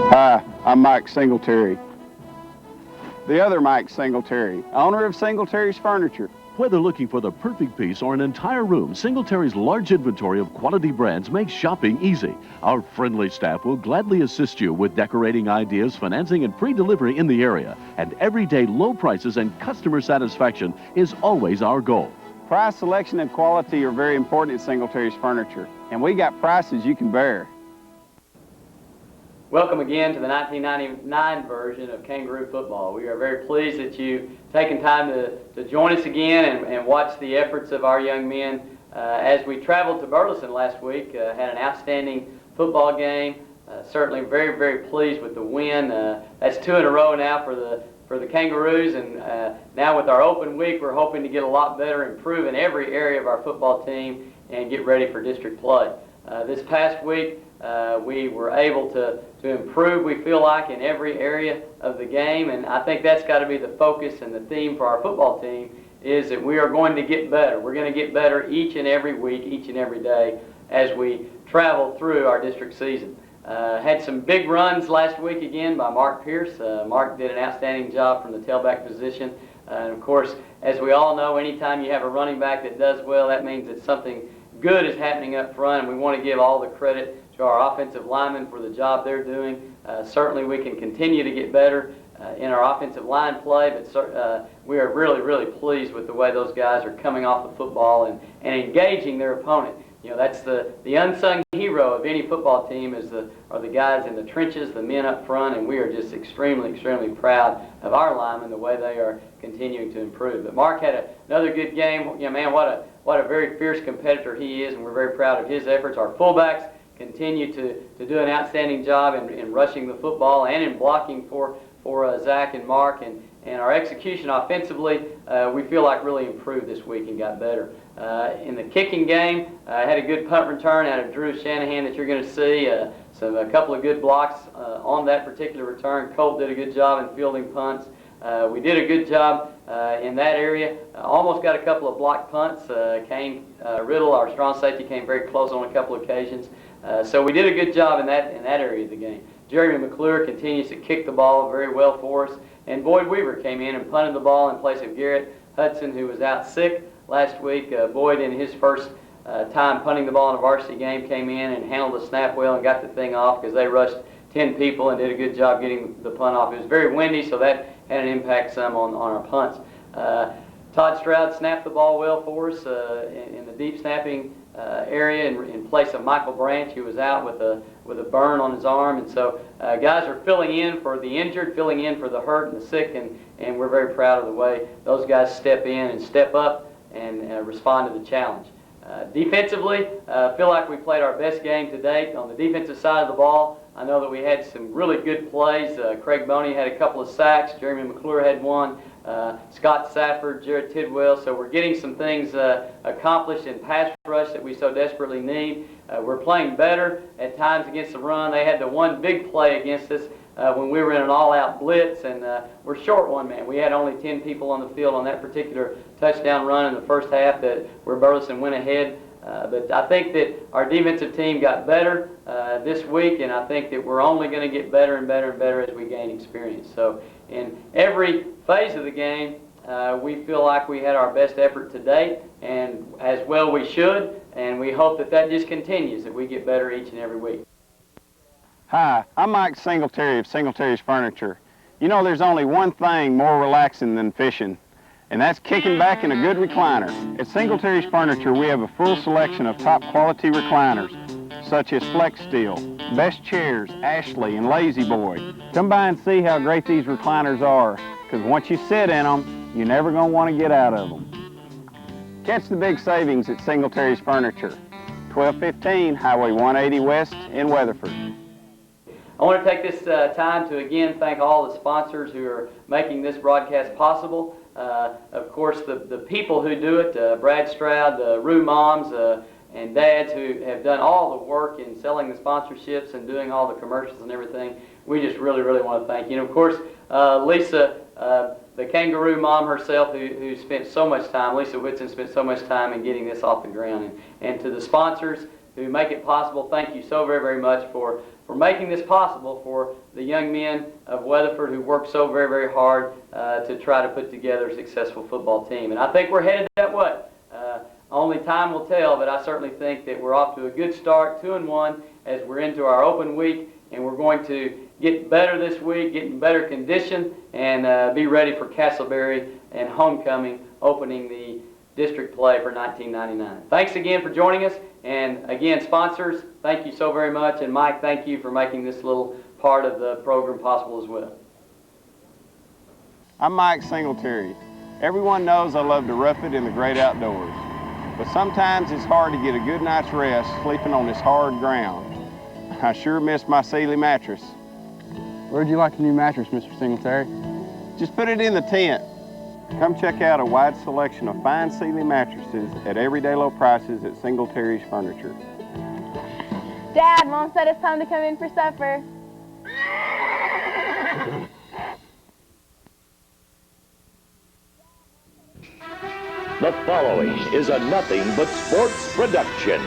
Hi, I'm Mike Singletary. The other Mike Singletary, owner of Singletary's Furniture. Whether looking for the perfect piece or an entire room, Singletary's large inventory of quality brands makes shopping easy. Our friendly staff will gladly assist you with decorating ideas, financing, and pre-delivery in the area. And everyday low prices and customer satisfaction is always our goal. Price, selection, and quality are very important at Singletary's Furniture, and we got prices you can bear. Welcome again to the 1999 version of Kangaroo Football. We are very pleased that you've taken time to join us again and watch the efforts of our young men. As we traveled to Burleson last week, had an outstanding football game. Certainly very, very pleased with the win. That's 2 in a row now for the Kangaroos, and now with our open week, we're hoping to get a lot better, improve in every area of our football team, and get ready for district play. This past week, we were able to improve, we feel like, in every area of the game, and I think that's got to be the focus and the theme for our football team, is that we are going to get better. We're going to get better each and every week, each and every day, as we travel through our district season. Had some big runs last week again by Mark Pierce. Mark did an outstanding job from the tailback position. And of course, as we all know, anytime you have a running back that does well, that means that something good is happening up front, and we want to give all the credit to our offensive linemen for the job they're doing. Certainly we can continue to get better in our offensive line play, but we are really, really pleased with the way those guys are coming off the football and engaging their opponent. You know, that's the unsung hero of any football team are the guys in the trenches, the men up front, and we are just extremely, extremely proud of our linemen, the way they are continuing to improve. But Mark had another good game. You know, man, what a very fierce competitor he is, and we're very proud of his efforts. Our fullbacks continue to do an outstanding job in rushing the football and in blocking for Zach and Mark, and our execution offensively, we feel like really improved this week and got better. In the kicking game, I had a good punt return out of Drew Shanahan that you're going to see. A couple of good blocks on that particular return. Colt did a good job in fielding punts. We did a good job in that area. Almost got a couple of blocked punts. Riddle, our strong safety, came very close on a couple of occasions. So we did a good job in that area of the game. Jeremy McClure continues to kick the ball very well for us. And Boyd Weaver came in and punted the ball in place of Garrett Hudson, who was out sick last week. Boyd, in his first time punting the ball in a varsity game, came in and handled the snap well and got the thing off, because they rushed 10 people and did a good job getting the punt off. It was very windy, so that had an impact some on our punts. Todd Stroud snapped the ball well for us in the deep snapping area in place of Michael Branch, who was out with a burn on his arm. And so guys are filling in for the injured, filling in for the hurt and the sick, and we're very proud of the way those guys step in and step up and respond to the challenge. Defensively, I feel like we played our best game to date. On the defensive side of the ball, I know that we had some really good plays. Craig Boney had a couple of sacks. Jeremy McClure had one. Scott Safford, Jared Tidwell. So we're getting some things accomplished in pass rush that we so desperately need. We're playing better at times against the run. They had the one big play against us when we were in an all-out blitz, and we're short one man. We had only 10 people on the field on that particular touchdown run in the first half where Burleson went ahead. But I think that our defensive team got better this week, and I think that we're only going to get better and better and better as we gain experience. So in every phase of the game, we feel like we had our best effort to date, and as well we should, and we hope that just continues, that we get better each and every week. Hi, I'm Mike Singletary of Singletary's Furniture. You know, there's only one thing more relaxing than fishing, and that's kicking back in a good recliner. At Singletary's Furniture, we have a full selection of top quality recliners, such as Flex Steel, Best Chairs, Ashley, and Lazy Boy. Come by and see how great these recliners are, because once you sit in them, you're never going to want to get out of them. Catch the big savings at Singletary's Furniture, 1215 Highway 180 West in Weatherford. I want to take this time to again thank all the sponsors who are making this broadcast possible. Of course, the people who do it, Brad Stroud, the Rue Moms, and dads who have done all the work in selling the sponsorships and doing all the commercials and everything. We just really, really want to thank you. And of course, Lisa, the kangaroo mom herself, who spent so much time, Lisa Whitson spent so much time in getting this off the ground. And to the sponsors, who make it possible. Thank you so very, very much for making this possible for the young men of Weatherford who work so very, very hard to try to put together a successful football team. And I think we're headed that way. Only time will tell, but I certainly think that we're off to a good start, 2-1, as we're into our open week, and we're going to get better this week, get in better condition, and be ready for Castleberry and homecoming, opening the district play for 1999. Thanks again for joining us, and again, sponsors, thank you so very much, and Mike, thank you for making this little part of the program possible as well. I'm Mike Singletary. Everyone knows I love to rough it in the great outdoors, but sometimes it's hard to get a good night's rest sleeping on this hard ground. I sure miss my Sealy mattress. Where'd you like the new mattress, Mr. Singletary? Just put it in the tent. Come check out a wide selection of fine Sealy mattresses at everyday low prices at Singletary's Furniture. Dad, Mom said it's time to come in for supper. The following is a Nothing But Sports production.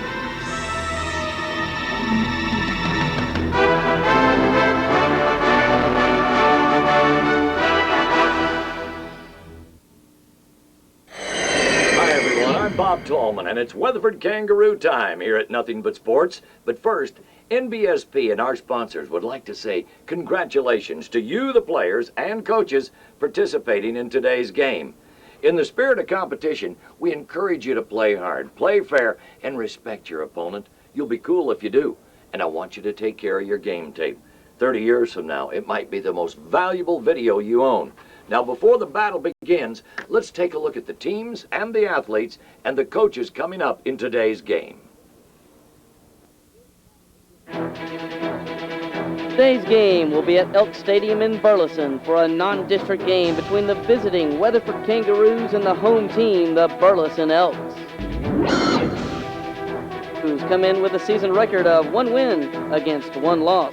Hi everyone, I'm Bob Tallman, and it's Weatherford Kangaroo time here at Nothing But Sports. But first, NBSP and our sponsors would like to say congratulations to you, the players and coaches, participating in today's game. In the spirit of competition, we encourage you to play hard, play fair, and respect your opponent. You'll be cool if you do. And I want you to take care of your game tape. 30 years from now, it might be the most valuable video you own. Now, before the battle begins, let's take a look at the teams and the athletes and the coaches coming up in today's game. Today's game will be at Elk Stadium in Burleson for a non-district game between the visiting Weatherford Kangaroos and the home team, the Burleson Elks. Who's come in with a season record of 1 win against 1 loss.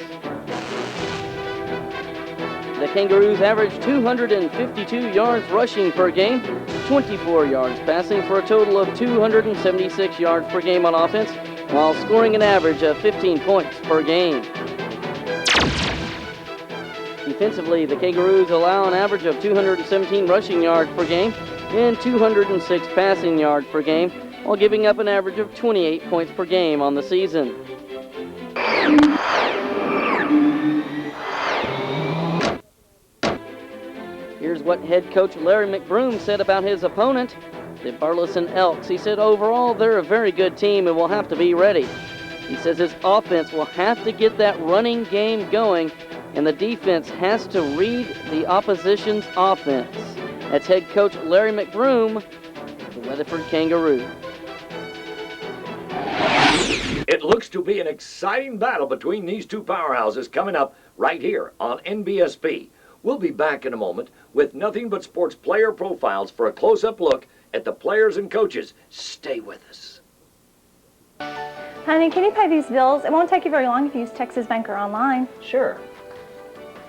The Kangaroos average 252 yards rushing per game, 24 yards passing for a total of 276 yards per game on offense, while scoring an average of 15 points per game. Defensively, the Kangaroos allow an average of 217 rushing yards per game and 206 passing yards per game, while giving up an average of 28 points per game on the season. Here's what head coach Larry McBroom said about his opponent, the Burleson Elks. He said overall they're a very good team and will have to be ready. He says his offense will have to get that running game going, and the defense has to read the opposition's offense. That's head coach Larry McBroom, the Weatherford Kangaroos. It looks to be an exciting battle between these two powerhouses coming up right here on NBSP. We'll be back in a moment with Nothing But Sports player profiles for a close-up look at the players and coaches. Stay with us. Honey, can you pay these bills? It won't take you very long if you use Texas Banker Online. Sure.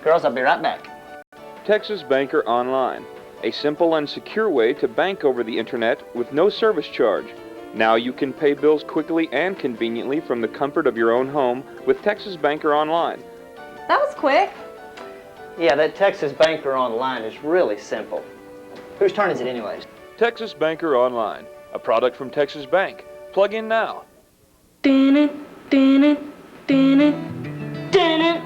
Girls, I'll be right back. Texas Banker Online, a simple and secure way to bank over the internet with no service charge. Now you can pay bills quickly and conveniently from the comfort of your own home with Texas Banker Online. That was quick. Yeah, that Texas Banker Online is really simple. Whose turn is it anyways? Texas Banker Online, a product from Texas Bank. Plug in now.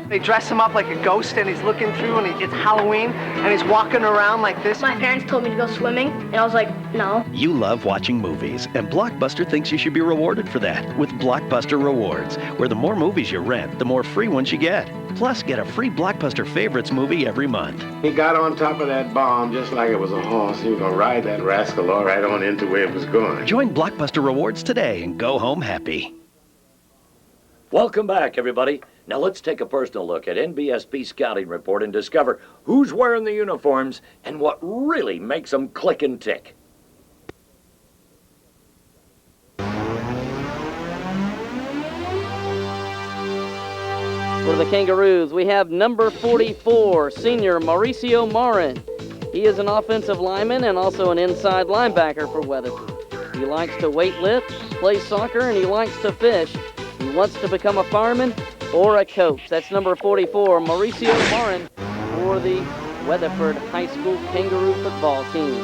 They dress him up like a ghost and he's looking through and it's Halloween and he's walking around like this. My parents told me to go swimming, and I was like, no. You love watching movies, and Blockbuster thinks you should be rewarded for that with Blockbuster Rewards, where the more movies you rent, the more free ones you get. Plus, get a free Blockbuster Favorites movie every month. He got on top of that bomb just like it was a horse. He was going to ride that rascal all right on into where it was going. Join Blockbuster Rewards today and go home happy. Welcome back, everybody. Now let's take a personal look at NBSP Scouting Report and discover who's wearing the uniforms and what really makes them click and tick. For the Kangaroos, we have number 44, senior Mauricio Marin. He is an offensive lineman and also an inside linebacker for Weatherford. He likes to weight lift, plays soccer, and he likes to fish. He wants to become a fireman or a coach. That's number 44, Mauricio Marin, for the Weatherford High School Kangaroo football team.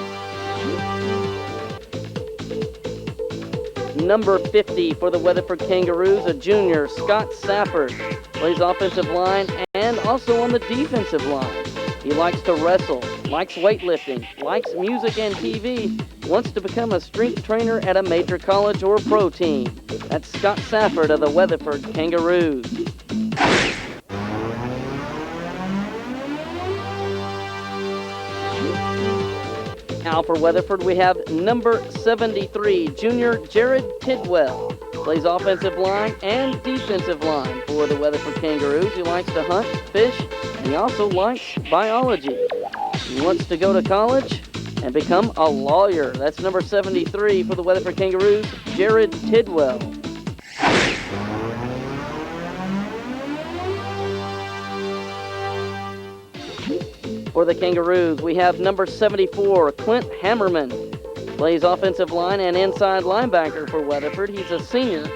Number 50 for the Weatherford Kangaroos, a junior, Scott Safford. Plays offensive line and also on the defensive line. He likes to wrestle, likes weightlifting, likes music and TV, wants to become a strength trainer at a major college or pro team. That's Scott Safford of the Weatherford Kangaroos. Now for Weatherford, we have number 73, junior Jared Tidwell. Plays offensive line and defensive line for the Weatherford Kangaroos. He likes to hunt, fish, and he also likes biology. He wants to go to college and become a lawyer. That's number 73 for the Weatherford Kangaroos, Jared Tidwell. For the Kangaroos, we have number 74, Clint Hammerman. Plays offensive line and inside linebacker for Weatherford. He's a senior.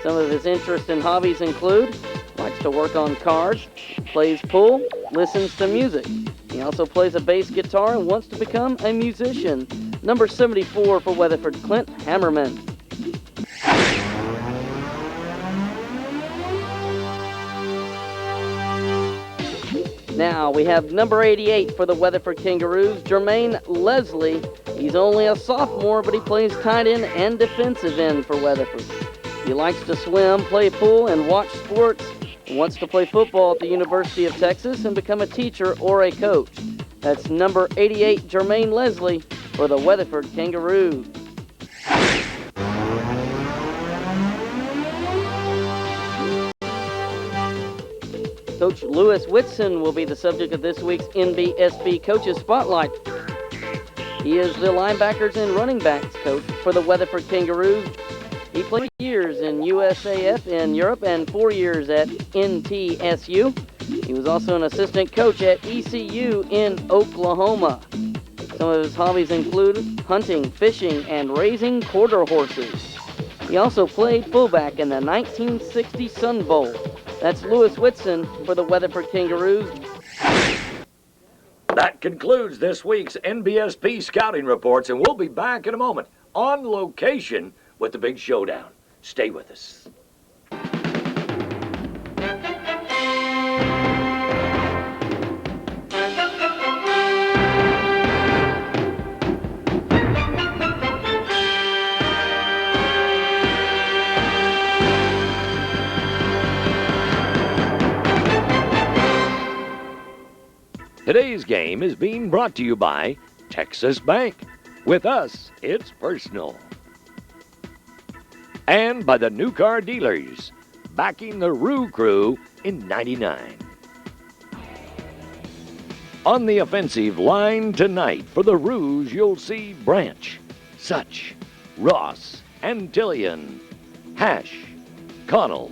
Some of his interests and hobbies include likes to work on cars, plays pool, listens to music. He also plays a bass guitar and wants to become a musician. Number 74 for Weatherford, Clint Hammerman. Now we have number 88 for the Weatherford Kangaroos, Jermaine Leslie. He's only a sophomore, but he plays tight end and defensive end for Weatherford. He likes to swim, play pool, and watch sports. He wants to play football at the University of Texas and become a teacher or a coach. That's number 88, Jermaine Leslie, for the Weatherford Kangaroos. Coach Lewis Whitson will be the subject of this week's NBSB Coaches Spotlight. He is the linebackers and running backs coach for the Weatherford Kangaroos. He played years in USAF in Europe and 4 years at NTSU. He was also an assistant coach at ECU in Oklahoma. Some of his hobbies include hunting, fishing, and raising quarter horses. He also played fullback in the 1960 Sun Bowl. That's Lewis Whitson for the Weatherford Kangaroos. That concludes this week's NBSP scouting reports, and we'll be back in a moment on location with the big showdown. Stay with us. Today's game is being brought to you by Texas Bank. With us, it's personal. And by the New Car Dealers, backing the Roo Crew in '99. On the offensive line tonight for the Roos, you'll see Branch, Such, Ross, Antillian, Hash, Connell,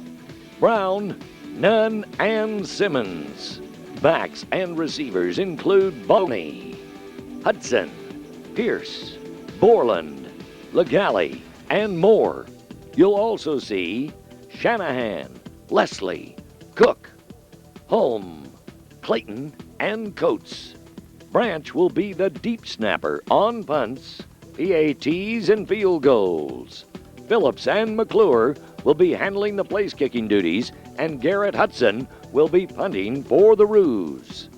Brown, Nunn, and Simmons. Backs and receivers include Boney, Hudson, Pierce, Borland, Legale, and more. You'll also see Shanahan, Leslie, Cook, Holm, Clayton, and Coates. Branch will be the deep snapper on punts, PATs, and field goals. Phillips and McClure will be handling the place-kicking duties, and Garrett Hudson will be punting for the Roos.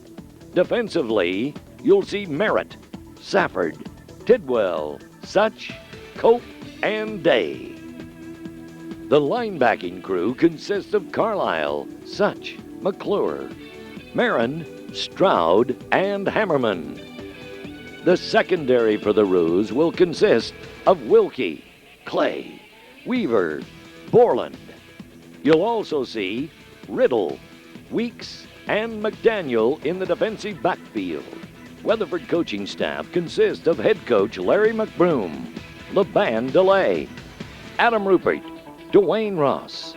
Defensively, you'll see Merritt, Safford, Tidwell, Such, Cope, and Day. The linebacking crew consists of Carlisle, Such, McClure, Marin, Stroud, and Hammerman. The secondary for the Roos will consist of Wilkie, Clay, Weaver, Borland. You'll also see Riddle, Weeks, and McDaniel in the defensive backfield. Weatherford coaching staff consists of head coach Larry McBroom, LeBan DeLay, Adam Rupert, Dwayne Ross,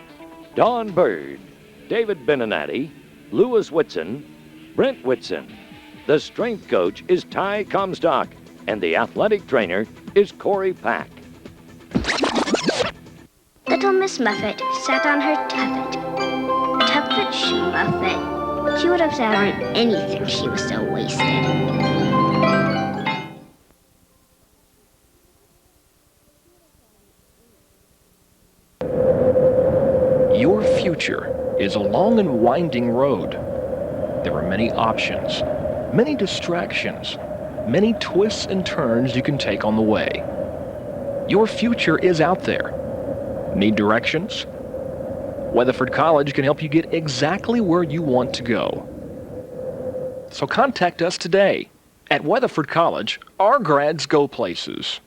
Don Bird, David Beninati, Lewis Whitson, Brent Whitson. The strength coach is Ty Comstock, and the athletic trainer is Corey Pack. Little Miss Muffet sat on her tuffet. Tuffet Schmuffet. She would have sat on anything, she was so wasted. Your future is a long and winding road. There are many options, many distractions, many twists and turns you can take on the way. Your future is out there. Need directions? Weatherford College can help you get exactly where you want to go. So contact us today. At Weatherford College, our grads go places.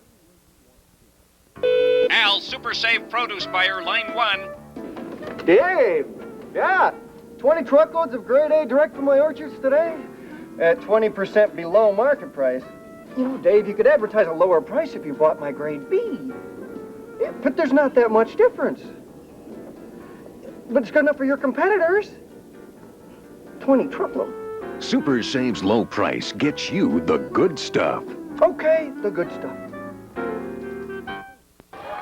Al, Super Save Produce Buyer, line 1. Dave! Yeah, 20 truckloads of grade A direct from my orchards today at 20% below market price. You know, Dave, you could advertise a lower price if you bought my grade B. Yeah, but there's not that much difference. But it's good enough for your competitors. 20 truckloads. Super Save's low price gets you the good stuff. Okay, the good stuff.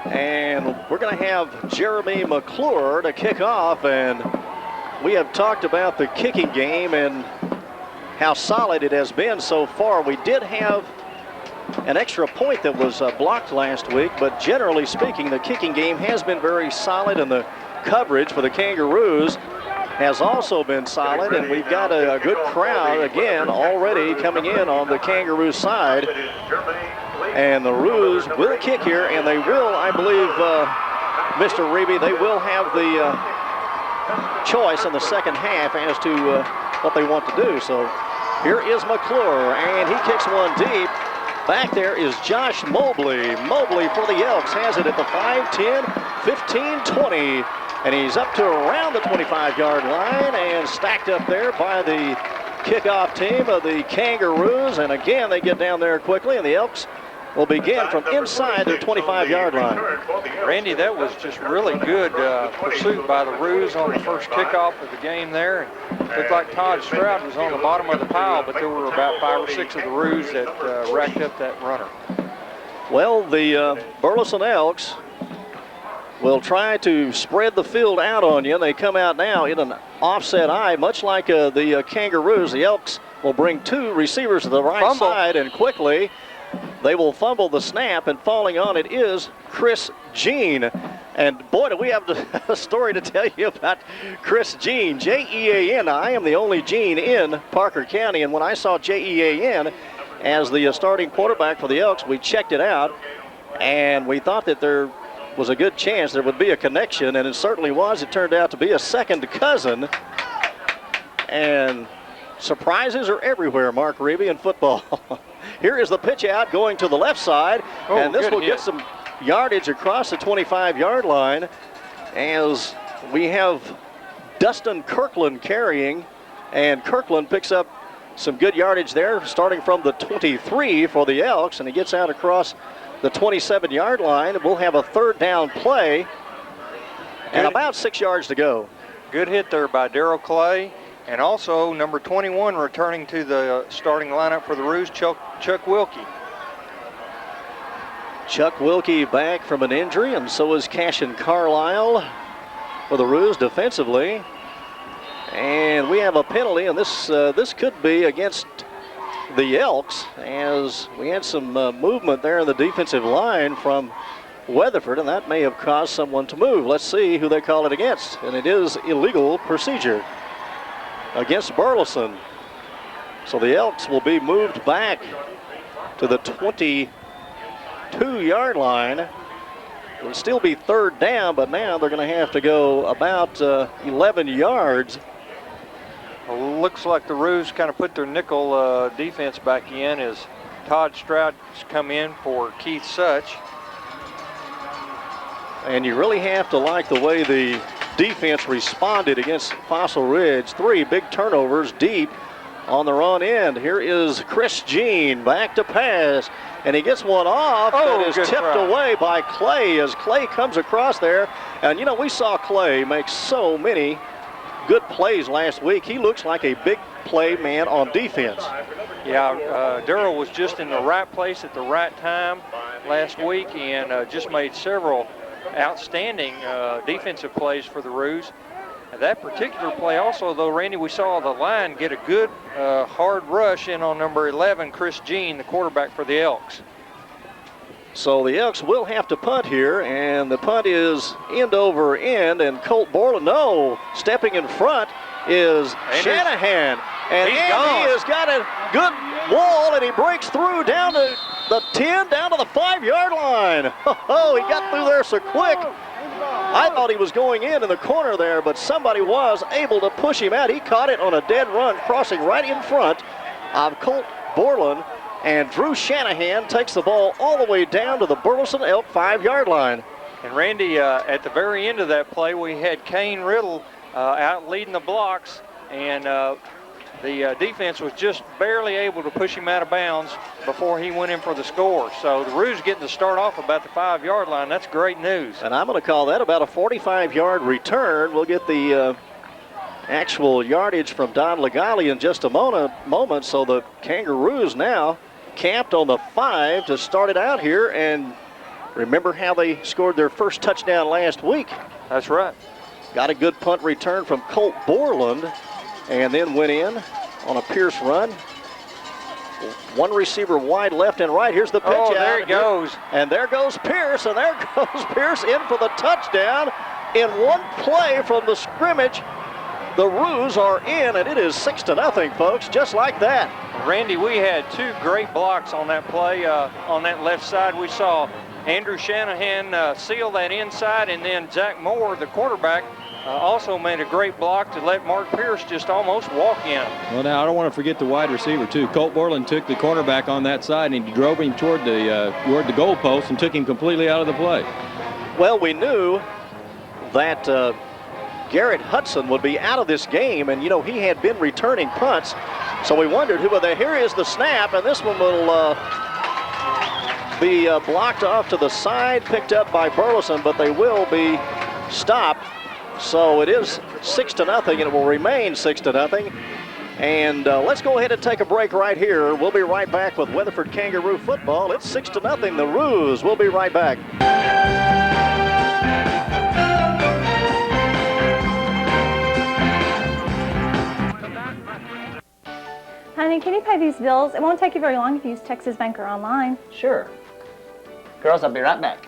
And we're going to have Jeremy McClure to kick off, and we have talked about the kicking game and how solid it has been so far. We did have an extra point that was blocked last week, but generally speaking, the kicking game has been very solid, and the coverage for the Kangaroos has also been solid, and we've got a good crowd again already coming in on the Kangaroo side. And the Roos will kick here, and they will, I believe, Mr. Reeby, they will have the choice in the second half as to what they want to do. So here is McClure, and he kicks one deep. Back there is Josh Mobley. Mobley for the Elks has it at the 5, 10, 15, 20. And he's up to around the 25-yard line and stacked up there by the kickoff team of the Kangaroos. And again, they get down there quickly, and the Elks will begin from inside their 25-yard line. Randy, that was just really good pursuit by the Roos on the first kickoff of the game there. It looked like Todd Stroud was on the bottom of the pile, but there were about 5 or 6 of the Roos that racked up that runner. Well, the Burleson Elks will try to spread the field out on you. They come out now in an offset eye, much like the Kangaroos. The Elks will bring 2 receivers to the right side, and quickly they will fumble the snap, and falling on it is Chris Jean. And boy, do we have a story to tell you about Chris Jean. Jean. I am the only Jean in Parker County, and when I saw Jean as the starting quarterback for the Elks, we checked it out, and we thought that there was a good chance there would be a connection, and it certainly was. It turned out to be a second cousin, and surprises are everywhere, Mark Reeby, in football. Here is the pitch out going to the left side, and this will get some yardage across the 25-yard line as we have Dustin Kirkland carrying, and Kirkland picks up some good yardage there, starting from the 23 for the Elks, and he gets out across the 27-yard line. We'll have a third down play and about 6 yards to go. Good hit there by Darrell Clay, and also number 21 returning to the starting lineup for the Roos, Chuck Wilkie. Chuck Wilkie back from an injury, and so is Cashin Carlisle for the Roos defensively. And we have a penalty, and this could be against the Elks, as we had some movement there in the defensive line from Weatherford, and that may have caused someone to move. Let's see who they call it against, and it is illegal procedure against Burleson. So the Elks will be moved back to the 22-yard line. It'll still be third down, but now they're going to have to go about 11 yards. Well, looks like the Roos kind of put their nickel defense back in as Todd Stroud has come in for Keith Such. And you really have to like the way the defense responded against Fossil Ridge. 3 big turnovers deep on the run end. Here is Chris Jean back to pass, and he gets one off that is tipped away by Clay as Clay comes across there. And you know, we saw Clay make so many good plays last week. He looks like a big play man on defense. Yeah, Darrell was just in the right place at the right time last week, and just made several outstanding defensive plays for the Roos. That particular play also, though, Randy, we saw the line get a good hard rush in on number 11, Chris Jean, the quarterback for the Elks. So the Elks will have to punt here, and the punt is end over end, and Colt Borland, no, stepping in front is Shanahan. And Andy has got a good wall, and he breaks through down to the 10, down to the 5-yard line. Oh, he got through there so quick. I thought he was going in the corner there, but somebody was able to push him out. He caught it on a dead run, crossing right in front of Colt Borland. And Drew Shanahan takes the ball all the way down to the Burleson Elk 5-yard line. And Randy, at the very end of that play, we had Kane Riddle out leading the blocks, and the defense was just barely able to push him out of bounds before he went in for the score. So the Roos getting to start off about the 5-yard line. That's great news. And I'm going to call that about a 45-yard return. We'll get the actual yardage from Don Legale in just a moment. So the Kangaroos now camped on the 5 to start it out here. And remember how they scored their first touchdown last week. That's right. Got a good punt return from Colt Borland, and then went in on a Pierce run. One receiver wide left and right. Here's the pitch out. There he goes. And there goes Pierce, and there goes Pierce in for the touchdown. In one play from the scrimmage, the Roos are in, and it is 6-0, folks, just like that. Randy, we had two great blocks on that play. On that left side, we saw Andrew Shanahan seal that inside, and then Zach Moore, the quarterback, also made a great block to let Mark Pierce just almost walk in. Well, now, I don't want to forget the wide receiver, too. Colt Borland took the cornerback on that side, and he drove him toward the goal post and took him completely out of the play. Well, we knew that Garrett Hudson would be out of this game, and, you know, he had been returning punts, so we wondered who would they. Here is the snap, and this one will be blocked off to the side, picked up by Burleson, but they will be stopped. So it is 6-0, and it will remain 6-0. And let's go ahead and take a break right here. We'll be right back with Weatherford Kangaroo football. It's 6-0, the Roos. We'll be right back. Honey, can you pay these bills? It won't take you very long if you use Texas Banker Online. Sure. Girls, I'll be right back.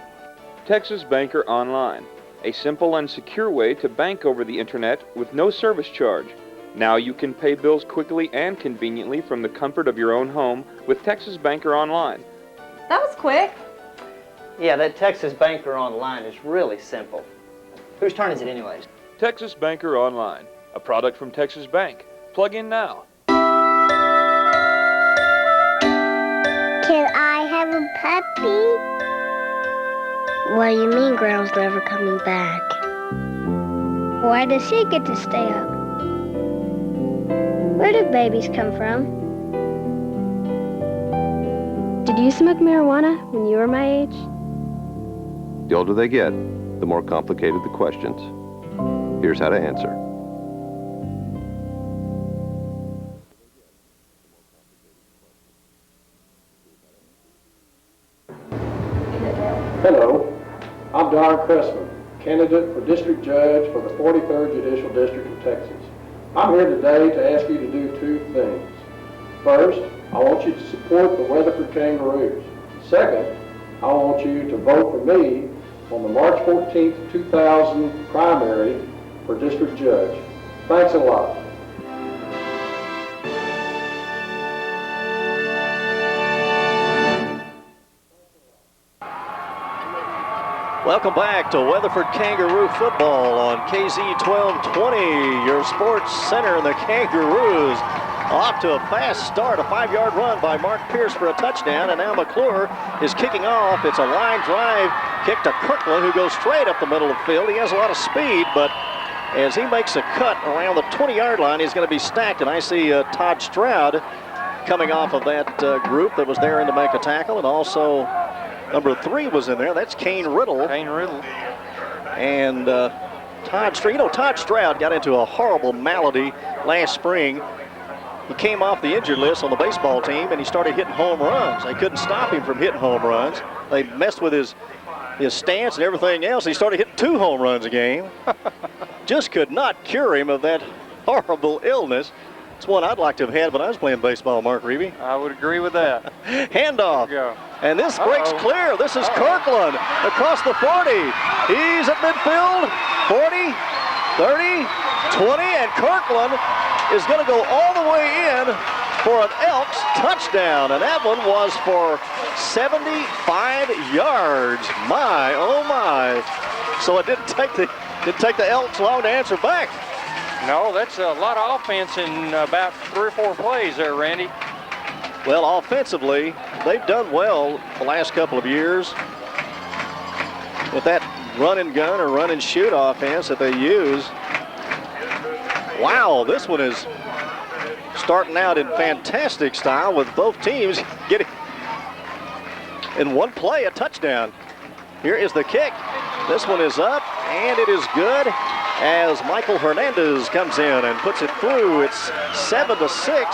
Texas Banker Online, a simple and secure way to bank over the internet with no service charge. Now you can pay bills quickly and conveniently from the comfort of your own home with Texas Banker Online. That was quick. Yeah, that Texas Banker Online is really simple. Whose turn is it anyways? Texas Banker Online, a product from Texas Bank. Plug in now. Can I have a puppy? What do you mean Grandma's never coming back? Why does she get to stay up? Where do babies come from? Did you smoke marijuana when you were my age? The older they get, the more complicated the questions. Here's how to answer. Hello, I'm Don Cressman, candidate for District Judge for the 43rd Judicial District of Texas. I'm here today to ask you to do two things. First, I want you to support the Weatherford Kangaroos. Second, I want you to vote for me on the March 14th, 2000 primary for District Judge. Thanks a lot. Welcome back to Weatherford Kangaroo football on KZ 1220, your sports center. The Kangaroos off to a fast start, a 5-yard run by Mark Pierce for a touchdown, and now McClure is kicking off. It's a line drive kick to Kirkland, who goes straight up the middle of the field. He has a lot of speed, but as he makes a cut around the 20-yard line, he's going to be stacked, and I see Todd Stroud coming off of that group that was there in to make a tackle, and also number 3 was in there. That's Kane Riddle. Kane Riddle. And Todd Stroud got into a horrible malady last spring. He came off the injured list on the baseball team, and he started hitting home runs. They couldn't stop him from hitting home runs. They messed with his his stance and everything else. He started hitting 2 home runs a game. Just could not cure him of that horrible illness. It's one I'd like to have had when I was playing baseball, Mark Reeby. I would agree with that. Handoff. And this breaks clear. This is Kirkland across the 40. He's at midfield. 40, 30, 20, and Kirkland is going to go all the way in for an Elks touchdown. And that one was for 75 yards. My, oh my. So it didn't take the Elks long to answer back. No, that's a lot of offense in about 3 or 4 plays there, Randy. Well, offensively, they've done well the last couple of years with that run and gun or run and shoot offense that they use. Wow, this one is starting out in fantastic style with both teams getting in one play a touchdown. Here is the kick. This one is up, and it is good as Michael Hernandez comes in and puts it through. It's 7-6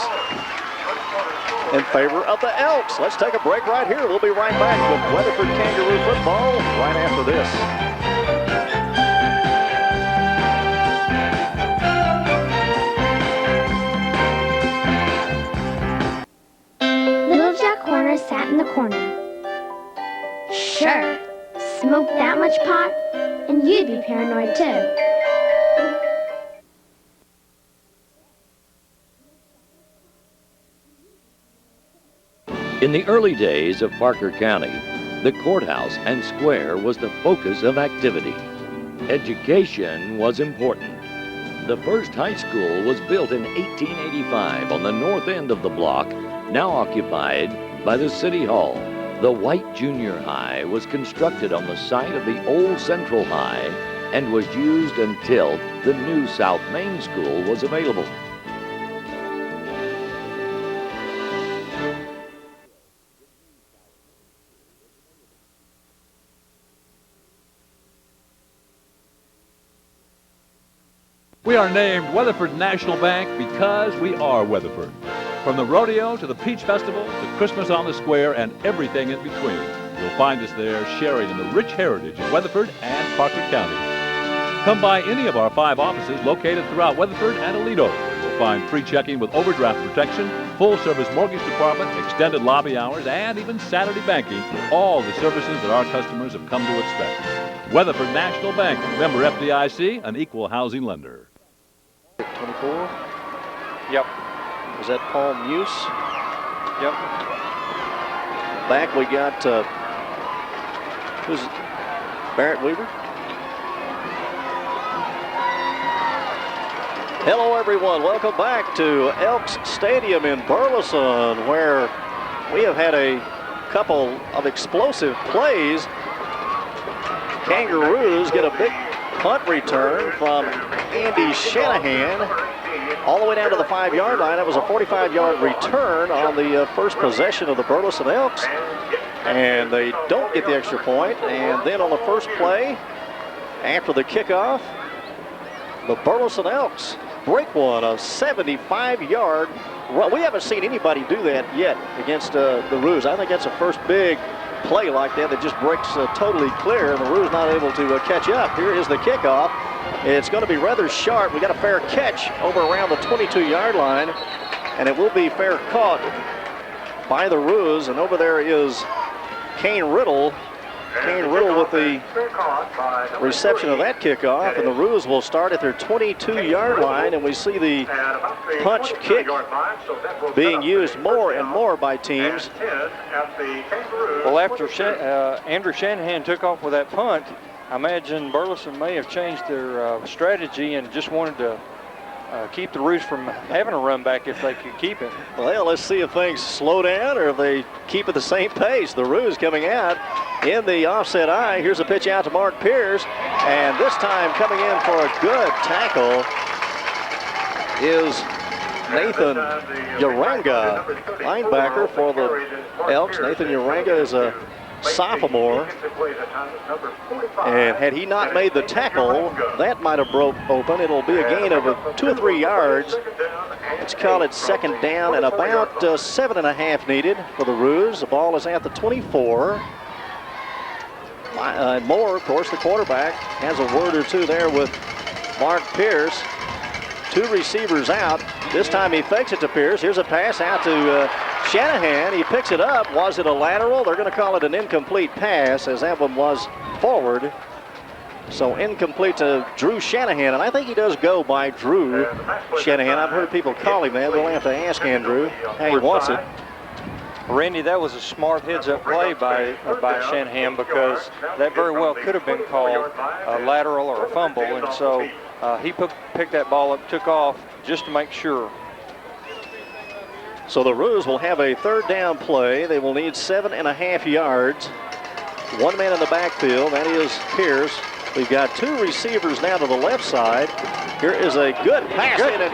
in favor of the Elks. Let's take a break right here. We'll be right back with Weatherford Kangaroo football right after this. Little Jack Horner sat in the corner. Sure, smoke that much pot, and you'd be paranoid too. In the early days of Parker County, the courthouse and square was the focus of activity. Education was important. The first high school was built in 1885 on the north end of the block, now occupied by the City Hall. The White Junior High was constructed on the site of the old Central High and was used until the new South Main School was available. We are named Weatherford National Bank because we are Weatherford. From the rodeo to the Peach Festival to Christmas on the Square and everything in between, you'll find us there sharing in the rich heritage of Weatherford and Parker County. Come by any of our 5 offices located throughout Weatherford and Aledo. You'll find free checking with overdraft protection, full-service mortgage department, extended lobby hours, and even Saturday banking, all the services that our customers have come to expect. Weatherford National Bank, member FDIC, an equal housing lender. 24? Yep. Is that Paul Muse? Yep. Back we got, who's Barrett Weaver? Hello everyone, welcome back to Elks Stadium in Burleson, where we have had a couple of explosive plays. Kangaroos get a big punt return from Andy Shanahan all the way down to the 5-yard line. That was a 45-yard return on the first possession of the Burleson Elks, and they don't get the extra point. And then on the first play, after the kickoff, the Burleson Elks break one, a 75-yard run. We haven't seen anybody do that yet against the Roos. I think that's the first big play like that just breaks totally clear, and the Roos not able to catch up. Here is the kickoff. It's going to be rather sharp. We got a fair catch over around the 22-yard line, and it will be fair caught by the Roos. And over there is Kane Riddle. Kane Riddle with the reception of that kickoff, and the Roos will start at their 22-yard line, and we see the punch kick being used more and more by teams. Well, after Andrew Shanahan took off with that punt, I imagine Burleson may have changed their strategy and just wanted to keep the Roos from having a run back if they could keep it. Well, let's see if things slow down or if they keep at the same pace. The Roos coming out in the offset eye. Here's a pitch out to Mark Pierce, and this time coming in for a good tackle is Nathan Uranga, linebacker for the Elks. Nathan Uranga is a sophomore, and had he not made the tackle, that might have broke open. It'll be a gain of 2 or 3 yards. It's called it second down and about 7.5 needed for the Roos. The ball is at the 24. Moore, of course, the quarterback, has a word or two there with Mark Pierce. 2 receivers out. This time he fakes it to Pierce. Here's a pass out to Shanahan. He picks it up. Was it a lateral? They're going to call it an incomplete pass, as that one was forward. So incomplete to Drew Shanahan, and I think he does go by Drew Shanahan. I've heard people call him that. We'll have to ask Andrew how he wants it. Randy, that was a smart heads-up play by Shanahan, because that very well could have been called a lateral or a fumble, and so he picked that ball up, took off just to make sure. So the Roos will have a 3rd down play. They will need 7.5 yards. 1 man in the backfield, that is Pierce. We've got 2 receivers now to the left side. Here is a good pass. And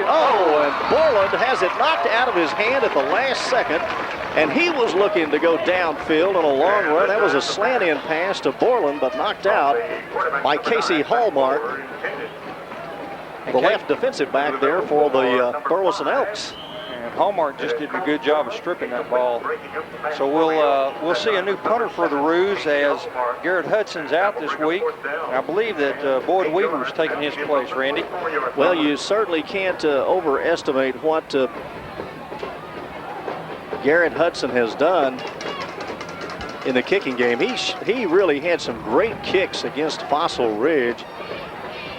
Borland has it knocked out of his hand at the last second. And he was looking to go downfield on a long run. That was a slant-in pass to Borland, but knocked out by Casey Hallmark, the left defensive back there for the Burleson Elks. And Hallmark just did a good job of stripping that ball. So we'll see a new punter for the Roos, as Garrett Hudson's out this week. And I believe that Boyd Weaver's taking his place, Randy. Well, you certainly can't overestimate what Garrett Hudson has done in the kicking game. He really had some great kicks against Fossil Ridge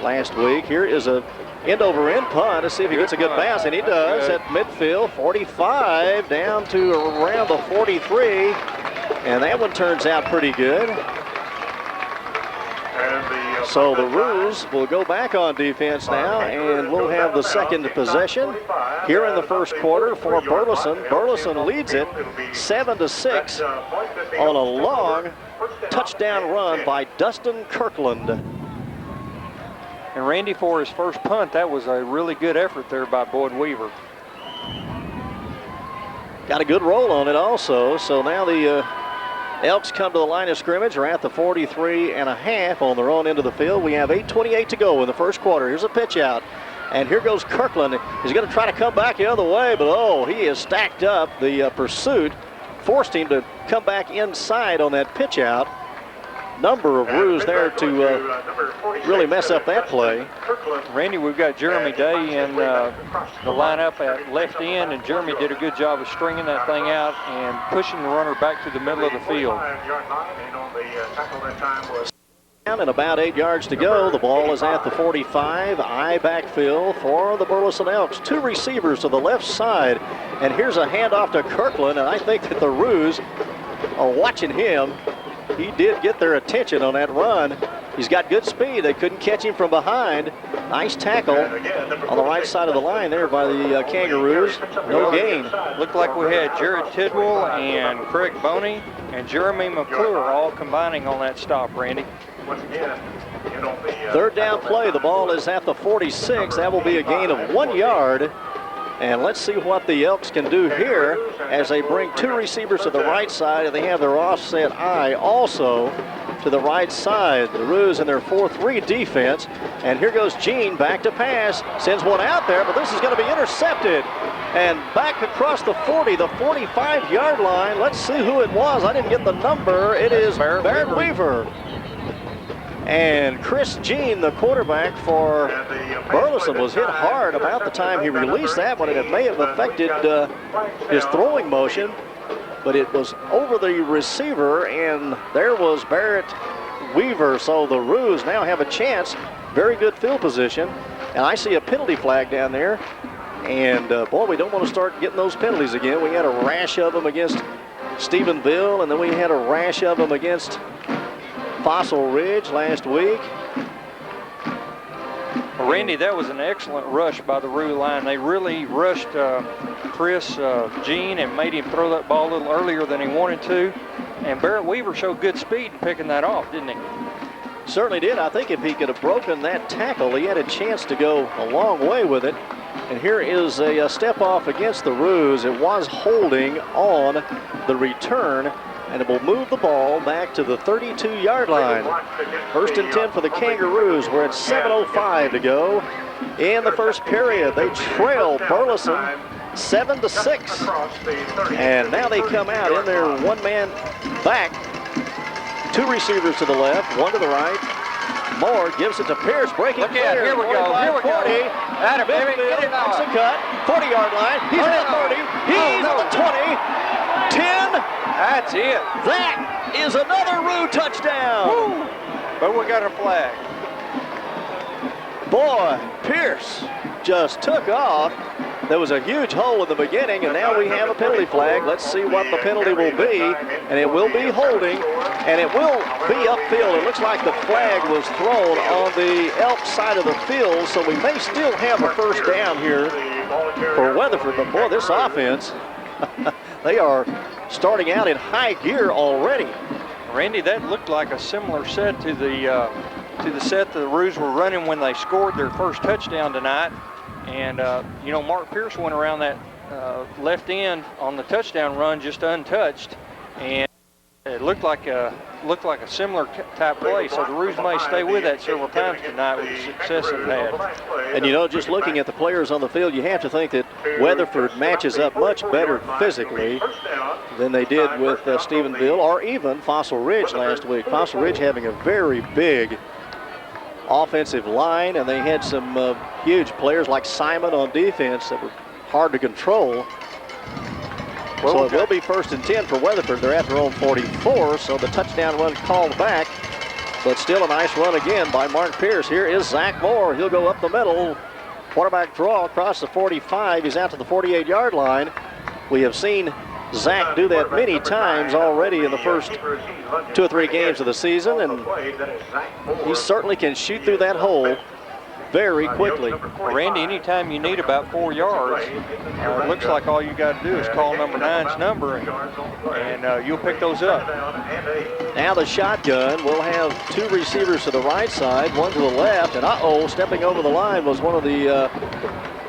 last week. Here is a end-over-end punt to see if he gets a good bounce, and he does at midfield, 45 down to around the 43, and that one turns out pretty good. So the Roos will go back on defense now, and we'll have the second possession here in the first quarter for Burleson. Burleson leads it 7-6 on a long touchdown run by Dustin Kirkland. And Randy, for his first punt, that was a really good effort there by Boyd Weaver. Got a good roll on it also. So now the Elks come to the line of scrimmage. Are at the 43.5 on their own end of the field. We have 8:28 to go in the first quarter. Here's a pitch out. And here goes Kirkland. He's going to try to come back the other way, but oh, he is stacked up. The pursuit forced him to come back inside on that pitch out. Number of Roos there to really mess up that play. Randy, we've got Jeremy Day in the lineup at left end, and Jeremy did a good job of stringing that thing out and pushing the runner back to the middle of the field. And about 8 yards to go. The ball is at the 45. I backfield for the Burleson Elks. 2 receivers to the left side. And here's a handoff to Kirkland, and I think that the Roos are watching him. He did get their attention on that run. He's got good speed. They couldn't catch him from behind. Nice tackle on the right side of the line there by the Kangaroos. No gain. Looked like we had Jared Tidwell and Craig Boney and Jeremy McClure all combining on that stop, Randy. 3rd down play. The ball is at the 46. That will be a gain of 1 yard. And let's see what the Elks can do here as they bring 2 receivers to the right side, and they have their offset eye also to the right side. The Roos in their 4-3 defense. And here goes Gene back to pass. Sends one out there, but this is going to be intercepted. And back across the 40, the 45-yard line. Let's see who it was. I didn't get the number. It is Barrett Weaver. And Chris Jean, the quarterback for Burleson, was hit hard about the time he released that one, and it may have affected his throwing motion, but it was over the receiver, and there was Barrett Weaver. So the Roos now have a chance. Very good field position, and I see a penalty flag down there, and boy, we don't want to start getting those penalties again. We had a rash of them against Stephenville, and then we had a rash of them against Fossil Ridge last week. Well, Randy, that was an excellent rush by the Roo line. They really rushed Chris Jean and made him throw that ball a little earlier than he wanted to. And Barrett Weaver showed good speed in picking that off, didn't he? Certainly did. I think if he could have broken that tackle, he had a chance to go a long way with it. And here is a step off against the Roos. It was holding on the return, and it will move the ball back to the 32-yard line. 1st and 10 for the Kangaroos. We're at 7:05 to go in the first period. They trail Burleson 7-6. And now they come out in their one-man back Two receivers to the left, one to the right. Moore gives it to Pierce, breaking Look at it. clear. Here we go. Here we 40. go. Atta baby. Get it Makes a on. cut. 40-yard line. He's at the 30. He's at the 20. 10. That's it. That is another Rue touchdown. Woo. But we got a flag. Boy, Pierce just took off. There was a huge hole in the beginning, and now we have a penalty flag. Let's see what the penalty will be, and it will be holding, and it will be upfield. It looks like the flag was thrown on the Elk side of the field, so we may still have a first down here for Weatherford. But boy, this offense, they are starting out in high gear already. Randy, that looked like a similar set to the set the Roos were running when they scored their first touchdown tonight. And, you know, Mark Pierce went around that left end on the touchdown run just untouched. And it looked like a similar type play. So the Roos may stay with that several times tonight with the success they've had. And, you know, just looking at the players on the field, you have to think that Weatherford matches up much better physically than they did with Stephenville or even Fossil Ridge last week. Fossil Ridge having a very big offensive line, and they had some huge players like Simon on defense that were hard to control. So it will be 1st and 10 for Weatherford. They're at their own 44, so the touchdown run called back, but still a nice run again by Mark Pierce. Here is Zach Moore. He'll go up the middle. Quarterback draw across the 45. He's out to the 48-yard line. We have seen Zach do that many times already in the first 2 or 3 games of the season, and he certainly can shoot through that hole very quickly. Randy, anytime you need about 4 yards, it looks like all you got to do is call number 9's number, and you'll pick those up. Now the shotgun will have 2 receivers to the right side, 1 to the left, and stepping over the line was one of the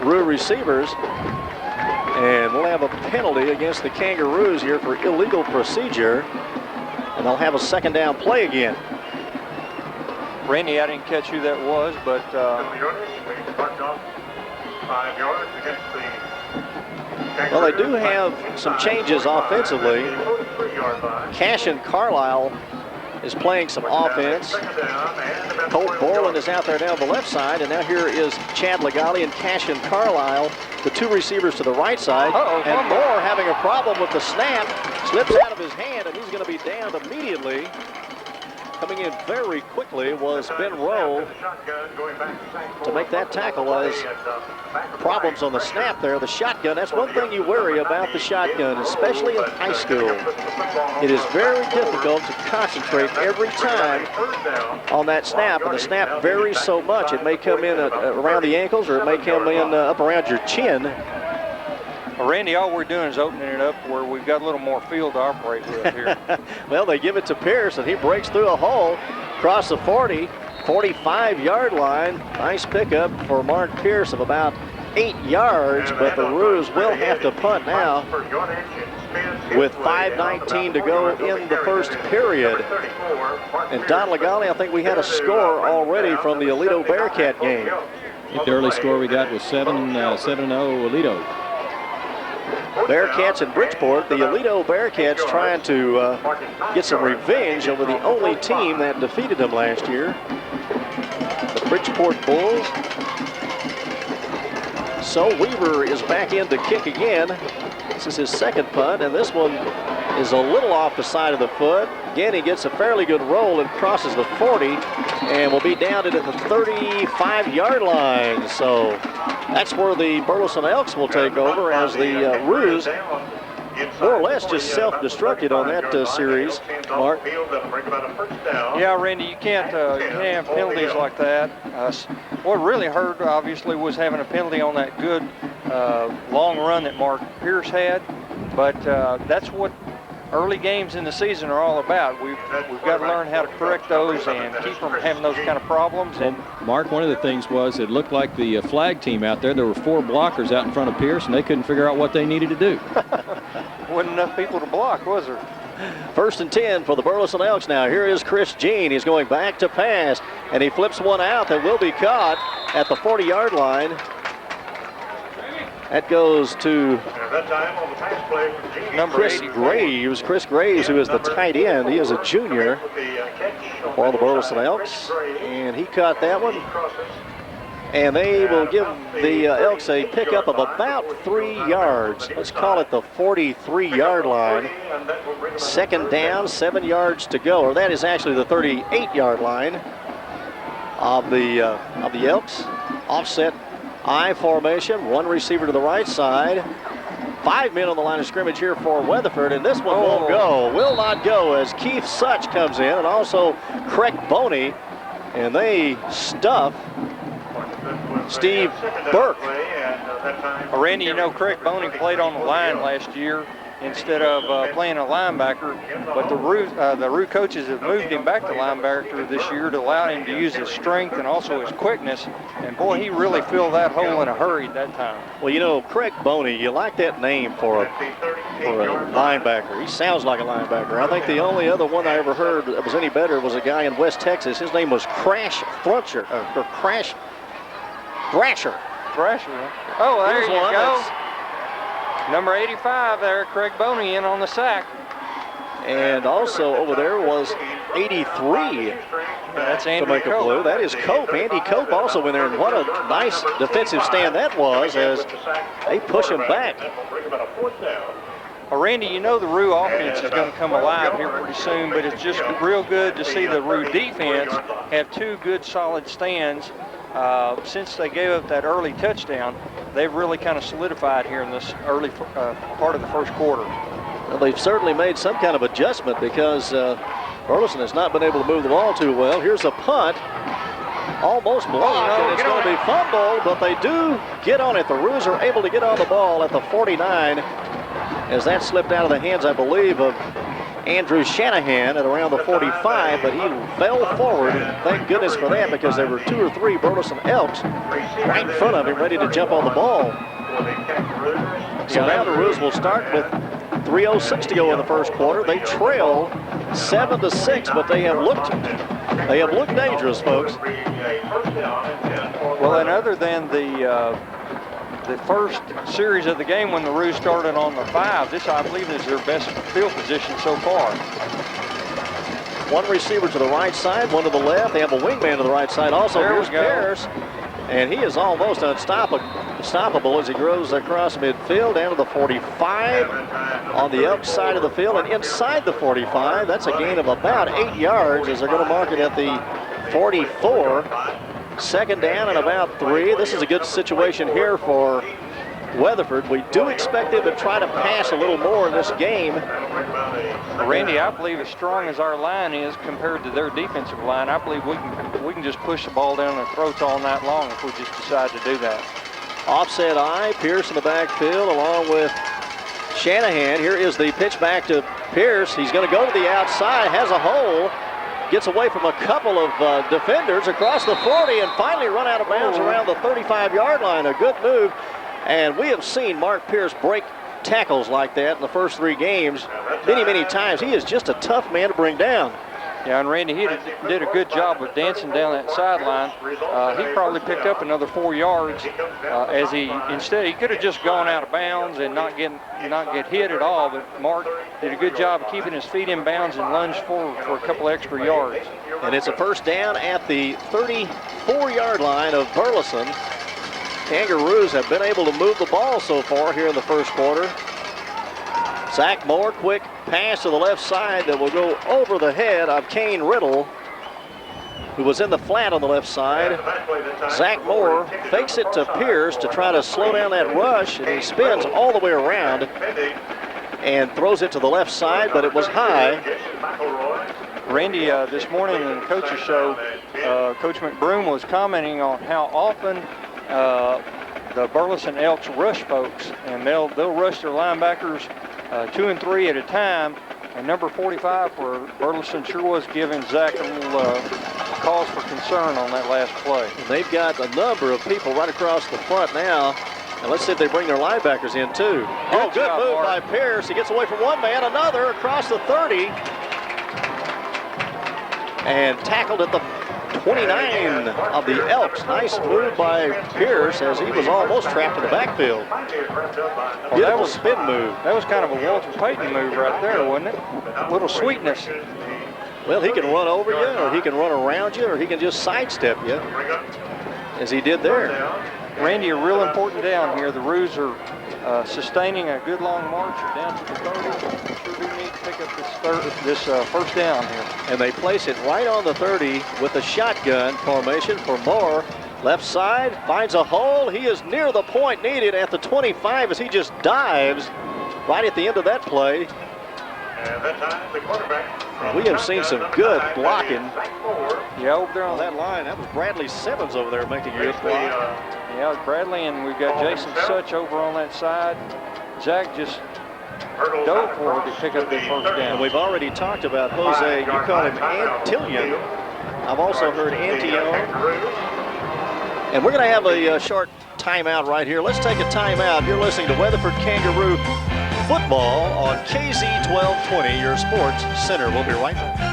Rue receivers. And we'll have a penalty against the Kangaroos here for illegal procedure. And they'll have a 2nd down play again. Randy, I didn't catch who that was, but well, they do have some changes offensively. Cashin Carlisle is playing some offense. Colt Borland is out there down the left side, and now here is Chad Legale and Cashin Carlisle, the 2 receivers to the right side. And Moore having a problem with the snap, slips out of his hand, and he's going to be downed immediately. Coming in very quickly was Ben Rowe to make that tackle. As problems on the snap there. The shotgun, that's one thing you worry about the shotgun, especially in high school. It is very difficult to concentrate every time on that snap, and the snap varies so much. It may come in around the ankles, or it may come in up around your chin. Well, Randy, all we're doing is opening it up where we've got a little more field to operate with here. Well, they give it to Pierce, and he breaks through a hole across the 40, 45-yard line. Nice pickup for Mark Pierce of about 8 yards, but the Roos will have to punt now with 5:19 to go in the first period. And Don Legale, I think we had a score already from the Aledo Bearcat game. I think the early score we got was 7-0 Aledo. Bearcats in Bridgeport. The Aledo Bearcats trying to get some revenge over the only team that defeated them last year, the Bridgeport Bulls. So Weaver is back in to kick again. This is his 2nd punt, and this one is a little off the side of the foot. Again, he gets a fairly good roll and crosses the 40, and will be down at the 35-yard line. So that's where the Burleson Elks will take over, as the Roos more or less just self-destructed on that series, Mark. Yeah, Randy, you can't have penalties like that. What really hurt, obviously, was having a penalty on that good long run that Mark Pierce had. But that's what early games in the season are all about. We've got to learn how to correct those and keep from having those kind of problems. And Mark, one of the things was it looked like the flag team out there. There were 4 blockers out in front of Pierce, and they couldn't figure out what they needed to do. Wasn't enough people to block, was there? 1st and 10 for the Burleson Elks now. Here is Chris Jean. He's going back to pass, and he flips one out that will be caught at the 40-yard line. That goes to Number Chris 80. Graves. Chris Graves, who is the tight end. He is a junior for the Burleson Elks. And he caught that one. And they will give the Elks a pickup of about 3 yards. Let's call it the 43-yard line. Second down, 7 yards to go. Or that is actually the 38-yard line of the Elks. Offset I formation, one receiver to the right side. 5 men on the line of scrimmage here for Weatherford, and this one won't go, will not go, as Keith Such comes in, and also Craig Boney, and they stuff Steve Burke. Randy, you know, Craig Boney played on the line last year instead of playing a linebacker, but the Rue coaches have moved him back to linebacker this year to allow him to use his strength and also his quickness, and boy, he really filled that hole in a hurry that time. Well, you know, Craig Boney, you like that name for a linebacker. He sounds like a linebacker. I think the only other one I ever heard that was any better was a guy in West Texas. His name was Crash Thrasher. Thrasher. Oh, there you go. Number 85 there, Craig Boney in on the sack. And also over there was 83. That's Andy to make Cope. A blue. That is Cope. Andy Cope also in there. And what a nice defensive stand that was as they push him back. Well, Randy, you know the Rue offense is going to come alive here pretty soon, but it's just real good to see the Rue defense have two good solid stands. Since they gave up that early touchdown, they've really kind of solidified here in this early part of the first quarter. Well, they've certainly made some kind of adjustment because Burleson has not been able to move the ball too well. Here's a punt, almost blocked, and it's going to be fumbled, but they do get on it. The Roos are able to get on the ball at the 49 as that slipped out of the hands, I believe, of Andrew Shanahan at around the 45, but he fell forward. Thank goodness for that, because there were 2 or 3 Burleson Elks right in front of him ready to jump on the ball. So now the Roos will start with 3:06 to go in the first quarter. They trail 7-6, but they have looked dangerous, folks. Well, and other than the first series of the game when the Roos started on the 5, this, I believe, is their best field position so far. One receiver to the right side, one to the left. They have a wingman to the right side. Also, here's Pierce, and he is almost unstoppable as he grows across midfield down to the 45 on the outside of the field, and inside the 45. That's a gain of about 8 yards as they're going to mark it at the 44. Second down and about 3. This is a good situation here for Weatherford. We do expect them to try to pass a little more in this game. Randy, I believe as strong as our line is compared to their defensive line, I believe we can just push the ball down their throats all night long if we just decide to do that. Offset I, Pierce in the backfield along with Shanahan. Here is the pitch back to Pierce. He's going to go to the outside, has a hole. Gets away from a couple of defenders across the 40 and finally run out of bounds around the 35-yard line. A good move. And we have seen Mark Pierce break tackles like that in the first 3 games many, many times. He is just a tough man to bring down. Yeah, and Randy, he did a good job with dancing down that sideline. He probably picked up another 4 yards as he could have just gone out of bounds and not get hit at all, but Mark did a good job of keeping his feet in bounds and lunged forward for a couple extra yards. And it's a first down at the 34-yard line of Burleson. Kangaroos have been able to move the ball so far here in the first quarter. Zach Moore, quick pass to the left side that will go over the head of Kane Riddle, who was in the flat on the left side. Zach Moore fakes it to Pierce to try to slow down that rush, and he spins all the way around and throws it to the left side, but it was high. Randy, this morning in the coach's show, Coach McBroom was commenting on how often the Burleson Elks rush folks, and they'll rush their linebackers 2 and 3 at a time. And number 45 for Burleson sure was giving Zach a little cause for concern on that last play. And they've got a number of people right across the front now. And let's see if they bring their linebackers in too. Good move by Pierce. He gets away from one man, another across the 30. And tackled at the 29 of the Elks. Nice move by Pierce as he was almost trapped in the backfield. Well, that was a spin move. That was kind of a Walter Payton move right there, wasn't it? A little sweetness. Well, he can run over you, or he can run around you, or he can just sidestep you, as he did there. Randy, a real important down here. The Roos are sustaining a good long march down to the 30. Sure do need to pick up this first down here. And they place it right on the 30 with the shotgun formation for Moore. Left side, finds a hole. He is near the point needed at the 25 as he just dives right at the end of that play. And that time, the quarterback. We have seen some good blocking. Yeah, over there on that line. That was Bradley Simmons over there making a good block. Yeah, Bradley, and we've got Jason Such over on that side. Zach just dove forward to pick up the first down. And we've already talked about Jose. You call him Antillion. I've also heard Antio. And we're going to have a short timeout right here. Let's take a timeout. You're listening to Weatherford Kangaroo Football on KZ 1220, your sports center. We'll be right back.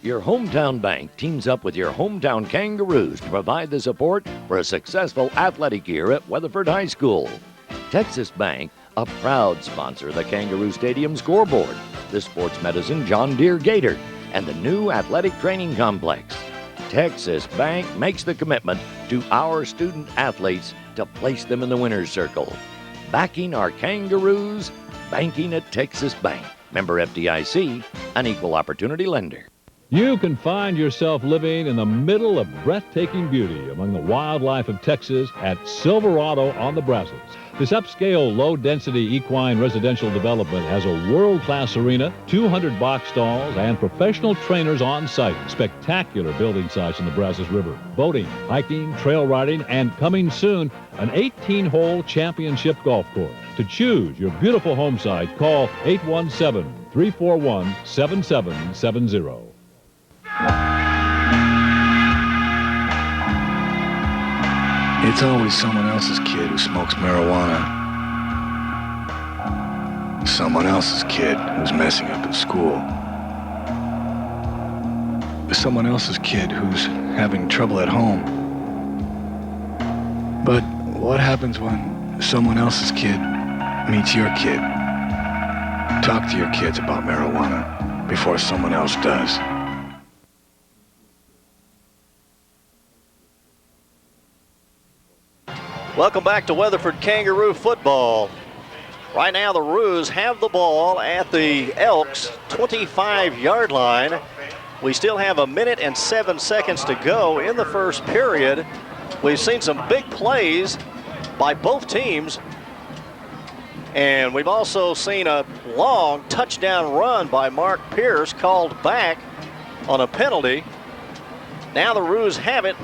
Your hometown bank teams up with your hometown Kangaroos to provide the support for a successful athletic year at Weatherford High School. Texas Bank, a proud sponsor of the Kangaroo Stadium scoreboard, the sports medicine John Deere Gator, and the new athletic training complex. Texas Bank makes the commitment to our student athletes to place them in the winner's circle. Backing our Kangaroos, banking at Texas Bank. Member FDIC, an equal opportunity lender. You can find yourself living in the middle of breathtaking beauty among the wildlife of Texas at Silverado on the Brazos. This upscale, low-density equine residential development has a world-class arena, 200 box stalls, and professional trainers on site. Spectacular building sites in the Brazos River. Boating, hiking, trail riding, and coming soon, an 18-hole championship golf course. To choose your beautiful home site, call 817-341-7770. It's always someone else's kid who smokes marijuana. Someone else's kid who's messing up in school. Someone else's kid who's having trouble at home. But what happens when someone else's kid meets your kid? Talk to your kids about marijuana before someone else does. Welcome back to Weatherford Kangaroo Football. Right now the Roos have the ball at the Elks 25-yard line. We still have 1 minute and 7 seconds to go in the first period. We've seen some big plays by both teams. And we've also seen a long touchdown run by Mark Pierce called back on a penalty. Now the Roos have it,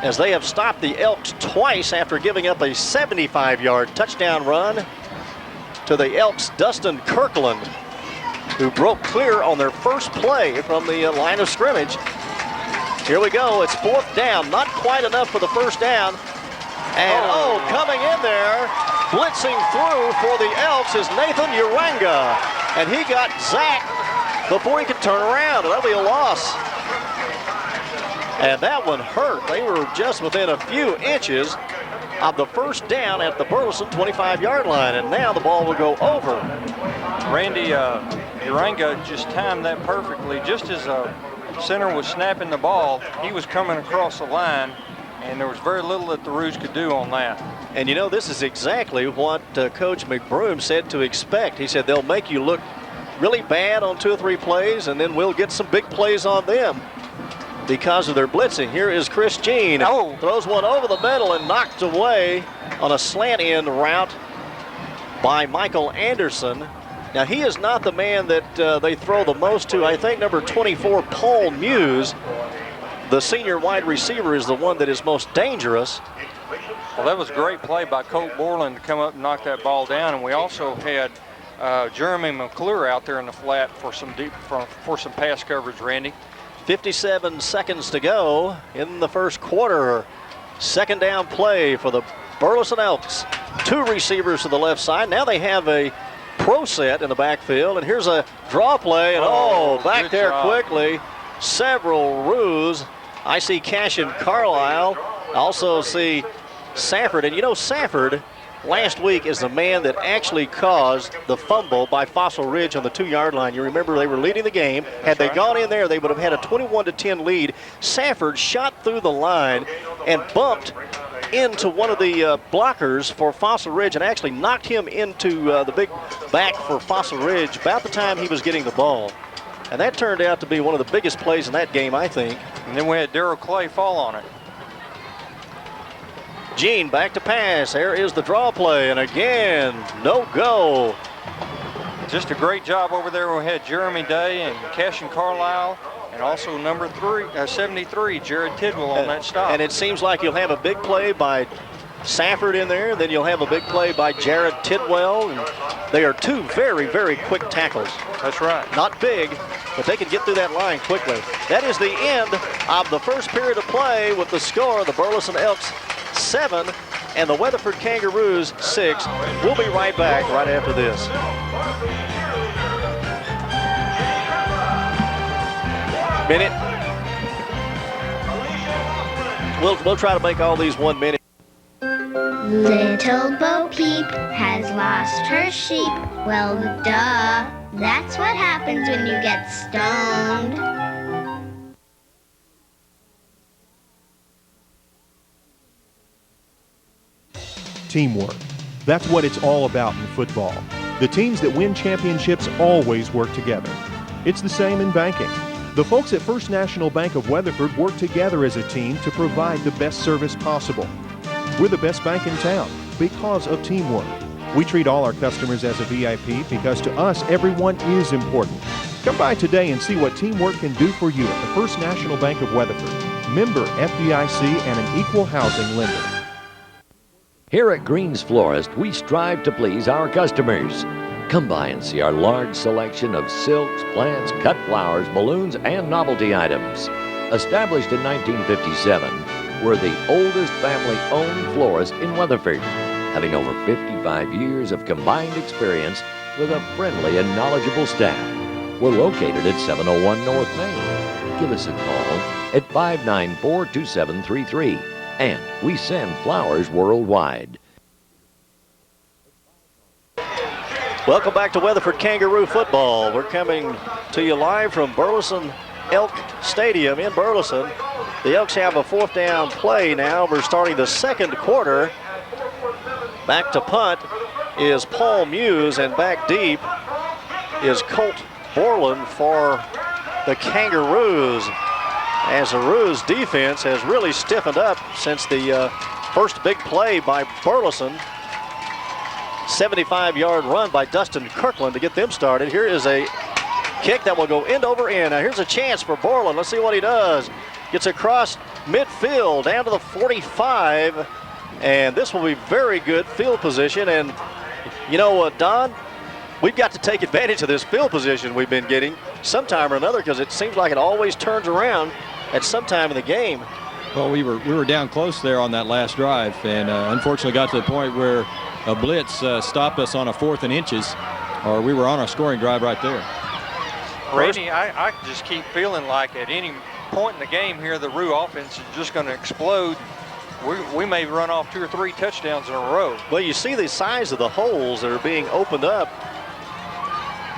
as they have stopped the Elks twice after giving up a 75-yard touchdown run to the Elks' Dustin Kirkland, who broke clear on their first play from the line of scrimmage. Here we go, it's 4th down, not quite enough for the first down. And coming in there, blitzing through for the Elks is Nathan Uranga. And he got Zach before he could turn around, and that'll be a loss. And that one hurt. They were just within a few inches of the first down at the Burleson 25-yard line, and now the ball will go over. Randy, Uranga just timed that perfectly. Just as center was snapping the ball, he was coming across the line, and there was very little that the Roos could do on that. And you know, this is exactly what Coach McBroom said to expect. He said they'll make you look really bad on 2 or 3 plays, and then we'll get some big plays on them because of their blitzing. Here is Chris Jean. Throws one over the middle and knocked away on a slant end route by Michael Anderson. Now, he is not the man that they throw the most to. I think number 24, Paul Muse, the senior wide receiver, is the one that is most dangerous. Well, that was a great play by Colt Borland to come up and knock that ball down. And we also had Jeremy McClure out there in the flat for some pass coverage, Randy. 57 seconds to go in the first quarter. 2nd down play for the Burleson Elks. 2 receivers to the left side. Now they have a pro set in the backfield. And here's a draw play, and back there quickly. Several roos. I see Cashin Carlisle. I also see Safford. And you know, Safford last week is the man that actually caused the fumble by Fossil Ridge on the 2-yard line. You remember they were leading the game. Had they gone in there, they would have had a 21-10 lead. Safford shot through the line and bumped into one of the blockers for Fossil Ridge and actually knocked him into the big back for Fossil Ridge about the time he was getting the ball. And that turned out to be one of the biggest plays in that game, I think. And then we had Darryl Clay fall on it. Gene back to pass. There is the draw play, and again, no go. Just a great job over there. We had Jeremy Day and Cashin Carlisle, and also number 73, Jared Tidwell on that stop. And it seems like you'll have a big play by Safford in there, then you'll have a big play by Jared Tidwell, and they are two very, very quick tackles. That's right. Not big, but they can get through that line quickly. That is the end of the first period of play with the score, the Burleson Elks 7 and the Weatherford Kangaroos 6. We'll be right back right after this. Minute. We'll try to make all these 1 minute. Little Bo Peep has lost her sheep. Well, duh. That's what happens when you get stoned. Teamwork. That's what it's all about in football. The teams that win championships always work together. It's the same in banking. The folks at First National Bank of Weatherford work together as a team to provide the best service possible. We're the best bank in town because of teamwork. We treat all our customers as a VIP because to us, everyone is important. Come by today and see what teamwork can do for you at the First National Bank of Weatherford. Member FDIC and an equal housing lender. Here at Green's Florist, we strive to please our customers. Come by and see our large selection of silks, plants, cut flowers, balloons, and novelty items. Established in 1957, we're the oldest family-owned florist in Weatherford, having over 55 years of combined experience with a friendly and knowledgeable staff. We're located at 701 North Main. Give us a call at 594-2733, and we send flowers worldwide. Welcome back to Weatherford Kangaroo football. We're coming to you live from Burleson Elk Stadium in Burleson. The Elks have a 4th down play now. We're starting the second quarter. Back to punt is Paul Muse, and back deep is Colt Borland for the Kangaroos. As the Roos defense has really stiffened up since the first big play by Burleson. 75-yard run by Dustin Kirkland to get them started. Here is a kick that will go end over end. Now here's a chance for Borland. Let's see what he does. Gets across midfield down to the 45, and this will be very good field position. And you know, Don, we've got to take advantage of this field position we've been getting sometime or another, because it seems like it always turns around at some time in the game. Well, we were down close there on that last drive, and unfortunately got to the point where a blitz stopped us on a 4th and inches, or we were on our scoring drive right there. Randy, I just keep feeling like at any point in the game here, the Roo offense is just going to explode. We may run off 2 or 3 touchdowns in a row. Well, you see the size of the holes that are being opened up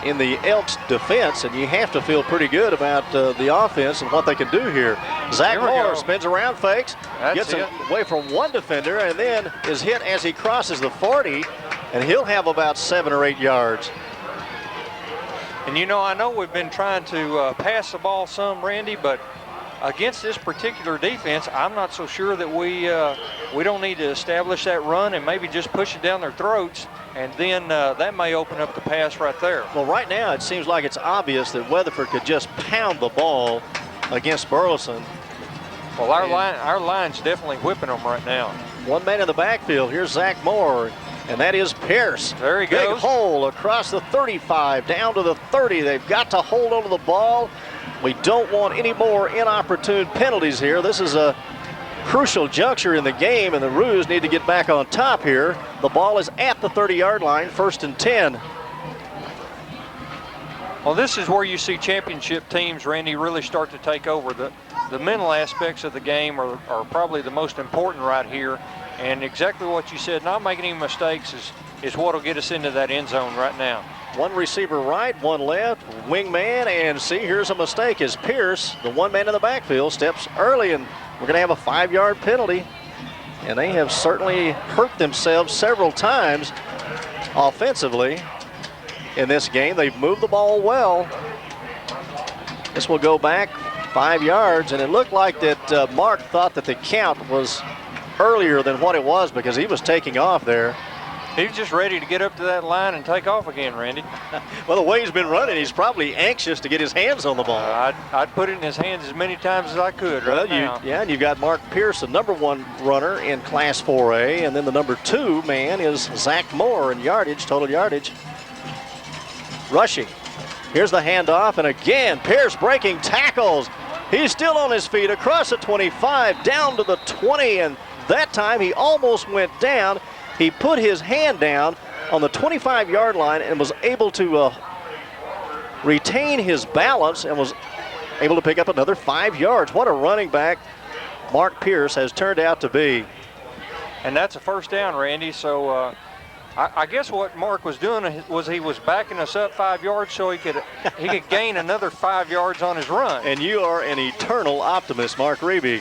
in the Elks defense, and you have to feel pretty good about the offense and what they can do here. Zach Moore spins around, fakes, gets away from one defender, and then is hit as he crosses the 40, and he'll have about 7 or 8 yards. And you know, I know we've been trying to pass the ball some, Randy, but against this particular defense, I'm not so sure that we don't need to establish that run and maybe just push it down their throats, and then that may open up the pass right there. Well, right now it seems like it's obvious that Weatherford could just pound the ball against Burleson. Well, our line's definitely whipping them right now. One man in the backfield. Here's Zach Moore, and that is Pierce. There he goes. Big hole across the 35, down to the 30. They've got to hold on to the ball. We don't want any more inopportune penalties here. This is a crucial juncture in the game, and the Roos need to get back on top here. The ball is at the 30-yard line, 1st and 10. Well, this is where you see championship teams, Randy, really start to take over. The mental aspects of the game are probably the most important right here. And exactly what you said, not making any mistakes is what will get us into that end zone right now. One receiver right, one left, wingman, and see, here's a mistake as Pierce, the one man in the backfield, steps early, and we're going to have a 5-yard penalty. And they have certainly hurt themselves several times offensively in this game. They've moved the ball well. This will go back 5 yards, and it looked like that Mark thought that the count was earlier than what it was because he was taking off there. He was just ready to get up to that line and take off again, Randy. Well, the way he's been running, he's probably anxious to get his hands on the ball. I'd put it in his hands as many times as I could right now. Yeah, and you've got Mark Pierce, the #1 runner in Class 4A, and then the #2 man is Zach Moore in yardage, total yardage. Rushing. Here's the handoff, and again, Pierce breaking tackles. He's still on his feet across the 25, down to the 20, and that time he almost went down. He put his hand down on the 25-yard line and was able to retain his balance and was able to pick up another 5 yards. What a running back Mark Pierce has turned out to be. And that's a first down, Randy. So I guess what Mark was doing was he was backing us up 5 yards so he could gain another 5 yards on his run. And you are an eternal optimist, Mark Reeby.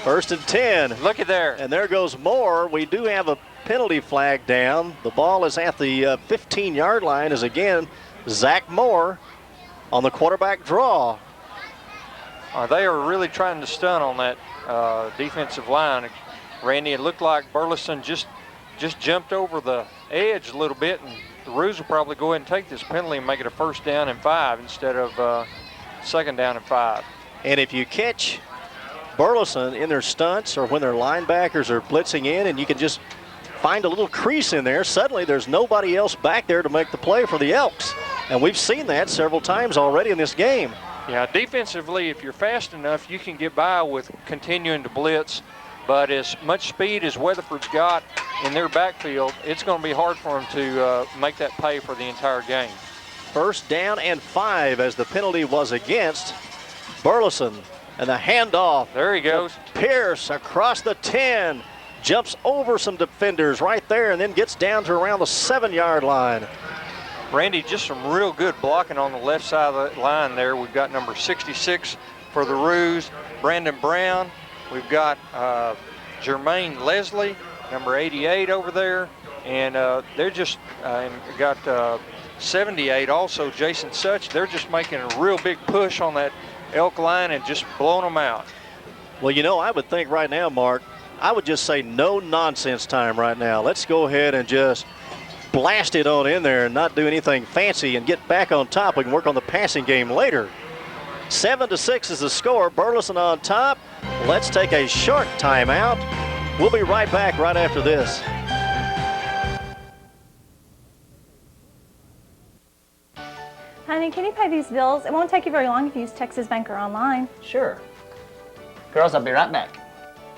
1st and 10. Look at there. And there goes Moore. We do have a penalty flag down. The ball is at the 15-yard line as, again, Zach Moore on the quarterback draw. They are really trying to stun on that defensive line. Randy, it looked like Burleson just jumped over the edge a little bit, and the Roos will probably go ahead and take this penalty and make it a 1st down and 5 instead of 2nd down and 5. And if you catch Burleson in their stunts or when their linebackers are blitzing in and you can just find a little crease in there, suddenly there's nobody else back there to make the play for the Elks. And we've seen that several times already in this game. Yeah, defensively, if you're fast enough, you can get by with continuing to blitz. But as much speed as Weatherford's got in their backfield, it's going to be hard for them to make that pay for the entire game. 1st down and 5 as the penalty was against Burleson. And the handoff. There he goes. Pierce across the 10. Jumps over some defenders right there and then gets down to around the 7-yard line. Randy, just some real good blocking on the left side of the line there. We've got number 66 for the Roos, Brandon Brown. We've got Jermaine Leslie, number 88 over there. And they're just got 78 also, Jason Such. They're just making a real big push on that Elk line and just blowing them out. Well, you know, I would think right now, Mark, I would just say no nonsense time right now. Let's go ahead and just blast it on in there and not do anything fancy and get back on top. We can work on the passing game later. 7-6 is the score. Burleson on top. Let's take a short timeout. We'll be right back right after this. Honey, can you pay these bills? It won't take you very long if you use Texas Banker Online. Sure. Girls, I'll be right back.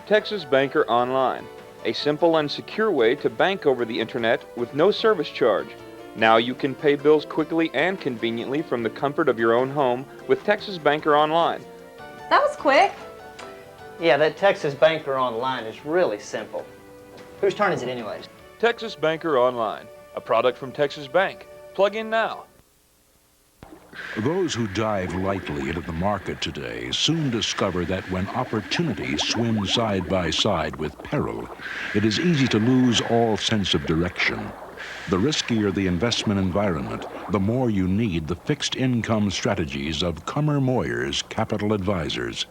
Texas Banker Online, a simple and secure way to bank over the internet with no service charge. Now you can pay bills quickly and conveniently from the comfort of your own home with Texas Banker Online. That was quick. Yeah, that Texas Banker Online is really simple. Whose turn is it anyways? Texas Banker Online, a product from Texas Bank. Plug in now. Those who dive lightly into the market today soon discover that when opportunity swims side by side with peril, it is easy to lose all sense of direction. The riskier the investment environment, the more you need the fixed income strategies of Cummer Moyers Capital Advisors.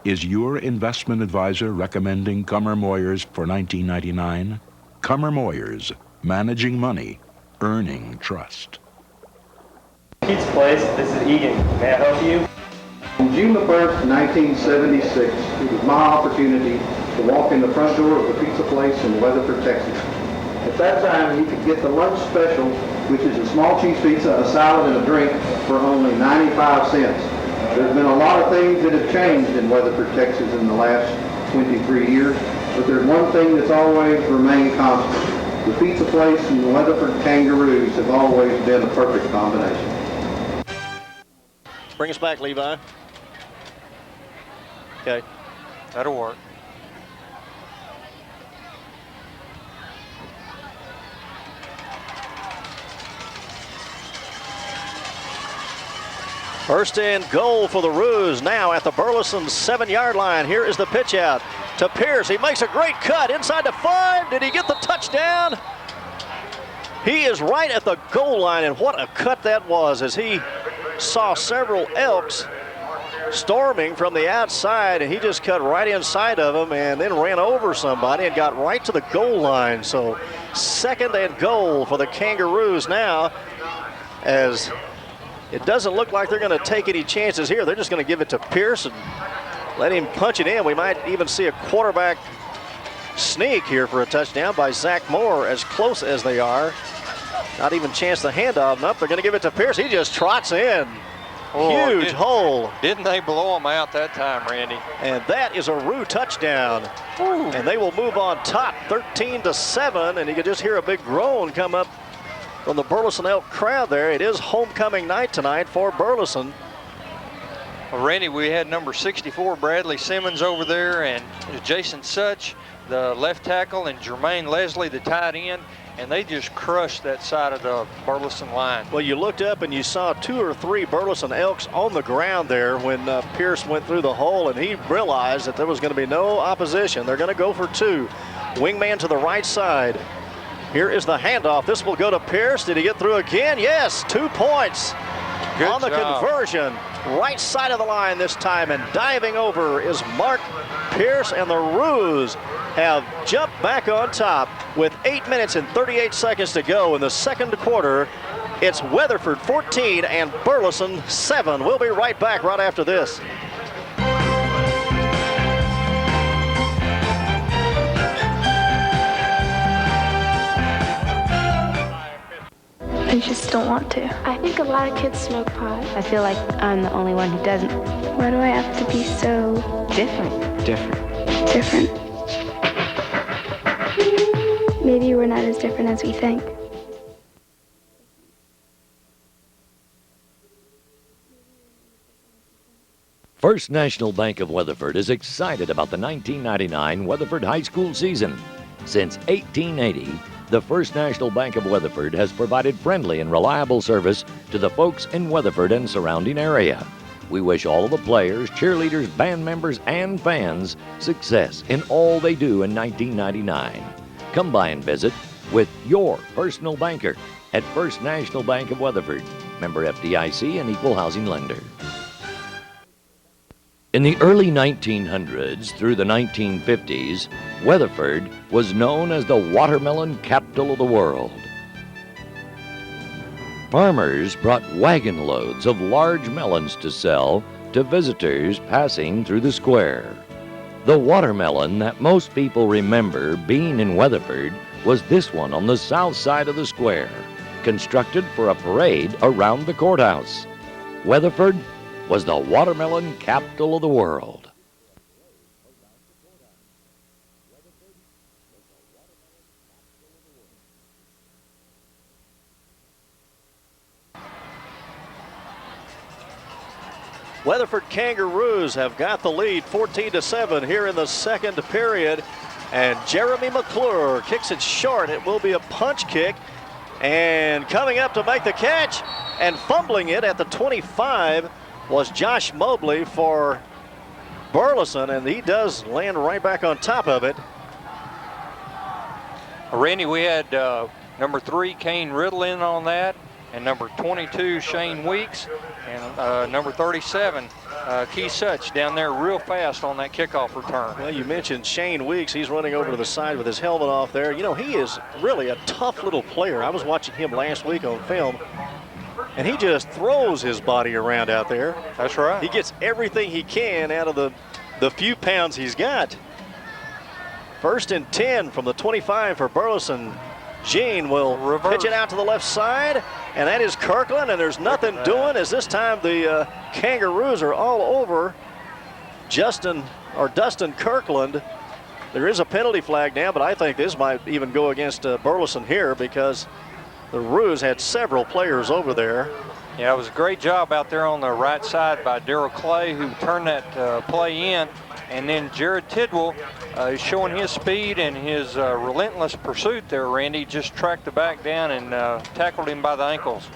Is your investment advisor recommending Cummer Moyers for $19.99? Cummer Moyers, managing money, earning trust. Pizza place, this is Egan. May I help you? On June the 1st, 1976, it was my opportunity to walk in the front door of the pizza place in Weatherford, Texas. At that time, you could get the lunch special, which is a small cheese pizza, a salad, and a drink for only 95 cents. There's been a lot of things that have changed in Weatherford, Texas in the last 23 years, but there's one thing that's always remained constant. The pizza place and the Weatherford Kangaroos have always been a perfect combination. Bring us back, Levi. Okay. That'll work. First and goal for the Roos now at the Burleson 7-yard line. Here is the pitch out to Pierce. He makes a great cut inside the 5. Did he get the touchdown? He is right at the goal line, and what a cut that was as he saw several Elks storming from the outside, and he just cut right inside of them and then ran over somebody and got right to the goal line. So second and goal for the Kangaroos now, as it doesn't look like they're going to take any chances here. They're just going to give it to Pierce and let him punch it in. We might even see a quarterback sneak here for a touchdown by Zach Moore, as close as they are. Not even chance to hand off up. They're going to give it to Pierce. He just trots in. Huge hole. Didn't they blow him out that time, Randy? And that is a Roo touchdown. Ooh. And they will move on top 13-7, and you can just hear a big groan come up from the Burleson Elk crowd there. It is homecoming night tonight for Burleson. Well, Randy, we had number 64, Bradley Simmons, over there, and Jason Such, the left tackle, and Jermaine Leslie, the tight end, and they just crushed that side of the Burleson line. Well, you looked up and you saw 2 or 3 Burleson Elks on the ground there when Pierce went through the hole, and he realized that there was going to be no opposition. They're going to go for 2. Wingman to the right side. Here is the handoff. This will go to Pierce. Did he get through again? Yes, 2 points. Good on the job. Conversion. Right side of the line this time, and diving over is Mark Pierce, and the Roos have jumped back on top with 8 minutes and 38 seconds to go in the second quarter. It's Weatherford 14 and Burleson 7. We'll be right back right after this. I just don't want to. I think a lot of kids smoke pot. I feel like I'm the only one who doesn't. Why do I have to be so Different. different? Maybe we're not as different as we think. First National Bank of Weatherford is excited about the 1999 Weatherford High School season. Since 1880, the First National Bank of Weatherford has provided friendly and reliable service to the folks in Weatherford and surrounding area. We wish all of the players, cheerleaders, band members, and fans success in all they do in 1999. Come by and visit with your personal banker at First National Bank of Weatherford, member FDIC and equal housing lender. In the early 1900s through the 1950s, Weatherford was known as the watermelon capital of the world. Farmers brought wagon loads of large melons to sell to visitors passing through the square. The watermelon that most people remember being in Weatherford was this one on the south side of the square, constructed for a parade around the courthouse. Weatherford was the watermelon capital of the world. Weatherford Kangaroos have got the lead 14-7 here in the second period, and Jeremy McClure kicks it short. It will be a punch kick, and coming up to make the catch and fumbling it at the 25 was Josh Mobley for Burleson, and he does land right back on top of it. Randy, we had number 3, Kane Riddle, in on that, and number 22, Shane Weeks, and number 37, Key Such, down there real fast on that kickoff return. Well, you mentioned Shane Weeks. He's running over to the side with his helmet off there. You know, he is really a tough little player. I was watching him last week on film, and he just throws his body around out there. That's right. He gets everything he can out of the few pounds he's got. First and 10 from the 25 for Burleson. Gene will pitch it out to the left side, and that is Kirkland, and there's nothing doing as this time the Kangaroos are all over Dustin Kirkland. There is a penalty flag now, but I think this might even go against Burleson here because the Roos had several players over there. Yeah, it was a great job out there on the right side by Darrell Clay, who turned that play in. And then Jared Tidwell is showing his speed and his relentless pursuit there, Randy. Just tracked the back down and tackled him by the ankles.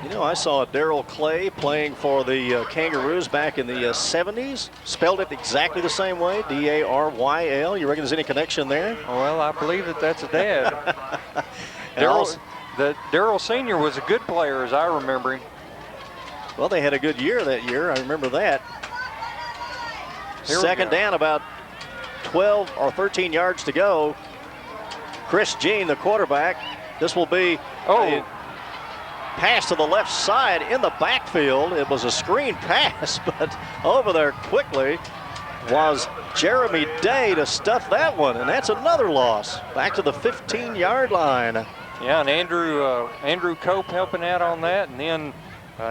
You know, I saw Darrell Clay playing for the Kangaroos back in the 70s. Spelled it exactly the same way, D-A-R-Y-L. You reckon there's any connection there? Well, I believe that that's a dad. Darrell Sr. was a good player, as I remember him. Well, they had a good year that year. I remember that. Second down, about 12 or 13 yards to go. Chris Jean, the quarterback. This will be a pass to the left side in the backfield. It was a screen pass, but over there quickly was Jeremy Day to stuff that one, and that's another loss. Back to the 15-yard line. Yeah, and Andrew Cope helping out on that, and then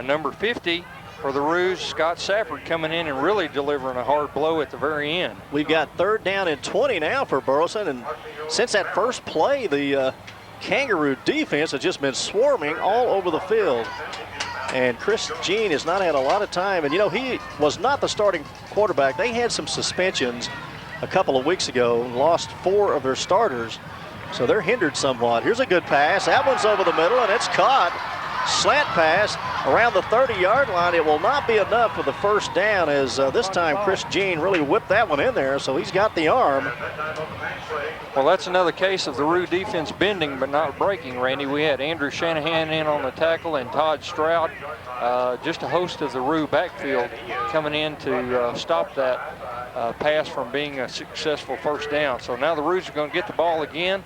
number 50 for the Roos, Scott Safford, coming in and really delivering a hard blow at the very end. We've got 3rd down and 20 now for Burleson, and since that first play, the Kangaroo defense has just been swarming all over the field. And Chris Jean has not had a lot of time. And, you know, he was not the starting quarterback. They had some suspensions a couple of weeks ago, lost 4 of their starters. So they're hindered somewhat. Here's a good pass. That one's over the middle, and it's caught. Slant pass around the 30-yard line. It will not be enough for the first down, as this time Chris Jean really whipped that one in there, so he's got the arm. Well, that's another case of the Roo defense bending but not breaking, Randy. We had Andrew Shanahan in on the tackle and Todd Stroud, just a host of the Roo backfield coming in to stop that pass from being a successful first down. So now the Roos are going to get the ball again.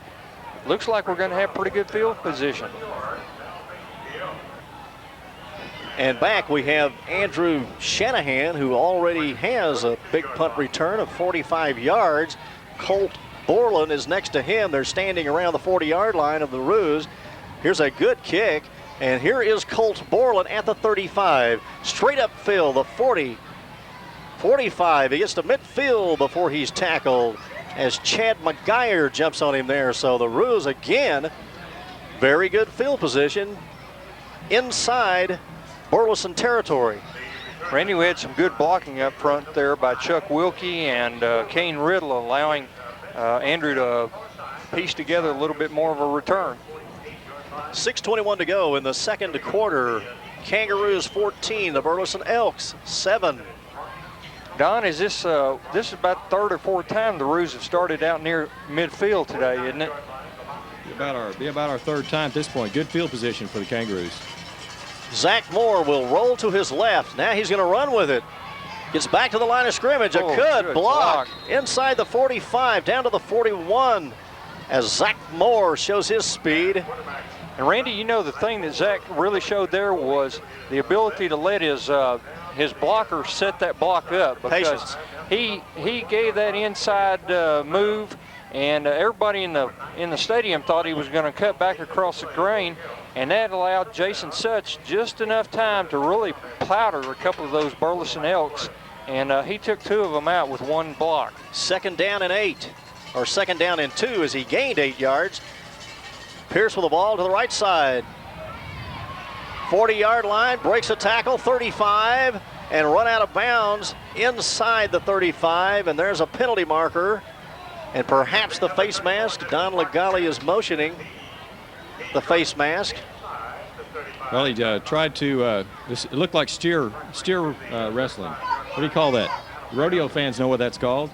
Looks like we're going to have pretty good field position. And back we have Andrew Shanahan, who already has a big punt return of 45 yards. Colt Borland is next to him. They're standing around the 40-yard line of the Roos. Here's a good kick, and here is Colt Borland at the 35. Straight upfield, the 40, 45. He gets to midfield before he's tackled as Chad McGuire jumps on him there. So the Roos, again, very good field position inside Burleson territory. Randy, we had some good blocking up front there by Chuck Wilkie and Kane Riddle, allowing Andrew to piece together a little bit more of a return. 6:21 to go in the second quarter. Kangaroos 14, the Burleson Elks 7. Don, is this is about the 3rd or 4th time the Roos have started out near midfield today, isn't it? Be about our 3rd time at this point. Good field position for the Kangaroos. Zach Moore will roll to his left. Now he's going to run with it. Gets back to the line of scrimmage. A good block inside the 45, down to the 41, as Zach Moore shows his speed. And Randy, you know, the thing that Zach really showed there was the ability to let his blocker set that block up, because he gave that inside move, and everybody in the stadium thought he was going to cut back across the grain. And that allowed Jason Such just enough time to really powder a couple of those Burleson Elks. And he took 2 of them out with 1 block. 2nd down and 8, or 2nd down and 2, as he gained 8 yards. Pierce with the ball to the right side. 40-yard line, breaks a tackle, 35, and run out of bounds inside the 35. And there's a penalty marker. And perhaps the face mask. Don Legale is motioning the face mask. Well, he tried to, it looked like steer wrestling. What do you call that? Rodeo fans know what that's called.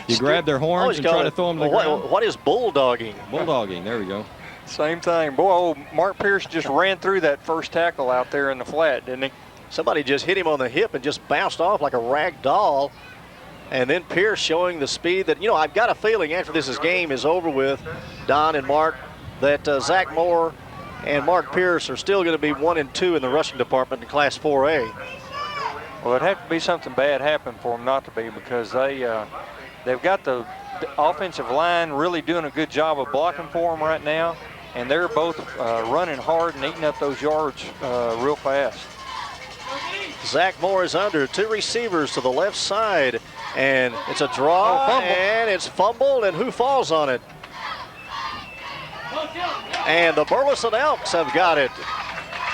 You grab their horns and try to throw them to the ground. What is bulldogging? Bulldogging, there we go. Same thing. Boy, Mark Pierce just ran through that first tackle out there in the flat, didn't he? Somebody just hit him on the hip and just bounced off like a rag doll. And then Pierce showing the speed that, you know, I've got a feeling after this game is over with, Don and Mark, that Zach Moore and Mark Pierce are still going to be 1 and 2 in the rushing department in Class 4A. Well, it'd have to be something bad happen for them not to be, because they've got the offensive line really doing a good job of blocking for them right now, and they're both running hard and eating up those yards real fast. Zach Moore is under, 2 receivers to the left side, and it's a draw, and it's fumbled, and who falls on it? And the Burleson Elks have got it.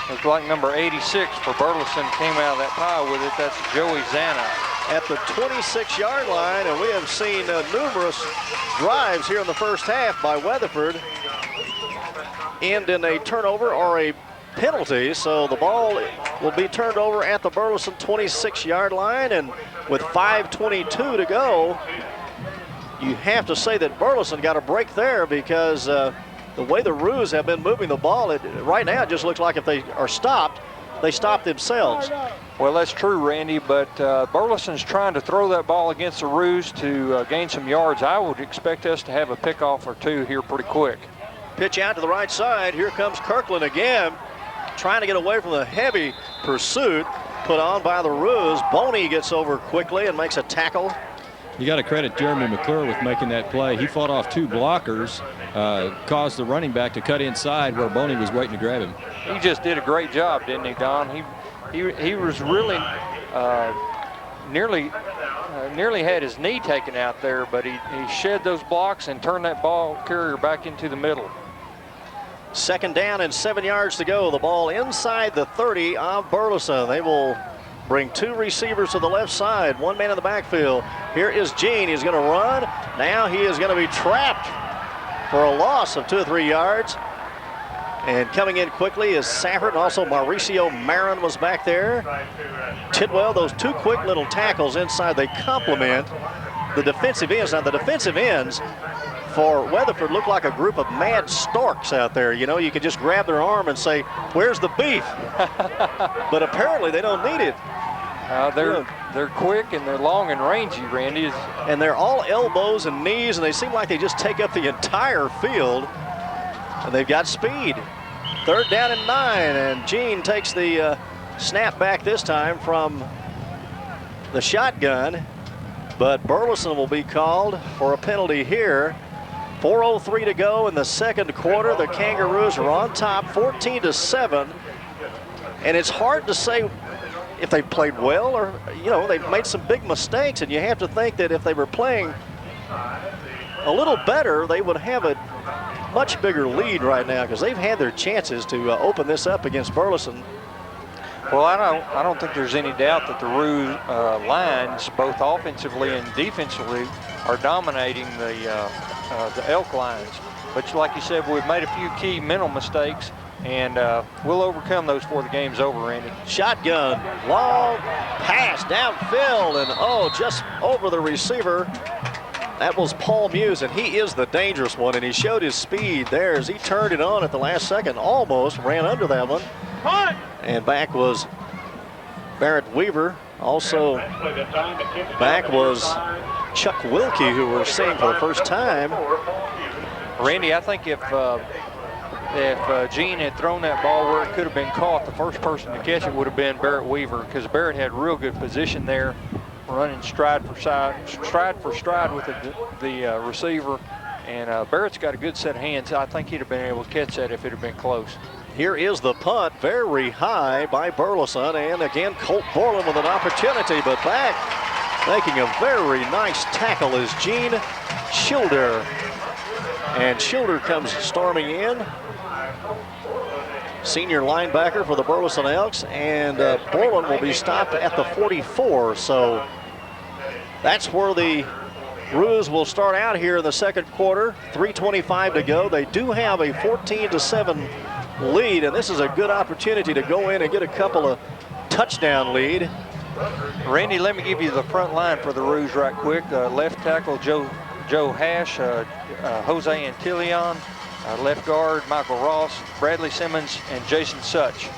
Looks like number 86 for Burleson came out of that pile with it. That's Joey Zanna. At the 26-yard line, and we have seen numerous drives here in the first half by Weatherford end in a turnover or a penalty, so the ball will be turned over at the Burleson 26-yard line, and with 5:22 to go, you have to say that Burleson got a break there because the way the Roos have been moving the ball, right now it just looks like if they are stopped, they stop themselves. Well, that's true, Randy, but Burleson's trying to throw that ball against the Roos to gain some yards. I would expect us to have a pickoff or two here pretty quick. Pitch out to the right side. Here comes Kirkland again, trying to get away from the heavy pursuit put on by the Roos. Boney gets over quickly and makes a tackle. You got to credit Jeremy McClure with making that play. He fought off two blockers, caused the running back to cut inside where Boney was waiting to grab him. He just did a great job, didn't he, Don? He was really nearly had his knee taken out there, but he shed those blocks and turned that ball carrier back into the middle. Second down and 7 yards to go. The ball inside the 30 of Burleson. They will bring two receivers to the left side, one man in the backfield. Here is Gene. He's going to run. Now he is going to be trapped for a loss of 2 or 3 yards. And coming in quickly is Safford, and also Mauricio Marin was back there. Tidwell, those two quick little tackles inside, they complement the defensive ends. Now the defensive ends for Weatherford look like a group of mad storks out there. You know, you can just grab their arm and say, where's the beef? But apparently they don't need it. They're quick and they're long and rangy, Randy. And they're all elbows and knees, and they seem like they just take up the entire field. And they've got speed. Third down and 9, and Gene takes the snap back this time from the shotgun. But Burleson will be called for a penalty here. 4:03 to go in the second quarter. The Kangaroos are on top, 14-7. And it's hard to say if they played well or, you know, they've made some big mistakes. And you have to think that if they were playing a little better, they would have a much bigger lead right now because they've had their chances to open this up against Burleson. Well, I don't think there's any doubt that the Roo lines, both offensively and defensively, are dominating the Elk lines. But like you said, we've made a few key mental mistakes, and we'll overcome those before the game's over, Randy. Shotgun, long pass downfield, and just over the receiver. That was Paul Muse, and he is the dangerous one, and he showed his speed there as he turned it on at the last second, almost ran under that one. And back was Barrett Weaver. Also back was Chuck Wilkie, who we're seeing for the first time. Randy, I think if Gene had thrown that ball where it could have been caught, the first person to catch it would have been Barrett Weaver, because Barrett had real good position there, running stride for stride with the receiver. And Barrett's got a good set of hands. I think he'd have been able to catch that if it had been close. Here is the punt, very high by Burleson, and again Colt Borland with an opportunity, but back making a very nice tackle is Gene Schilder. And Schilder comes storming in, senior linebacker for the Burleson Elks, and Borland will be stopped at the 44, so that's where the Roos will start out here in the second quarter. 3:25 to go. They do have a 14-7 lead, and this is a good opportunity to go in and get a couple of touchdown lead. Randy, let me give you the front line for the Roos right quick. Left tackle Joe Hash, Jose Antillon, left guard Michael Ross, Bradley Simmons, and Jason Such.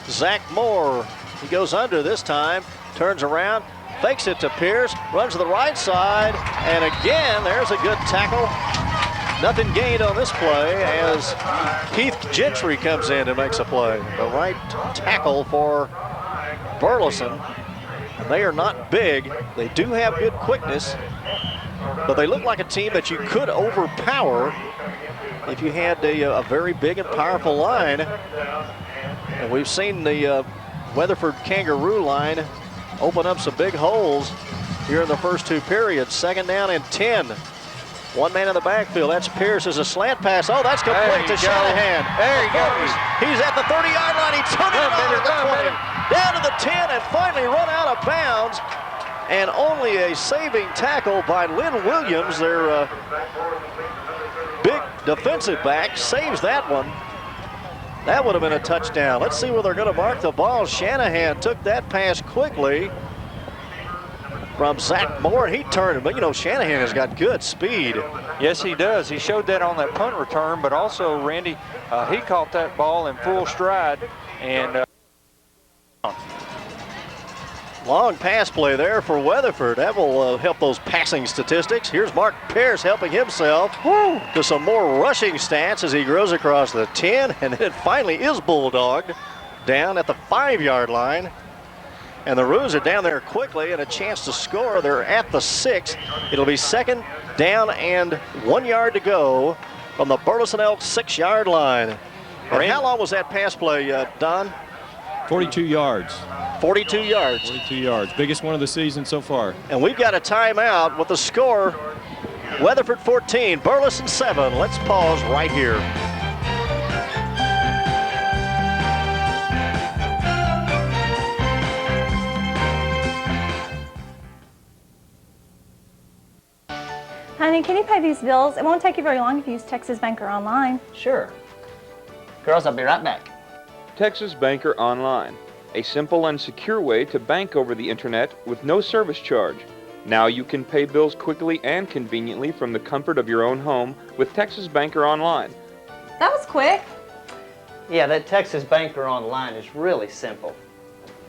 Zach Moore, he goes under this time, turns around, fakes it to Pierce, runs to the right side, and again, there's a good tackle. Nothing gained on this play as Keith Gentry comes in and makes a play. The right tackle for Burleson. They are not big. They do have good quickness, but they look like a team that you could overpower if you had a very big and powerful line. And we've seen the Weatherford Kangaroo line open up some big holes here in the first two periods. Second down and 10 One man in the backfield. That's Pierce as a slant pass. Oh, that's complete to Shanahan. There he goes. He's at the 30-yard line. He took it out of the 20, down to the 10, and finally run out of bounds. And only a saving tackle by Lynn Williams, their big defensive back, saves that one. That would have been a touchdown. Let's see where they're going to mark the ball. Shanahan took that pass quickly from Zach Moore. He turned, but you know, Shanahan has got good speed. Yes, he does. He showed that on that punt return, but also, Randy, he caught that ball in full stride. And long pass play there for Weatherford. That will help those passing statistics. Here's Mark Pierce helping himself to some more rushing stats as he grows across the 10, and it finally is bulldogged down at the 5-yard line. And the Roos are down there quickly and a chance to score. They're at the 6. It'll be 2nd down and 1 yard to go from the Burleson Elks 6-yard line. And how long was that pass play, Don? 42 yards. 42 yards. 42 yards. Biggest one of the season so far. And we've got a timeout with the score. Weatherford 14, Burleson 7. Let's pause right here. Honey, can you pay these bills? It won't take you very long if you use Texas Banker Online. Sure. Girls, I'll be right back. Texas Banker Online, a simple and secure way to bank over the internet with no service charge. Now you can pay bills quickly and conveniently from the comfort of your own home with Texas Banker Online. That was quick. Yeah, that Texas Banker Online is really simple.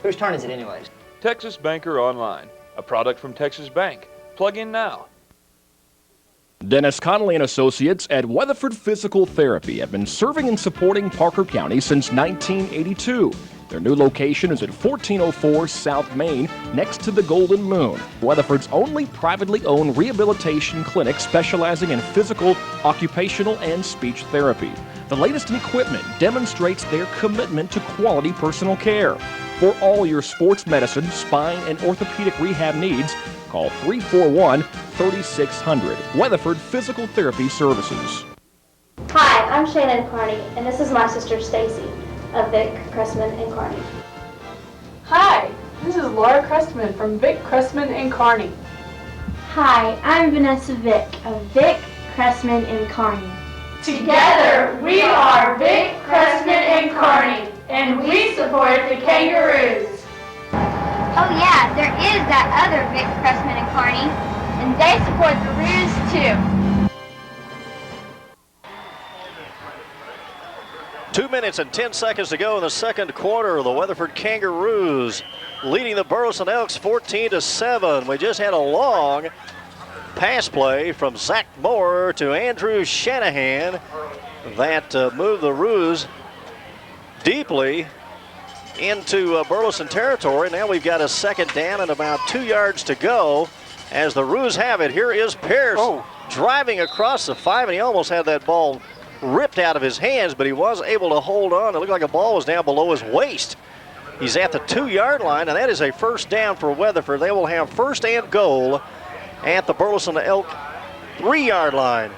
Whose turn is it anyways? Texas Banker Online, a product from Texas Bank. Plug in now. Dennis Connolly and Associates at Weatherford Physical Therapy have been serving and supporting Parker County since 1982. Their new location is at 1404 South Main, next to the Golden Moon. Weatherford's only privately owned rehabilitation clinic specializing in physical, occupational, and speech therapy. The latest in equipment demonstrates their commitment to quality personal care. For all your sports medicine, spine, and orthopedic rehab needs, call 341-3600. Weatherford Physical Therapy Services. Hi, I'm Shannon Carney, and this is my sister Stacy of Vic, Cressman, and Carney. Hi, this is Laura Crestman from Vic, Cressman, and Carney. Hi, I'm Vanessa Vick of Vic, Cressman, and Carney. Together, we are Vic, Cressman, and Carney, and we support the Kangaroos. Oh yeah, there is that other Vic, Cressman, and Carney, and they support the Roos too. 2 minutes and 10 seconds to go in the second quarter. The Weatherford Kangaroos leading the Burleson Elks 14-7. We just had a long pass play from Zach Moore to Andrew Shanahan that moved the Roos deeply into Burleson territory. Now we've got a 2nd down and about 2 yards to go as the Roos have it. Here is Pierce driving across the 5, and he almost had that ball ripped out of his hands, but he was able to hold on. It looked like a ball was down below his waist. He's at the 2-yard line, and that is a 1st down for Weatherford. They will have 1st and goal at the Burleson Elk 3-yard line.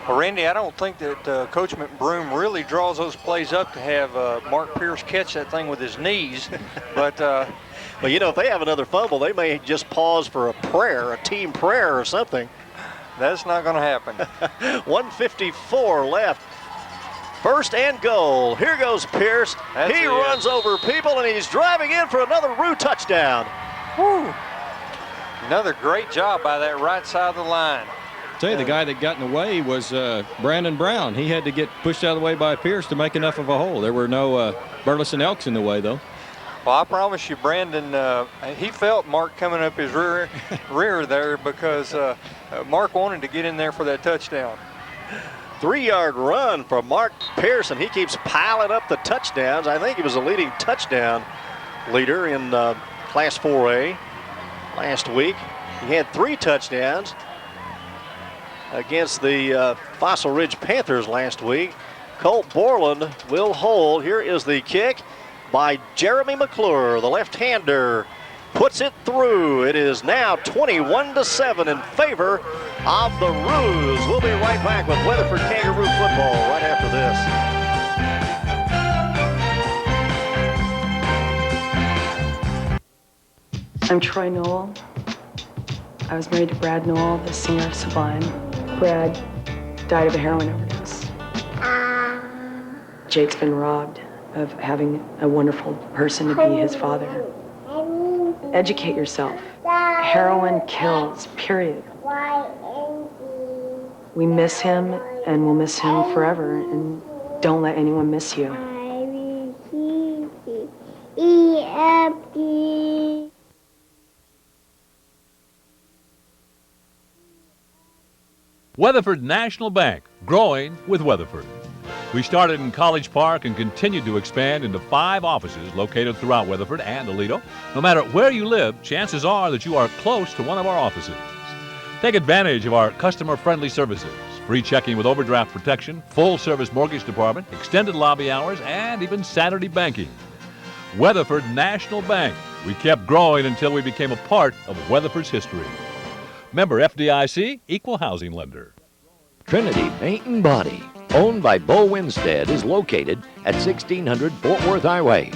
Well, Randy, I don't think that Coach McBroom really draws those plays up to have Mark Pierce catch that thing with his knees. But well, you know, if they have another fumble, they may just pause for a prayer, a team prayer or something. That's not going to happen. 1:54 left. 1st and goal. Here goes Pierce. He runs over people, and he's driving in for another Roo touchdown. Woo. Another great job by that right side of the line. I'll tell you, the guy that got in the way was Brandon Brown. He had to get pushed out of the way by Pierce to make enough of a hole. There were no Burleson Elks in the way, though. Well, I promise you, Brandon, he felt Mark coming up his rear there because Mark wanted to get in there for that touchdown. 3-yard run for Mark Pearson. He keeps piling up the touchdowns. I think he was the leading touchdown leader in Class 4A last week. He had 3 touchdowns against the Fossil Ridge Panthers last week. Colt Borland will hold. Here is the kick by Jeremy McClure, the left-hander. puts it through. It is now 21-7 in favor of the Roos. We'll be right back with Weatherford Kangaroo football right after this. I'm Troy Noel. I was married to Brad Noel, the singer of Sublime. Brad died of a heroin overdose. Jake's been robbed of having a wonderful person to be his father. Educate yourself. Heroin kills, period. We miss him, and we'll miss him forever, and don't let anyone miss you. Weatherford National Bank, growing with Weatherford. We started in College Park and continued to expand into 5 offices located throughout Weatherford and Aledo. No matter where you live, chances are that you are close to one of our offices. Take advantage of our customer-friendly services. Free checking with overdraft protection, full-service mortgage department, extended lobby hours, and even Saturday banking. Weatherford National Bank. We kept growing until we became a part of Weatherford's history. Member FDIC, Equal Housing Lender. Trinity Paint and Body, owned by Bo Winstead, is located at 1600 Fort Worth Highway.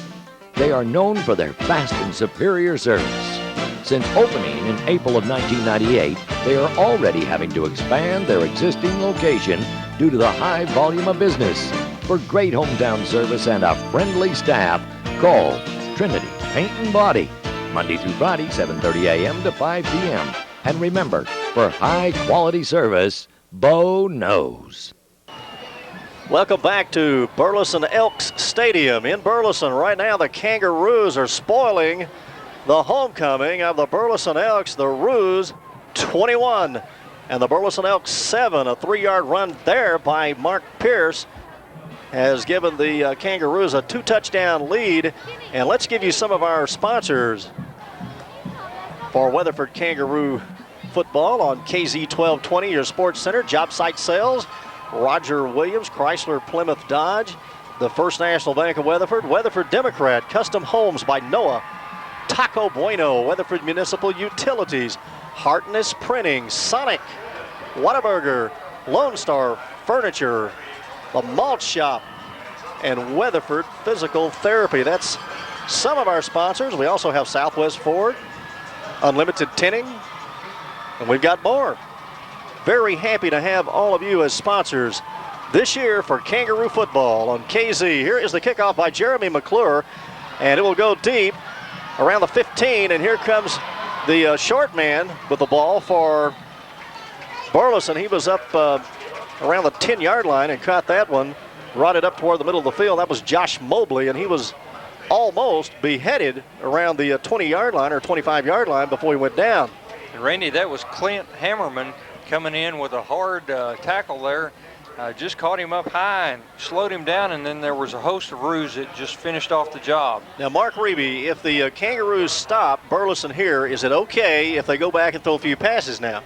They are known for their fast and superior service. Since opening in April of 1998, they are already having to expand their existing location due to the high volume of business. For great hometown service and a friendly staff, call Trinity Paint and Body, Monday through Friday, 7:30 a.m. to 5 p.m. And remember, for high-quality service, Bo knows. Welcome back to Burleson Elks Stadium in Burleson. Right now, the Kangaroos are spoiling the homecoming of the Burleson Elks. The Roos 21 and the Burleson Elks 7. A 3-yard run there by Mark Pierce has given the Kangaroos a 2-touchdown lead. And let's give you some of our sponsors for Weatherford Kangaroo football on KZ 1220, your sports center. Job site sales, Roger Williams, Chrysler Plymouth Dodge, the First National Bank of Weatherford, Weatherford Democrat, Custom Homes by Noah, Taco Bueno, Weatherford Municipal Utilities, Hartness Printing, Sonic, Whataburger, Lone Star Furniture, the Malt Shop, and Weatherford Physical Therapy. That's some of our sponsors. We also have Southwest Ford, Unlimited Tinning, and we've got more. Very happy to have all of you as sponsors this year for Kangaroo football on KZ. Here is the kickoff by Jeremy McClure, and it will go deep around the 15, and here comes the short man with the ball for Burleson. He was up around the 10-yard line and caught that one, brought it up toward the middle of the field. That was Josh Mobley, and he was almost beheaded around the 20-yard line or 25-yard line before he went down. And Randy, that was Clint Hammerman coming in with a hard tackle there. Just caught him up high and slowed him down, and then there was a host of Roos that just finished off the job. Now, Mark Reeby, if the Kangaroos stop Burleson here, is it okay if they go back and throw a few passes now?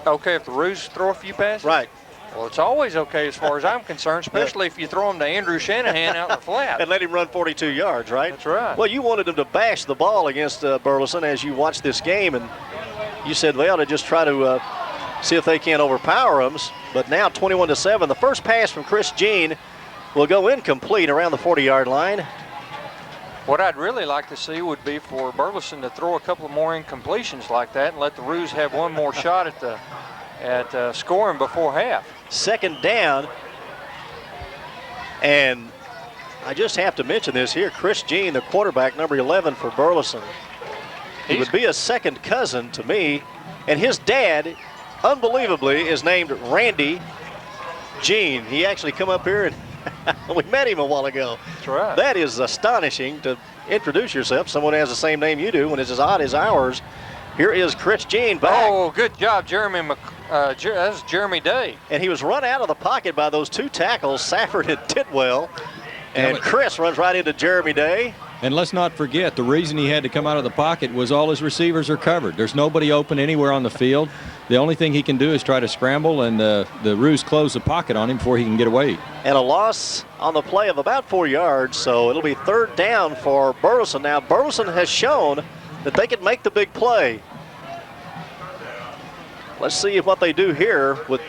Okay, if the Roos throw a few passes? Right. Well, it's always okay as far as I'm concerned, especially if you throw them to Andrew Shanahan out in the flat. And let him run 42 yards, right? That's right. Well, you wanted him to bash the ball against Burleson as you watched this game, and you said they ought to just try to see if they can't overpower them. But now 21-7. The first pass from Chris Jean will go incomplete around the 40-yard line. What I'd really like to see would be for Burleson to throw a couple more incompletions like that and let the Roos have one more shot at scoring before half. Second down, and I just have to mention this here. Chris Jean, the quarterback, number 11 for Burleson. He would be a second cousin to me, and his dad, unbelievably, is named Randy Jean. He actually come up here and we met him a while ago. That's right. That is astonishing to introduce yourself. Someone has the same name you do when it's as odd as ours. Here is Chris Jean back. Oh, good job, Jeremy. That's Jeremy Day. And he was run out of the pocket by those 2 tackles, Safford and Tidwell. And Chris runs right into Jeremy Day. And let's not forget, the reason he had to come out of the pocket was all his receivers are covered. There's nobody open anywhere on the field. The only thing he can do is try to scramble, and the Roos close the pocket on him before he can get away. And a loss on the play of about 4 yards, so it'll be third down for Burleson. Now, Burleson has shown that they could make the big play. Let's see what they do here with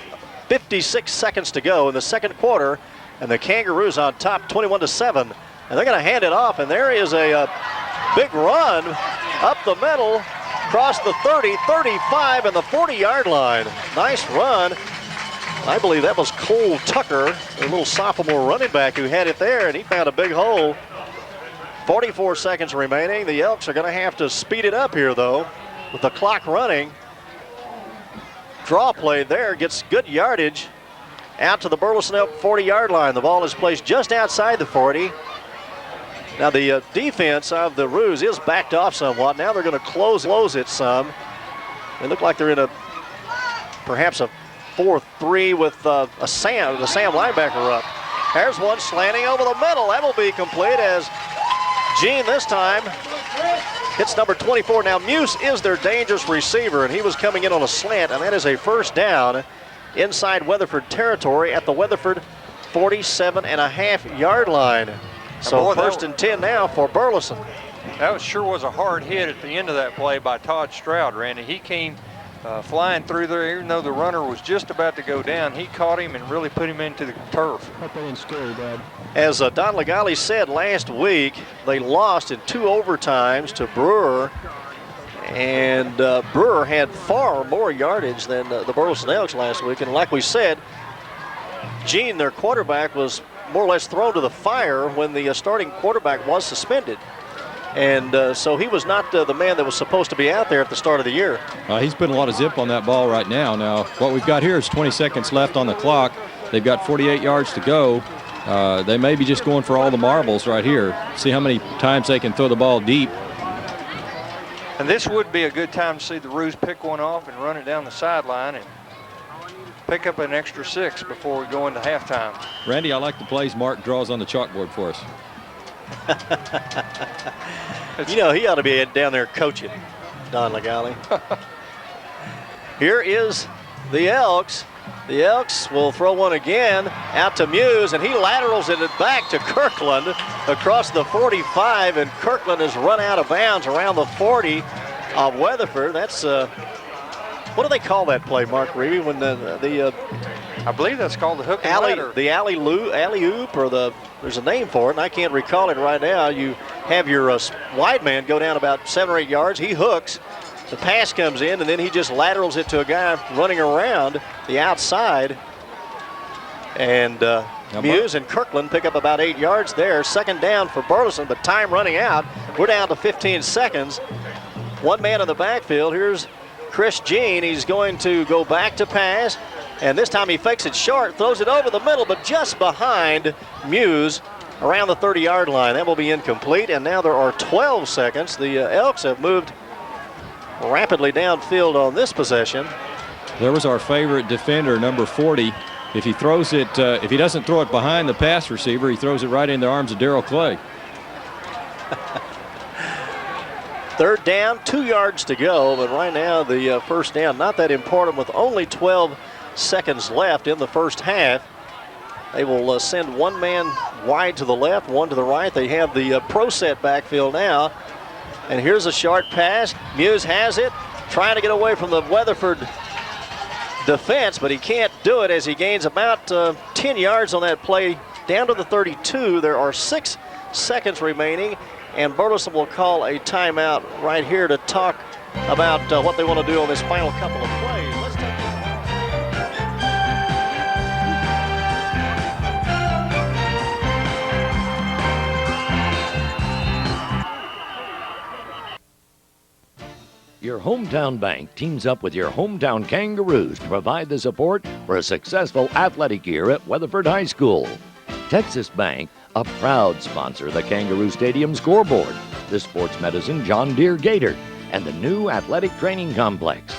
56 seconds to go in the second quarter, and the Kangaroos on top 21-7. And they're going to hand it off, and there is a big run up the middle, across the 30, 35, and the 40-yard line. Nice run. I believe that was Cole Tucker, a little sophomore running back who had it there, and he found a big hole. 44 seconds remaining. The Elks are going to have to speed it up here, though, with the clock running. Draw play there, gets good yardage out to the Burleson Elk 40-yard line. The ball is placed just outside the 40. Now the defense of the Roos is backed off somewhat. Now they're going to close it some. They look like they're in perhaps a 4-3 with the Sam linebacker up. There's one slanting over the middle. That will be complete as Gene this time hits number 24. Now Muse is their dangerous receiver, and he was coming in on a slant, and that is a first down inside Weatherford territory at the Weatherford 47.5-yard line. So first and 10 now for Burleson. That sure was a hard hit at the end of that play by Todd Stroud, Randy. He came flying through there, even though the runner was just about to go down. He caught him and really put him into the turf. As Don Legale said last week, they lost in 2 overtimes to Brewer, and Brewer had far more yardage than the Burleson Elks last week. And like we said, Gene, their quarterback, was more or less thrown to the fire when the starting quarterback was suspended. And so he was not the man that was supposed to be out there at the start of the year. He's putting a lot of zip on that ball right now. Now, what we've got here is 20 seconds left on the clock. They've got 48 yards to go. They may be just going for all the marbles right here. See how many times they can throw the ball deep. And this would be a good time to see the Roos pick one off and run it down the sideline and pick up an extra 6 before we go into halftime. Randy, I like the plays Mark draws on the chalkboard for us. You know, he ought to be down there coaching, Don Legale. Here is the Elks. The Elks will throw one again out to Muse, and he laterals it back to Kirkland across the 45, and Kirkland has run out of bounds around the 40 of Weatherford. That's, what do they call that play, Mark Reevy, when I believe that's called the hook and ladder. The alley-oop, or there's a name for it, and I can't recall it right now. You have your wide man go down about 7 or 8 yards. He hooks. The pass comes in, and then he just laterals it to a guy running around the outside. And Muse and Kirkland pick up about 8 yards there. Second down for Burleson, but time running out. We're down to 15 seconds. One man in the backfield. Here's Chris Jean. He's going to go back to pass. And this time he fakes it short, throws it over the middle, but just behind Muse around the 30-yard line. That will be incomplete, and now there are 12 seconds. The Elks have moved rapidly downfield on this possession. There was our favorite defender, number 40. If he throws it, if he doesn't throw it behind the pass receiver, he throws it right in the arms of Darrell Clay. Third down, 2 yards to go, but right now the first down not that important with only 12 seconds left in the first half. They will send one man wide to the left, one to the right. They have the pro set backfield now. And here's a short pass. Muse has it, trying to get away from the Weatherford defense, but he can't do it as he gains about 10 yards on that play down to the 32. There are 6 seconds remaining, and Burleson will call a timeout right here to talk about what they want to do on this final couple of plays. Let's take Your hometown bank teams up with your hometown Kangaroos to provide the support for a successful athletic year at Weatherford High School. Texas Bank, a proud sponsor of the Kangaroo Stadium scoreboard, the Sports Medicine John Deere Gator, and the new athletic training complex.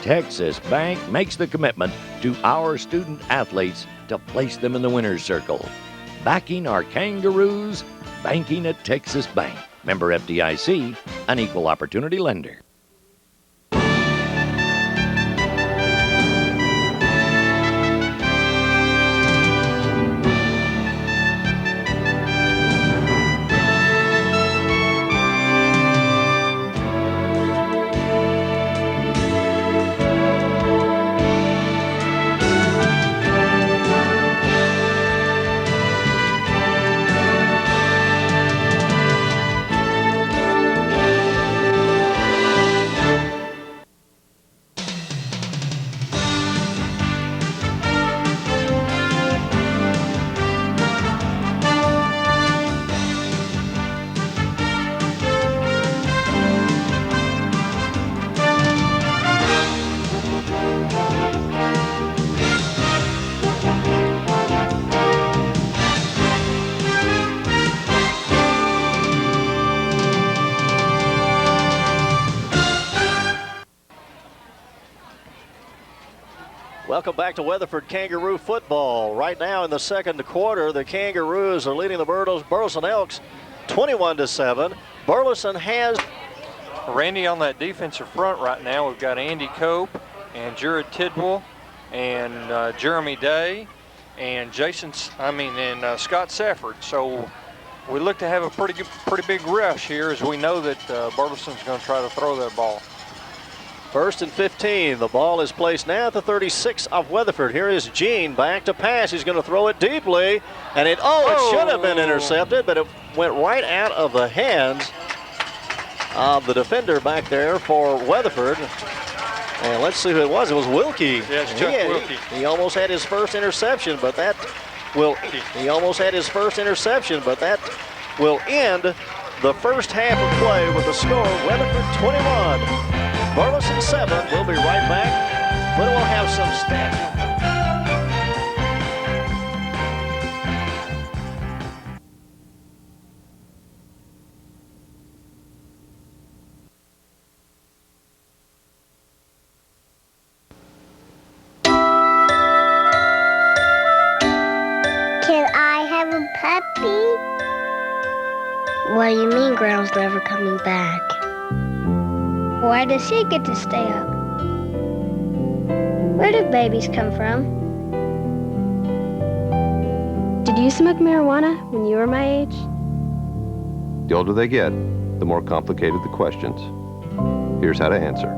Texas Bank makes the commitment to our student athletes to place them in the winner's circle. Backing our Kangaroos, banking at Texas Bank. Member FDIC, an equal opportunity lender. Welcome back to Weatherford Kangaroo football. Right now in the second quarter, the Kangaroos are leading the Burleson Elks 21-7. Burleson has Randy on that defensive front right now. We've got Andy Cope and Jared Tidwell and Jeremy Day and Scott Safford. So we look to have a pretty big rush here, as we know that Burleson's going to try to throw that ball. 1st and 15. The ball is placed now at the 36 of Weatherford. Here is Gene back to pass. He's going to throw it deeply. And it should have been intercepted, but it went right out of the hands of the defender back there for Weatherford. And let's see who it was. It was Wilkie. Yes, Chuck Wilkie. He almost had his first interception, but that will end the first half of play with the score Weatherford 21. Burleson 7. We'll be right back, but we'll have some stats. Can I have a puppy? What do you mean Ground's never coming back? Why does she get to stay up? Where do babies come from? Did you smoke marijuana when you were my age? The older they get, the more complicated the questions. Here's how to answer.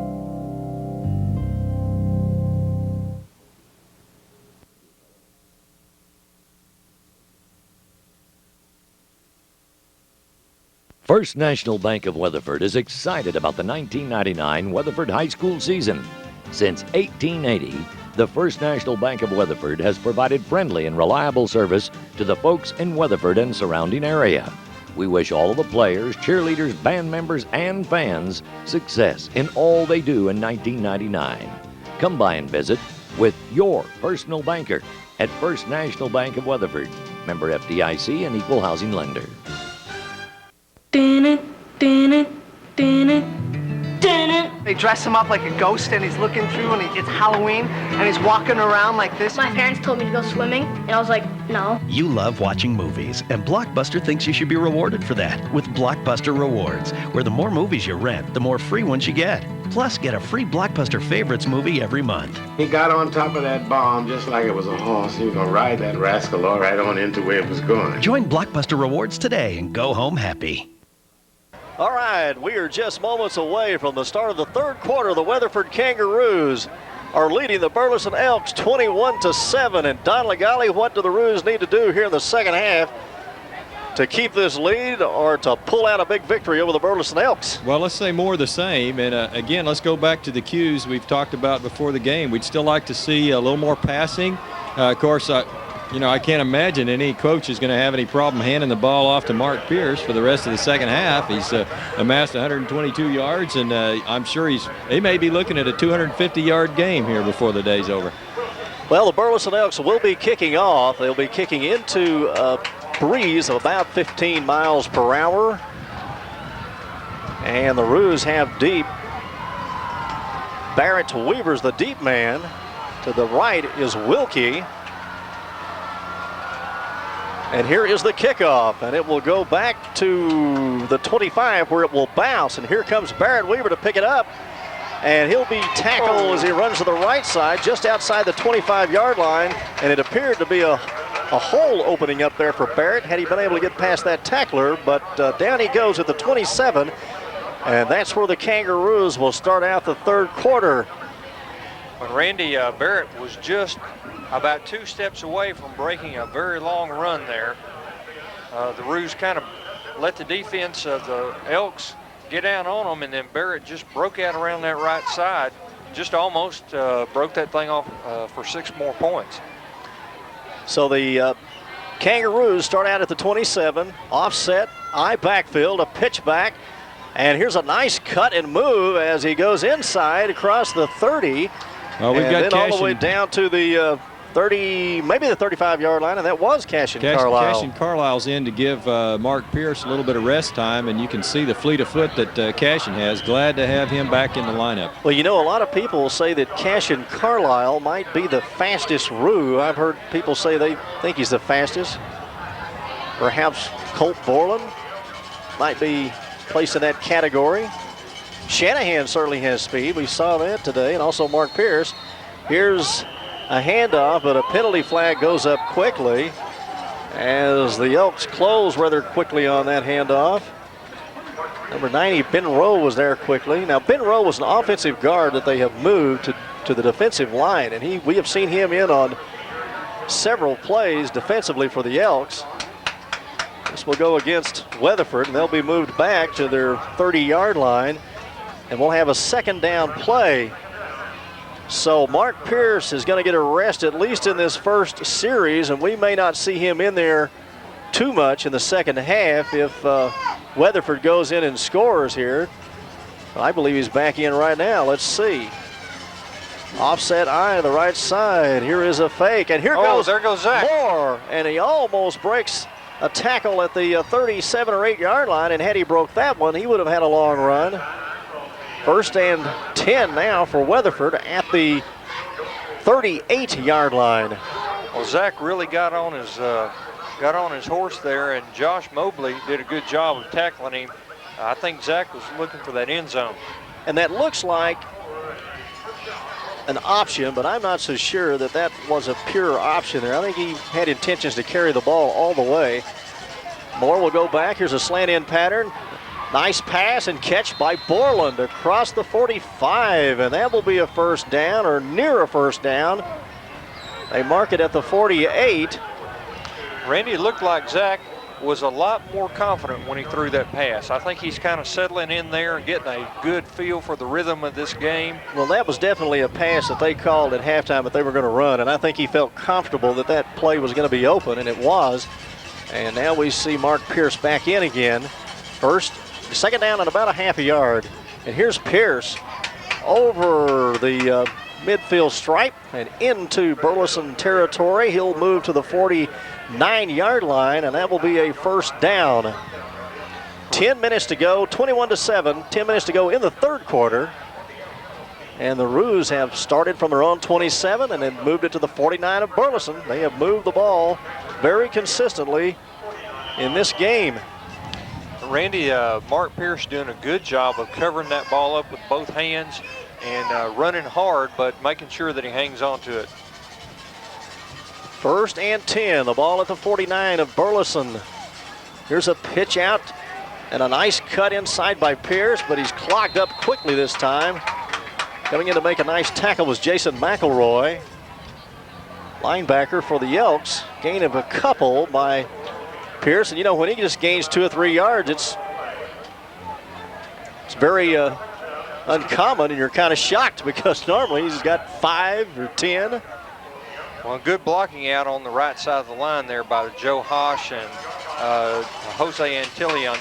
First National Bank of Weatherford is excited about the 1999 Weatherford High School season. Since 1880, the First National Bank of Weatherford has provided friendly and reliable service to the folks in Weatherford and surrounding area. We wish all of the players, cheerleaders, band members, and fans success in all they do in 1999. Come by and visit with your personal banker at First National Bank of Weatherford. Member FDIC and equal housing lender. They dress him up like a ghost and he's looking through and it's Halloween and he's walking around like this. My parents told me to go swimming and I was like, no. You love watching movies and Blockbuster thinks you should be rewarded for that with Blockbuster Rewards, where the more movies you rent, the more free ones you get. Plus, get a free Blockbuster Favorites movie every month. He got on top of that bomb just like it was a horse. He was going to ride that rascal all right on into where it was going. Join Blockbuster Rewards today and go home happy. All right, we are just moments away from the start of the third quarter. The Weatherford Kangaroos are leading the Burleson Elks 21-7. And Don Legale, what do the Roos need to do here in the second half to keep this lead or to pull out a big victory over the Burleson Elks? Well, let's say more of the same. And again, let's go back to the cues we've talked about before the game. We'd still like to see a little more passing. Of course, I can't imagine any coach is going to have any problem handing the ball off to Mark Pierce for the rest of the second half. He's amassed 122 yards, and I'm sure he may be looking at a 250-yard game here before the day's over. Well, the Burleson Elks will be kicking off. They'll be kicking into a breeze of about 15 miles per hour. And the Roos have deep. Barrett Weaver's the deep man. To the right is Wilkie. And here is the kickoff, and it will go back to the 25 where it will bounce. And here comes Barrett Weaver to pick it up. And he'll be tackled as he runs to the right side, just outside the 25-yard line. And it appeared to be a hole opening up there for Barrett had he been able to get past that tackler. But down he goes at the 27. And that's where the Kangaroos will start out the third quarter. When Randy Barrett was just about 2 steps away from breaking a very long run there. The Roos kind of let the defense of the Elks get down on them, and then Barrett just broke out around that right side, just almost broke that thing off for 6 more points. So the Kangaroos start out at the 27, offset, eye backfield, a pitch back, and here's a nice cut and move as he goes inside across the 30. Well, we've got then all the way down to the maybe the 35-yard line, and that was Cashin Carlisle. Cashin Carlisle's in to give Mark Pierce a little bit of rest time, and you can see the fleet of foot that Cashin has. Glad to have him back in the lineup. Well, you know, a lot of people say that Cashin Carlisle might be the fastest Roo. I've heard people say they think he's the fastest. Perhaps Colt Borland might be placed in that category. Shanahan certainly has speed. We saw that today, and also Mark Pierce. Here's a handoff, but a penalty flag goes up quickly as the Elks close rather quickly on that handoff. Number 90, Ben Rowe, was there quickly. Now, Ben Rowe was an offensive guard that they have moved to the defensive line, and we have seen him in on several plays defensively for the Elks. This will go against Weatherford, and they'll be moved back to their 30-yard line, and we'll have a second down play. So Mark Pierce is going to get a rest at least in this first series, and we may not see him in there too much in the second half if Weatherford goes in and scores here. I believe he's back in right now. Let's see. Offset eye to the right side. Here is a fake, and there goes Zach Moore, and he almost breaks a tackle at the 37 or 8-yard line, and had he broke that one, he would have had a long run. First and 10 now for Weatherford at the 38-yard line. Well, Zach really got on his horse there, and Josh Mobley did a good job of tackling him. I think Zach was looking for that end zone. And that looks like an option, but I'm not so sure that that was a pure option there. I think he had intentions to carry the ball all the way. Moore will go back. Here's a slant in pattern. Nice pass and catch by Borland across the 45, and that will be a first down or near a first down. They mark it at the 48. Randy, it looked like Zach was a lot more confident when he threw that pass. I think he's kind of settling in there and getting a good feel for the rhythm of this game. Well, that was definitely a pass that they called at halftime that they were going to run, and I think he felt comfortable that that play was going to be open, and it was. And now we see Mark Pierce back in again. Second down and about a half a yard. And here's Pierce over the midfield stripe and into Burleson territory. He'll move to the 49-yard line, and that will be a first down. 10 minutes to go, 21-7, 10 minutes to go in the third quarter. And the Roos have started from their own 27 and then moved it to the 49 of Burleson. They have moved the ball very consistently in this game. Randy, Mark Pierce doing a good job of covering that ball up with both hands and running hard, but making sure that he hangs on to it. First and 10, the ball at the 49 of Burleson. Here's a pitch out and a nice cut inside by Pierce, but he's clogged up quickly this time. Coming in to make a nice tackle was Jason McElroy, linebacker for the Elks. Gain of a couple by Pierce, and you know, when he just gains 2 or 3 yards, it's very uncommon, and you're kind of shocked because normally he's got 5 or 10. Well, good blocking out on the right side of the line there by Joe Hosh and Jose Antillion,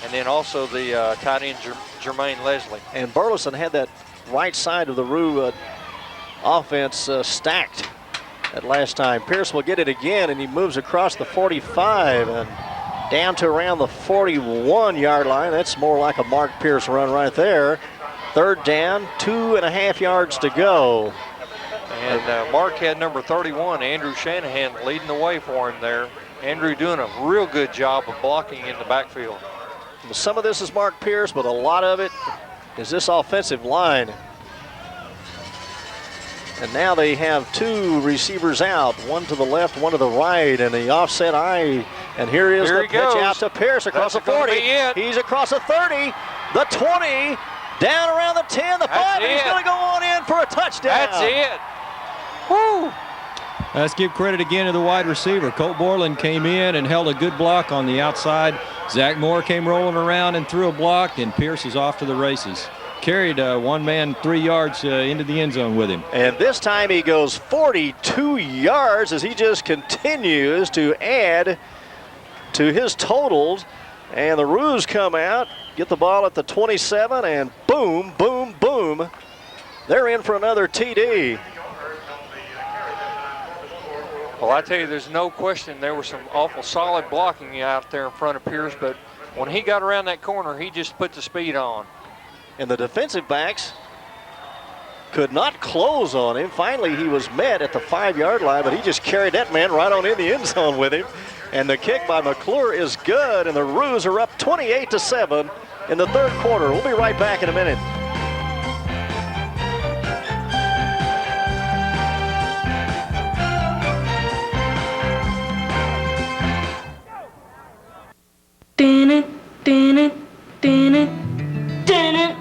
and then also the tight end Jermaine Leslie. And Burleson had that right side of the Roo offense stacked at last time. Pierce will get it again, and he moves across the 45 and down to around the 41-yard line. That's more like a Mark Pierce run right there. Third down, 2.5 yards to go. And Mark had number 31, Andrew Shanahan, leading the way for him there. Andrew doing a real good job of blocking in the backfield. Some of this is Mark Pierce, but a lot of it is this offensive line. And now they have 2 receivers out, one to the left, one to the right, and the offset eye. And here is the pitch out to Pierce across the 40. He's across the 30, the 20, down around the 10, the 5, and he's going to go on in for a touchdown. That's it. Woo! Let's give credit again to the wide receiver. Colt Borland came in and held a good block on the outside. Zach Moore came rolling around and threw a block, and Pierce is off to the races. Carried one man 3 yards into the end zone with him. And this time he goes 42 yards as he just continues to add to his totals. And the Roos come out, get the ball at the 27, and boom, boom, boom. They're in for another TD. Well, I tell you, there's no question there was some awful solid blocking out there in front of Pierce, but when he got around that corner, he just put the speed on. And the defensive backs could not close on him. Finally, he was met at the 5-yard line, but he just carried that man right on in the end zone with him. And the kick by McClure is good, and the Roos are up 28-7 in the third quarter. We'll be right back in a minute.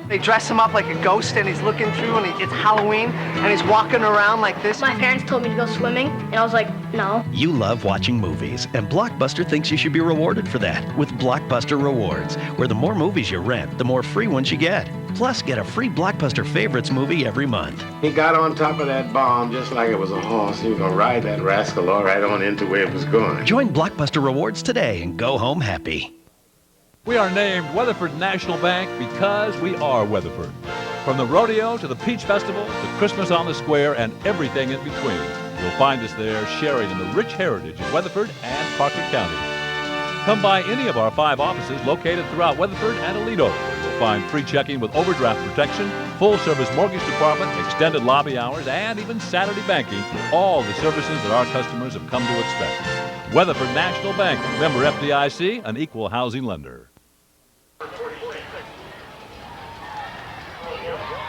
They dress him up like a ghost and he's looking through and it's Halloween and he's walking around like this. My parents told me to go swimming, and I was like, no. You love watching movies, and Blockbuster thinks you should be rewarded for that with Blockbuster Rewards, where the more movies you rent, the more free ones you get. Plus, get a free Blockbuster Favorites movie every month. He got on top of that bomb just like it was a horse. He was going to ride that rascal all right on into where it was going. Join Blockbuster Rewards today and go home happy. We are named Weatherford National Bank because we are Weatherford. From the rodeo to the Peach Festival to Christmas on the Square and everything in between, you'll find us there sharing in the rich heritage of Weatherford and Parker County. Come by any of our 5 offices located throughout Weatherford and Aledo. You'll find free checking with overdraft protection, full-service mortgage department, extended lobby hours, and even Saturday banking, all the services that our customers have come to expect. Weatherford National Bank, member FDIC, an equal housing lender.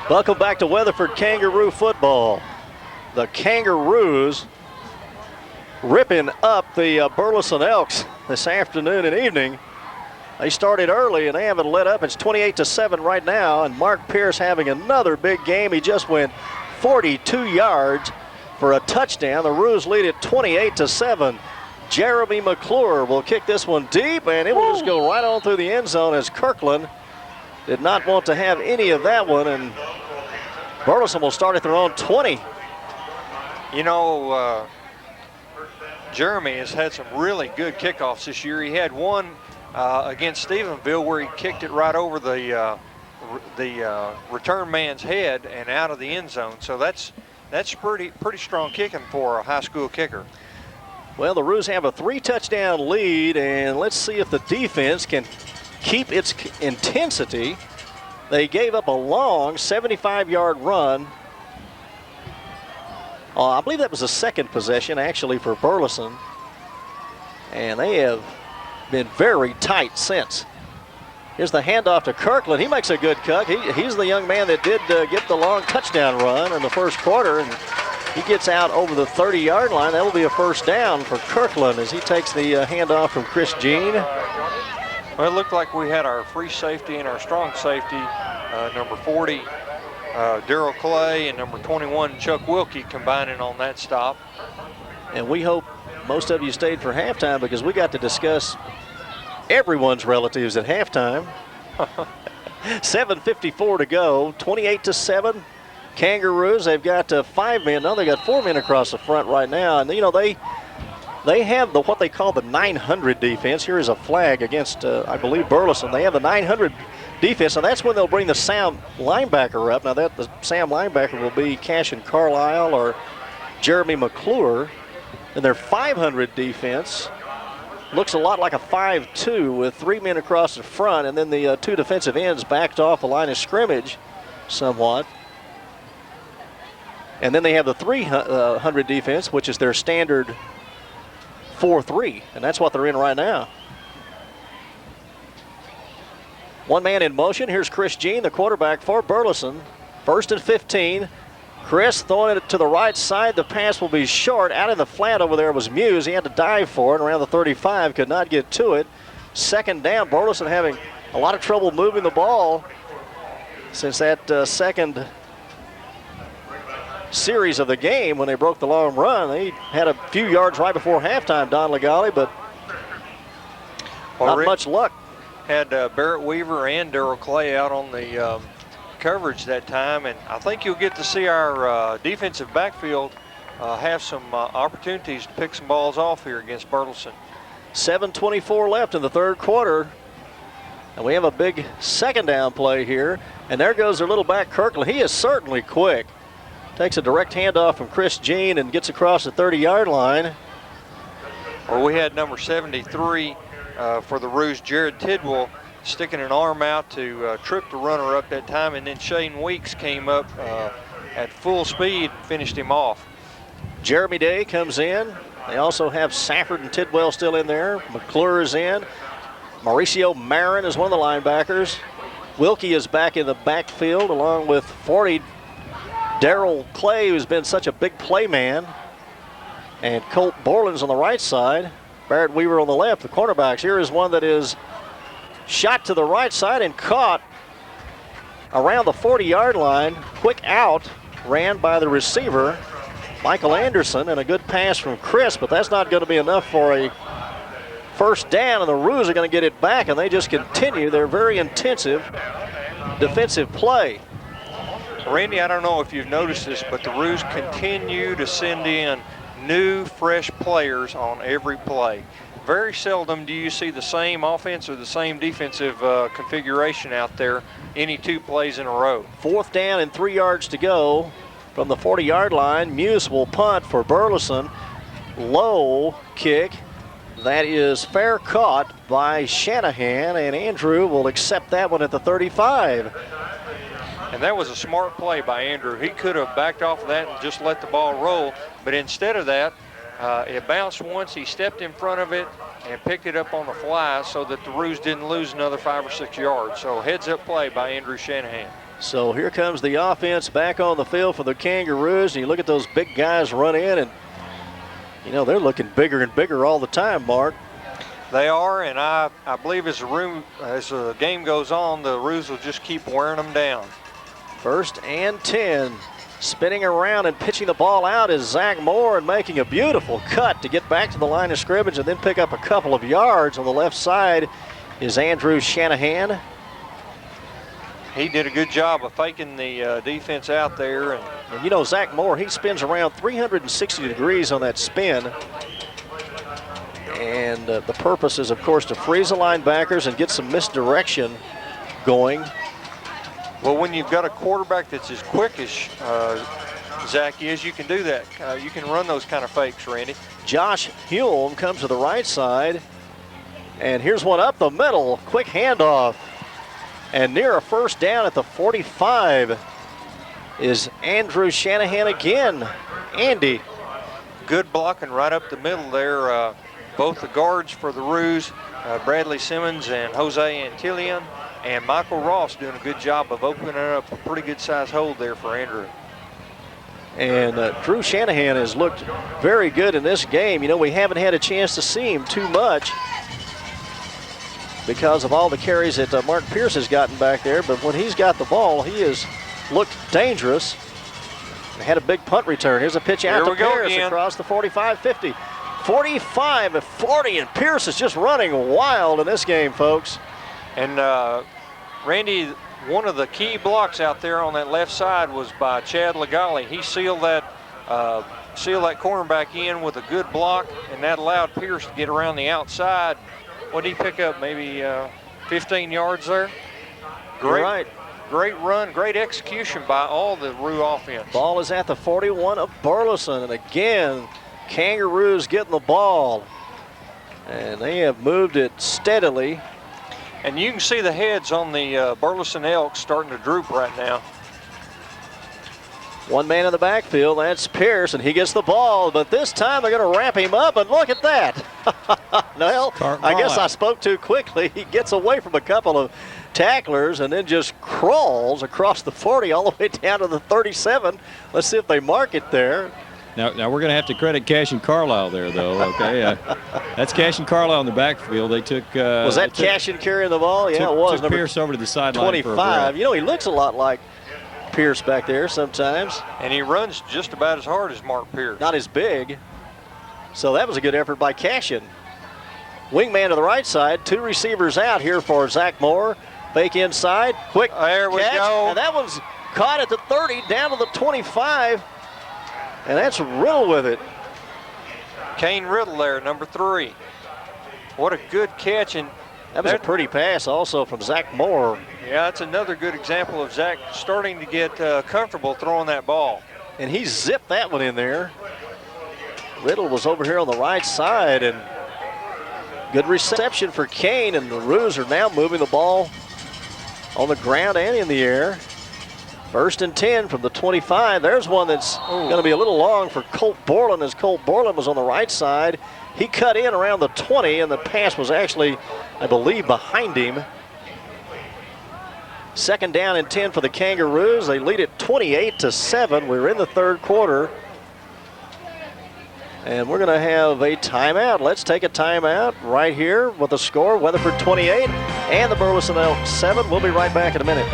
Welcome back to Weatherford Kangaroo football. The Kangaroos ripping up the Burleson Elks this afternoon and evening. They started early and they haven't let up. It's 28-7 right now, and Mark Pierce having another big game. He just went 42 yards for a touchdown. The Roos lead it 28-7. Jeremy McClure will kick this one deep, and it will just go right on through the end zone as Kirkland did not want to have any of that one, and Burleson will start at their own 20. You know, Jeremy has had some really good kickoffs this year. He had one against Stephenville where he kicked it right over the return man's head and out of the end zone. So that's pretty strong kicking for a high school kicker. Well, the Roos have a 3-touchdown lead, and let's see if the defense can keep its intensity. They gave up a long 75-yard run. I believe that was the second possession, actually, for Burleson. And they have been very tight since. Here's the handoff to Kirkland. He makes a good cut. He's the young man that did get the long touchdown run in the first quarter. And he gets out over the 30-yard line. That will be a first down for Kirkland as he takes the handoff from Chris Jean. Well, it looked like we had our free safety and our strong safety, number 40, Darrell Clay, and number 21, Chuck Wilkie, combining on that stop. And we hope most of you stayed for halftime because we got to discuss everyone's relatives at halftime. 7:54 to go, 28-7. Kangaroos, they've got 5 men. No, they got 4 men across the front right now. And, you know, they have what they call the 900 defense. Here is a flag against, I believe, Burleson. They have the 900 defense, and that's when they'll bring the Sam linebacker up. Now, the Sam linebacker will be Cashin Carlisle or Jeremy McClure. And their 500 defense looks a lot like a 5-2 with 3 men across the front, and then the 2 defensive ends backed off the line of scrimmage somewhat. And then they have the 300 defense, which is their standard 4-3, and that's what they're in right now. 1 man in motion. Here's Chris Jean, the quarterback for Burleson. 1st and 15. Chris throwing it to the right side. The pass will be short. Out in the flat over there was Muse. He had to dive for it around the 35. Could not get to it. 2nd down. Burleson having a lot of trouble moving the ball since that second series of the game when they broke the long run. They had a few yards right before halftime, Don Legale, but not much luck. Had Barrett Weaver and Darrell Clay out on the coverage that time, and I think you'll get to see our defensive backfield have some opportunities to pick some balls off here against Burleson. 7:24 left in the third quarter, and we have a big 2nd down play here, and there goes their little back Kirkland. He is certainly quick. Takes a direct handoff from Chris Jean and gets across the 30-yard line. Well, we had number 73 for the Roos, Jared Tidwell, sticking an arm out to trip the runner up that time, and then Shane Weeks came up at full speed and finished him off. Jeremy Day comes in. They also have Safford and Tidwell still in there. McClure is in. Mauricio Marin is one of the linebackers. Wilkie is back in the backfield along with 40 Darrell Clay, who's been such a big play man. And Colt Borland's on the right side. Barrett Weaver on the left, the cornerbacks. Here is one that is shot to the right side and caught around the 40-yard line. Quick out, ran by the receiver, Michael Anderson, and a good pass from Chris, but that's not going to be enough for a first down, and the Roos are going to get it back, and they just continue their very intensive defensive play. Randy, I don't know if you've noticed this, but the Roos continue to send in new, fresh players on every play. Very seldom do you see the same offense or the same defensive configuration out there any 2 plays in a row. 4th down and 3 yards to go from the 40-yard line. Muse will punt for Burleson. Low kick. That is fair caught by Shanahan, and Andrew will accept that one at the 35. And that was a smart play by Andrew. He could have backed off of that and just let the ball roll, but instead of that, it bounced once. He stepped in front of it and picked it up on the fly so that the Roos didn't lose another 5 or 6 yards. So heads-up play by Andrew Shanahan. So here comes the offense back on the field for the Kangaroos, and you look at those big guys run in, and you know they're looking bigger and bigger all the time, Mark. They are, and I believe as the game goes on, the Roos will just keep wearing them down. 1st and 10. Spinning around and pitching the ball out is Zach Moore, and making a beautiful cut to get back to the line of scrimmage and then pick up a couple of yards. On the left side is Andrew Shanahan. He did a good job of faking the defense out there. And you know, Zach Moore, he spins around 360 degrees on that spin. And the purpose is, of course, to freeze the linebackers and get some misdirection going. Well, when you've got a quarterback that's as quick as Zach is, you can do that. You can run those kind of fakes, Randy. Josh Hulme comes to the right side. And here's one up the middle. Quick handoff. And near a first down at the 45 is Andrew Shanahan again. Andy. Good blocking right up the middle there. Both the guards for the Roos, Bradley Simmons and Jose Antillion, and Michael Ross doing a good job of opening up a pretty good size hole there for Andrew. And Drew Shanahan has looked very good in this game. You know, we haven't had a chance to see him too much because of all the carries that Mark Pierce has gotten back there. But when he's got the ball, he has looked dangerous. They had a big punt return. Here's a pitch out to Pierce across the 45-50. 45-40, and Pierce is just running wild in this game, folks. And Randy, one of the key blocks out there on that left side was by Chad Legale. He sealed that cornerback in with a good block, and that allowed Pierce to get around the outside. What did he pick up? Maybe 15 yards there? Great run, great execution by all the Roo offense. Ball is at the 41 of Burleson, and again, Kangaroos getting the ball. And they have moved it steadily. And you can see the heads on the Burleson Elks starting to droop right now. One man in the backfield, that's Pierce, and he gets the ball, but this time they're going to wrap him up, and look at that. Well, I guess I spoke too quickly. He gets away from a couple of tacklers and then just crawls across the 40 all the way down to the 37. Let's see if they mark it there. Now we're going to have to credit Cash and Carlisle there, though. Okay, that's Cash and Carlisle in the backfield. They took. Was that Cash and carrying the ball? Yeah, it was. Took Pierce over to the sideline. 25. You know, he looks a lot like Pierce back there sometimes. And he runs just about as hard as Mark Pierce. Not as big. So that was a good effort by Cashin. Wingman to the right side. 2 receivers out here for Zach Moore. Fake inside. Quick there we catch. go. And that one's caught at the 30 down to the 25. And that's Riddle with it. Kane Riddle there, number 3. What a good catch. And that was a pretty pass also from Zach Moore. Yeah, that's another good example of Zach starting to get comfortable throwing that ball. And he zipped that one in there. Riddle was over here on the right side, and Good reception for Kane, and the Roos are now moving the ball on the ground and in the air. 1st and 10 from the 25. There's one that's going to be a little long for Colt Borland, as Colt Borland was on the right side. He cut in around the 20, and the pass was actually, I believe, behind him. 2nd down and 10 for the Kangaroos. They lead it 28-7. We're in the 3rd quarter. And we're going to have a timeout. Let's take a timeout right here with the score. Weatherford 28 and the Burleson Elks 7. We'll be right back in a minute.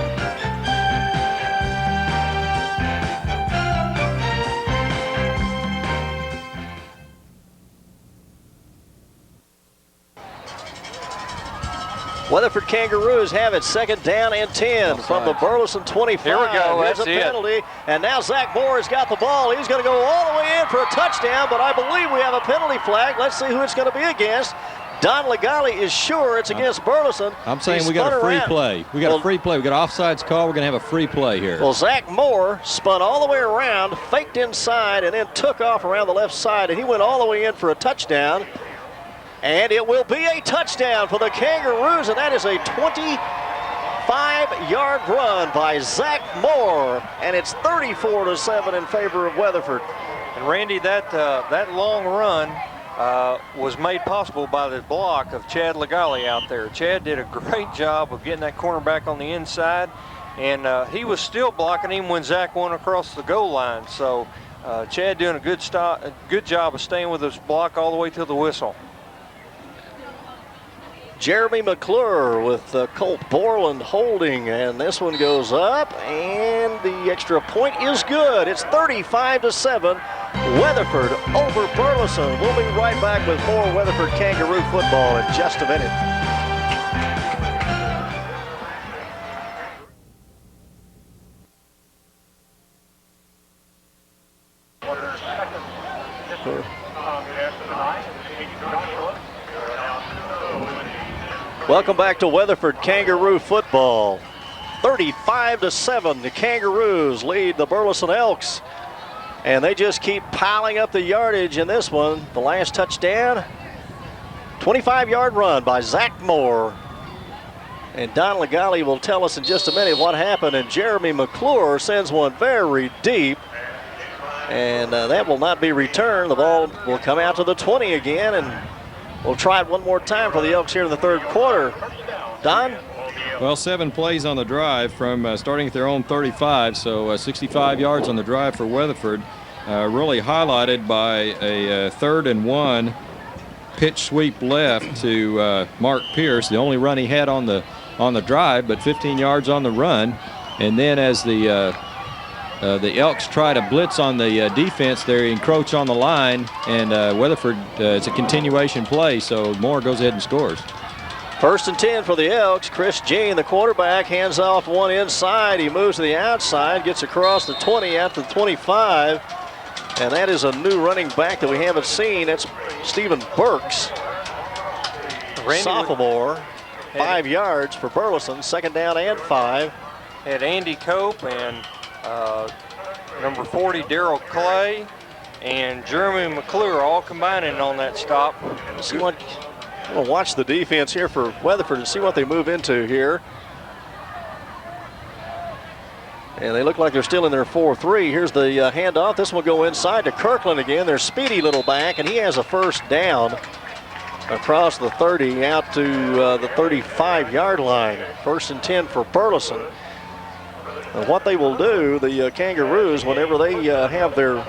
Weatherford Kangaroos have it 2nd down and 10 from the Burleson 25. Here we go. Here's a penalty, and now Zach Moore has got the ball. He's going to go all the way in for a touchdown, but I believe we have a penalty flag. Let's see who it's going to be against. Don Legale is sure it's against Burleson. I'm saying we got a free play. We got a free play. We got offsides call. We're going to have a free play here. Well, Zach Moore spun all the way around, faked inside, and then took off around the left side, and he went all the way in for a touchdown. And it will be a touchdown for the Kangaroos, and that is a 25-yard run by Zach Moore, and it's 34-7 in favor of Weatherford. And Randy, that long run was made possible by the block of Chad Legale out there. Chad did a great job of getting that cornerback on the inside, and he was still blocking him when Zach went across the goal line. So Chad doing a good job of staying with his block all the way to the whistle. Jeremy McClure with Colt Borland holding, and this one goes up, and the extra point is good. It's 35-7. Weatherford over Burleson. We'll be right back with more Weatherford Kangaroo football in just a minute. Welcome back to Weatherford Kangaroo football. 35-7, the Kangaroos lead the Burleson Elks. And they just keep piling up the yardage in this one. The last touchdown, 25-yard run by Zach Moore. And Don Legale will tell us in just a minute what happened. And Jeremy McClure sends one very deep. And that will not be returned. The ball will come out to the 20 again. And we'll try it one more time for the Elks here in the 3rd quarter. Don? Well, 7 plays on the drive from starting at their own 35, so 65 yards on the drive for Weatherford. Really highlighted by a 3rd and 1 pitch sweep left to Mark Pierce, the only run he had on the drive, but 15 yards on the run. And then as the Elks try to blitz on the defense, they encroach on the line, and Weatherford, it's a continuation play, so Moore goes ahead and scores. 1st and 10 for the Elks. Chris Jean, the quarterback, hands off one inside. He moves to the outside, gets across the 20 out to the 25. And that is a new running back that we haven't seen. That's Stephen Burks, sophomore. 5 yards for Burleson, 2nd down and 5. Had Andy Cope and number 40, Darrell Clay, and Jeremy McClure all combining on that stop. I'm going to watch the defense here for Weatherford and see what they move into here. And they look like they're still in their 4-3. Here's the handoff. This will go inside to Kirkland again. Their speedy little back, and he has a 1st down across the 30 out to the 35-yard line. 1st and 10 for Burleson. And what they will do, the Kangaroos, whenever they have their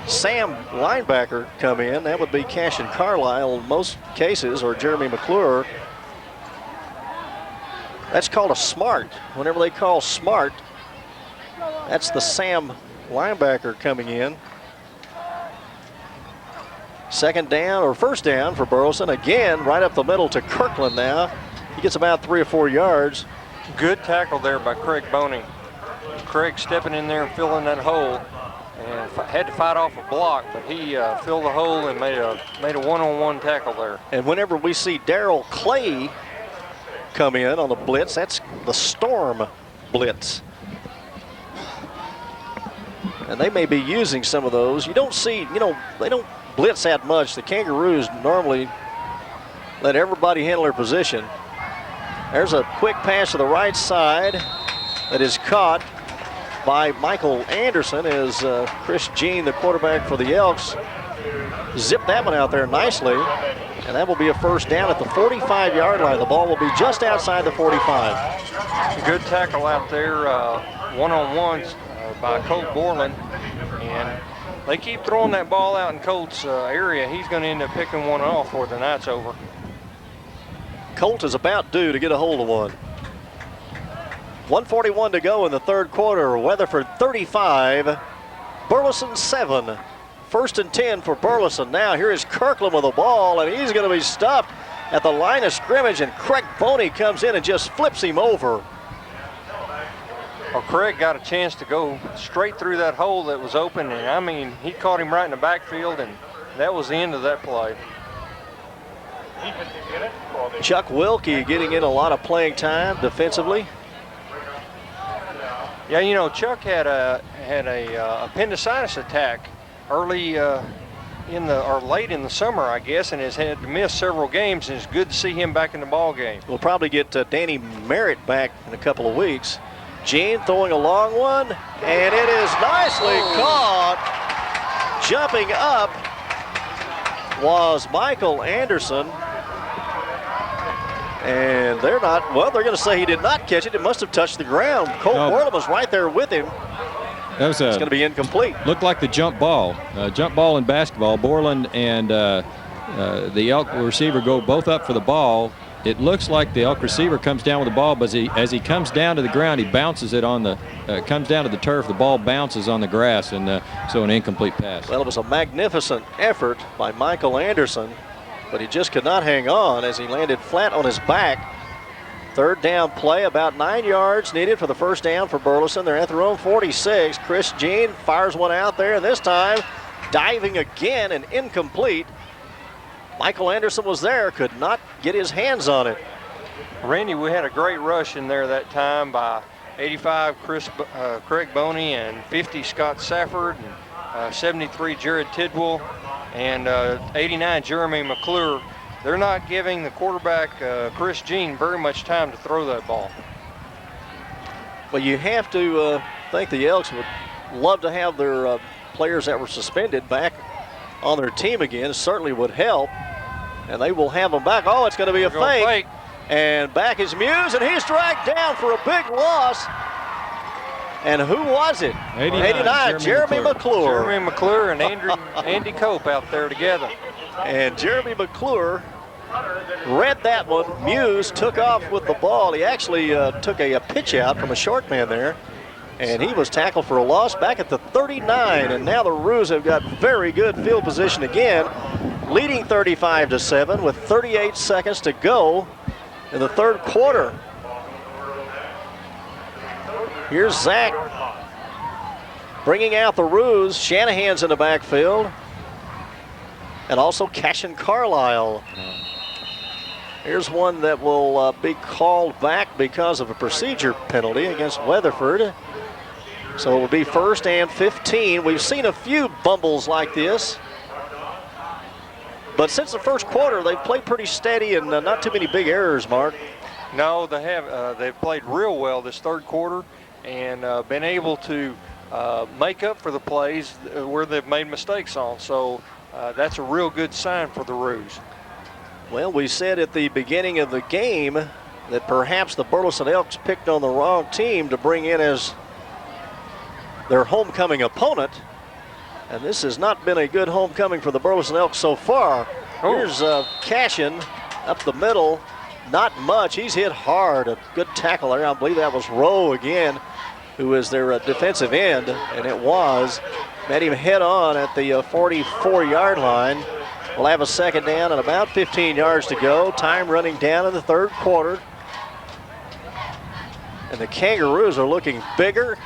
Sam linebacker come in, that would be Cashin Carlisle in most cases, or Jeremy McClure. That's called a smart. Whenever they call smart, that's the Sam linebacker coming in. 2nd down, or 1st down for Burleson. Again, right up the middle to Kirkland now. He gets about 3 or 4 yards. Good tackle there by Craig Boney. Craig stepping in there and filling that hole. And had to fight off a block, but he filled the hole and made a one-on-one tackle there. And whenever we see Darrell Clay come in on the blitz, that's the Storm blitz. And they may be using some of those. You don't see, they don't blitz that much. The Kangaroos normally let everybody handle their position. There's a quick pass to the right side that is caught by Michael Anderson as Chris Jean, the quarterback for the Elks, zipped that one out there nicely. And that will be a first down at the 45-yard line. The ball will be just outside the 45. Good tackle out there, one-on-ones by Colt Borland. And they keep throwing that ball out in Colt's area. He's going to end up picking one off before the night's over. Colt is about due to get a hold of one. 1:41 to go in the third quarter. Weatherford 35, Burleson 7. First and 10 for Burleson. Now here is Kirkland with the ball, and he's going to be stopped at the line of scrimmage, and Craig Boney comes in and just flips him over. Well, Craig got a chance to go straight through that hole that was open, and I mean, he caught him right in the backfield, and that was the end of that play. Chuck Wilkie getting in a lot of playing time defensively. Yeah, you know, Chuck had a appendicitis attack early late in the summer, I guess, and has had to miss several games, and it's good to see him back in the ball game. We'll probably get Danny Merritt back in a couple of weeks. Jean throwing a long one, and it is nicely caught. Jumping up was Michael Anderson. And they're going to say he did not catch it. It must have touched the ground. Colt Borland was right there with him. It's going to be incomplete. Looked like the jump ball. Jump ball in basketball. Borland and the Elk receiver go both up for the ball. It looks like the Elk receiver comes down with the ball, but as he comes down to the ground, he bounces it on the, comes down to the turf. The ball bounces on the grass, and so an incomplete pass. Well, it was a magnificent effort by Michael Anderson, but he just could not hang on as he landed flat on his back. Third down play, about 9 yards needed for the first down for Burleson. They're at their own 46. Chris Jean fires one out there, and this time diving again and incomplete. Michael Anderson was there, could not get his hands on it. Randy, we had a great rush in there that time by 85 Craig Boney and 50 Scott Safford and 73 Jared Tidwell and 89 Jeremy McClure. They're not giving the quarterback, Chris Jean, very much time to throw that ball. Well, you have to think the Elks would love to have their players that were suspended back on their team again. It certainly would help. And they will have them back. Oh, it's going to be a fake. And back is Muse, and he's dragged down for a big loss. And who was it? 89, Jeremy McClure. Jeremy McClure and Andy Cope out there together. And Jeremy McClure read that one. Muse took off with the ball. He actually took a pitch out from a short man there. And he was tackled for a loss back at the 39. And now the Roos have got very good field position again, leading 35-7 with 38 seconds to go in the third quarter. Here's Zach bringing out the Roos. Shanahan's in the backfield. And also Cashin Carlisle. Here's one that will be called back because of a procedure penalty against Weatherford. So it will be first and 15. We've seen a few bumbles like this. But since the first quarter, they've played pretty steady and not too many big errors, Mark. No, they have. They've played real well this third quarter and been able to make up for the plays where they've made mistakes on. So that's a real good sign for the Roos. Well, we said at the beginning of the game that perhaps the Burleson Elks picked on the wrong team to bring in as their homecoming opponent. And this has not been a good homecoming for the Burleson Elks so far. Here's Cashin up the middle. Not much. He's hit hard. A good tackle there. I believe that was Rowe again, who is their defensive end. And it was. Met him head on at the 44-yard line. We'll have a second down and about 15 yards to go. Time running down in the third quarter. And the Kangaroos are looking bigger,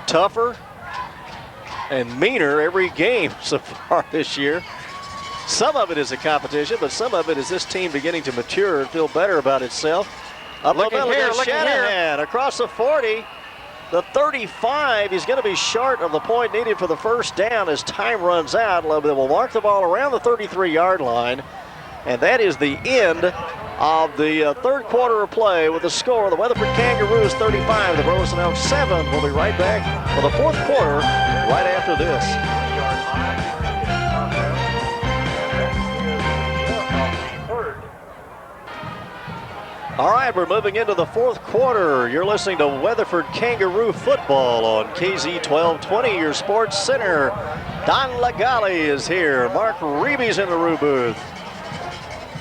tougher, and meaner every game so far this year. Some of it is a competition, but some of it is this team beginning to mature and feel better about itself. Up the middle, Shanahan across the 40. the 35. He's going to be short of the point needed for the first down as time runs out. They will mark the ball around the 33-yard line. And that is the end of the third quarter of play with the score. The Weatherford Kangaroos 35, the Burleson Elks 7. We'll be right back for the fourth quarter right after this. All right, we're moving into the fourth quarter. You're listening to Weatherford Kangaroo football on KZ 1220, your sports center. Don Lagali is here. Mark Reeby's in the Roo booth.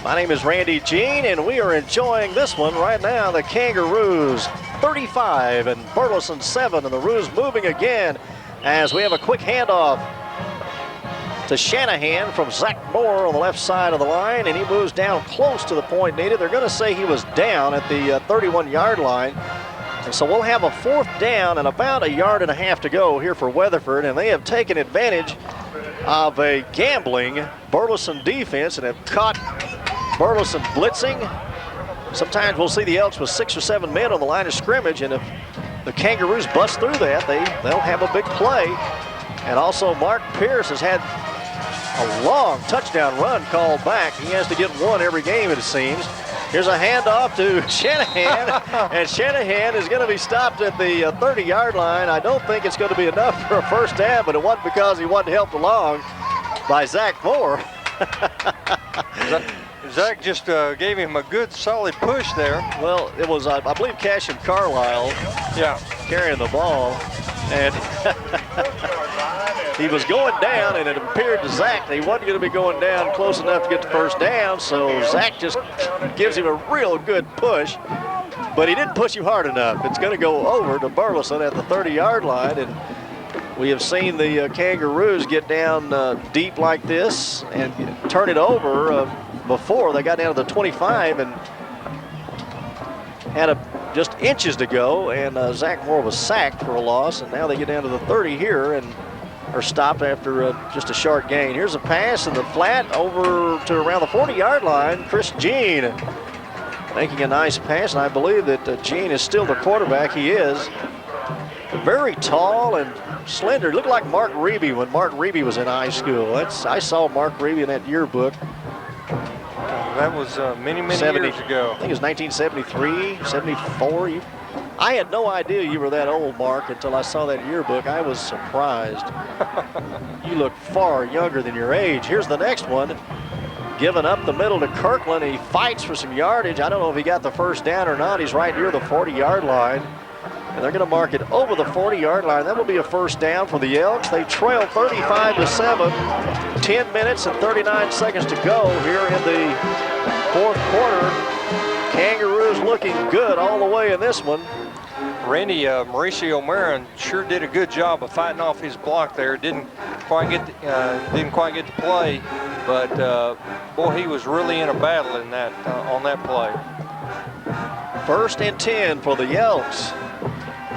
My name is Randy Jean, and we are enjoying this one right now. The Kangaroos 35 and Burleson 7, and the Roos moving again as we have a quick handoff to Shanahan from Zach Moore on the left side of the line, and he moves down close to the point needed. They're going to say he was down at the 31-yard line, and so we'll have a fourth down and about 1.5 yards to go here for Weatherford, and they have taken advantage of a gambling Burleson defense and have caught Burleson blitzing. Sometimes we'll see the Elks with 6 or 7 men on the line of scrimmage, and if the Kangaroos bust through that, they'll have a big play. And also Mark Pierce has had a long touchdown run called back. He has to get one every game, it seems. Here's a handoff to Shanahan, and Shanahan is going to be stopped at the 30-yard line. I don't think it's going to be enough for a first down, but it wasn't because he wasn't helped along by Zach Moore. Zach just gave him a good solid push there. Well, it was, I believe, Cashin Carlisle carrying the ball. And he was going down, and it appeared to Zach that he wasn't going to be going down close enough to get the first down, so Zach just gives him a real good push, but he didn't push him hard enough. It's going to go over to Burleson at the 30-yard line, and we have seen the Kangaroos get down deep like this and turn it over before. They got down to the 25 and had just inches to go, and Zach Moore was sacked for a loss, and now they get down to the 30 here and are stopped after just a short gain. Here's a pass in the flat over to around the 40-yard line. Chris Jean making a nice pass, and I believe that Jean is still the quarterback. He is. Very tall and slender. Looked like Mark Reeby when Mark Reeby was in high school. I saw Mark Reeby in that yearbook. That was many years ago. I think it was 1973, 74. I had no idea you were that old, Mark, until I saw that yearbook. I was surprised. You look far younger than your age. Here's the next one. Given up the middle to Kirkland. He fights for some yardage. I don't know if he got the first down or not. He's right near the 40-yard line. And they're going to mark it over the 40-yard line. That will be a first down for the Elks. They trail 35-7. 10 minutes and 39 seconds to go here in the fourth quarter. Kangaroos looking good all the way in this one. Randy, Mauricio Marin sure did a good job of fighting off his block there. Didn't quite get to play, but boy, he was really in a battle in that on that play. 1st and 10 for the Elks.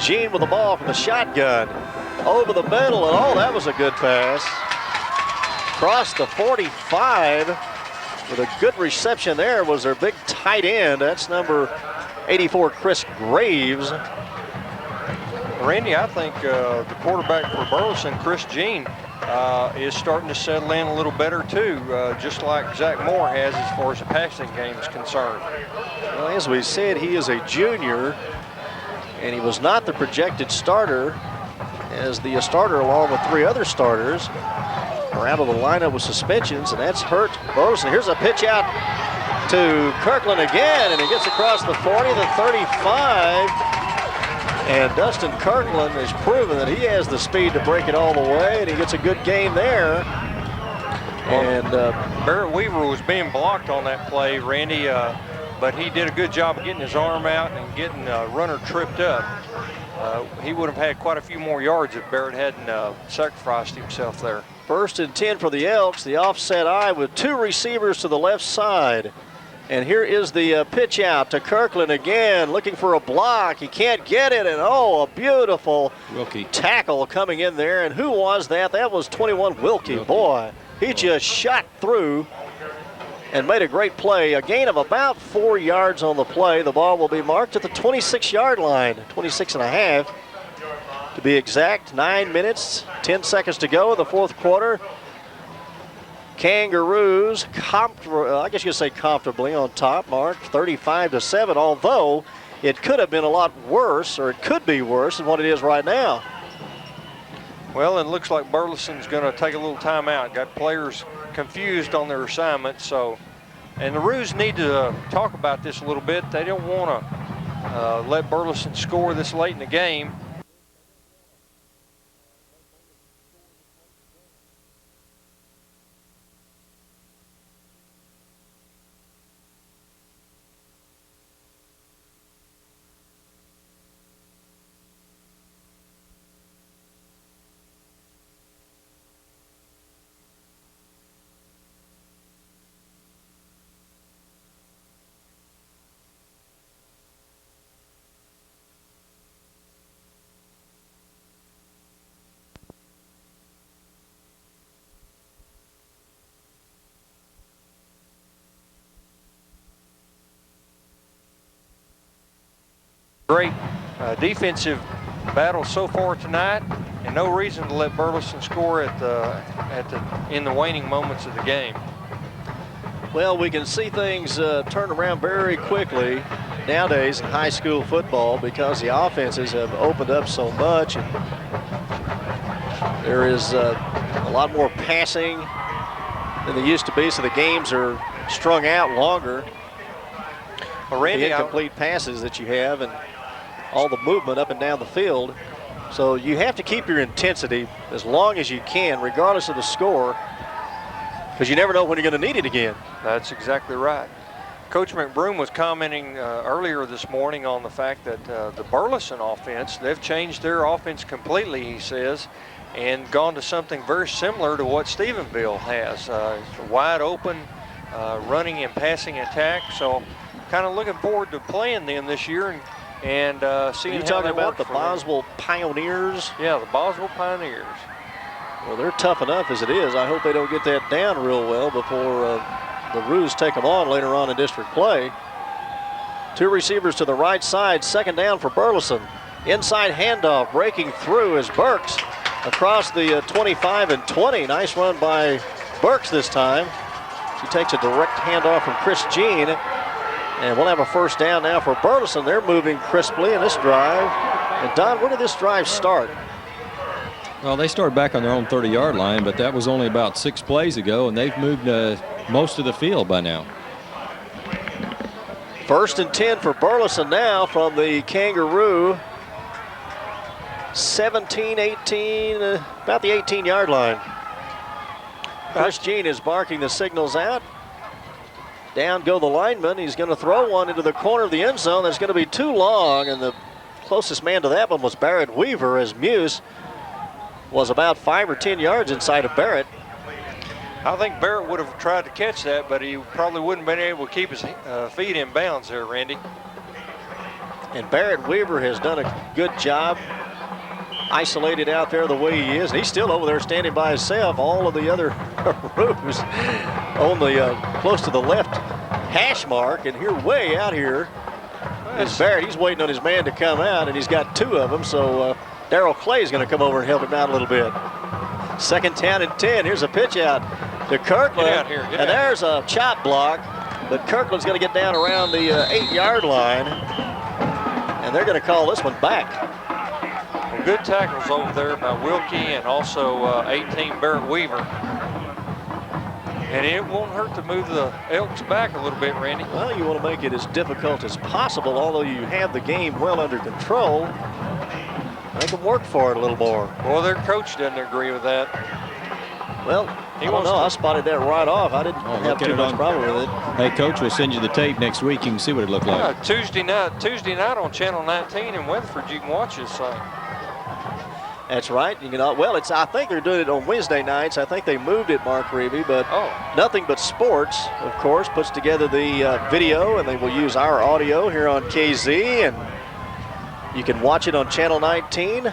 Jean with the ball from the shotgun. Over the middle, and oh, that was a good pass. Across the 45 with a good reception there was their big tight end. That's number 84, Chris Graves. Randy, I think the quarterback for Burleson, Chris Jean, is starting to settle in a little better too, just like Zach Moore has as far as the passing game is concerned. Well, as we said, he is a junior, and he was not the projected starter as the starter along with 3 other starters are out of the lineup with suspensions, and that's hurt Burleson. Here's a pitch out to Kirkland again, and he gets across the 40, the 35, and Dustin Kirkland has proven that he has the speed to break it all the way, and he gets a good gain there. And Barrett Weaver was being blocked on that play, Randy, but he did a good job of getting his arm out and getting the runner tripped up. He would have had quite a few more yards if Barrett hadn't sacrificed himself there. 1st and 10 for the Elks. The offset eye with 2 receivers to the left side. And here is the pitch out to Kirkland again, looking for a block. He can't get it, and oh, a beautiful tackle coming in there. And who was that? That was 21 Wilkie. Boy, he just shot through and made a great play. A gain of about 4 yards on the play. The ball will be marked at the 26-yard line, 26 and a half. be exact. 9 minutes, 10 seconds to go in the fourth quarter. Kangaroos, I guess you could say comfortably on top, Mark, 35-7, although it could have been a lot worse, or it could be worse than what it is right now. Well, it looks like Burleson's going to take a little time out. Got players confused on their assignment, so, and the Roos need to talk about this a little bit. They don't want to let Burleson score this late in the game. Great defensive battle so far tonight, and no reason to let Burleson score in the waning moments of the game. Well, we can see things turn around very quickly nowadays in high school football because the offenses have opened up so much, and there is a lot more passing than there used to be, so the games are strung out longer. Well, Randy, the incomplete passes that you have and all the movement up and down the field. So you have to keep your intensity as long as you can, regardless of the score, because you never know when you're going to need it again. That's exactly right. Coach McBroom was commenting earlier this morning on the fact that the Burleson offense, they've changed their offense completely, he says, and gone to something very similar to what Stephenville has. It's a wide open running and passing attack. So kind of looking forward to playing them this year and seeing Are you how talking they about work the Boswell Pioneers? Yeah, the Boswell Pioneers. Well, they're tough enough as it is. I hope they don't get that down real well before the Roos take them on later on in district play. Two receivers to the right side, second down for Burleson. Inside handoff, breaking through is Burks across the 25 and 20. Nice run by Burks this time. She takes a direct handoff from Chris Jean. And we'll have a first down now for Burleson. They're moving crisply in this drive. And Don, where did this drive start? Well, they started back on their own 30-yard line, but that was only about 6 plays ago, and they've moved most of the field by now. First and 10 for Burleson now from the Kangaroo. 17, 18, about the 18-yard line. Chris Jean is barking the signals out. Down go the linemen. He's going to throw one into the corner of the end zone. That's going to be too long, and the closest man to that one was Barrett Weaver, as Muse was about 5 or 10 yards inside of Barrett. I think Barrett would have tried to catch that, but he probably wouldn't have been able to keep his feet in bounds there, Randy. And Barrett Weaver has done a good job isolated out there the way he is. And he's still over there standing by himself. All of the other Roos only close to the left hash mark. And here, way out here, is Barrett. He's waiting on his man to come out, and he's got 2 of them. So Darrell Clay is going to come over and help him out a little bit. Second down and 10. Here's a pitch out to Kirkland. Get out here, and there's a chop block. But Kirkland's going to get down around the 8-yard line. And they're going to call this one back. Well, good tackles over there by Wilkie and also 18 Barrett Weaver. And it won't hurt to move the Elks back a little bit, Randy. Well, you want to make it as difficult as possible, although you have the game well under control. Make them work for it a little more. Well, their coach doesn't agree with that. Well, I don't know. I spotted that right off. I didn't have too much problem with it. Hey, Coach, we'll send you the tape next week. You can see what it looked like. Tuesday night on Channel 19 in Weatherford, you can watch this thing. That's right. You can. Well, I think they're doing it on Wednesday nights. I think they moved it, Mark Reeby, but Nothing But Sports, of course, puts together the video, and they will use our audio here on KZ, and you can watch it on Channel 19,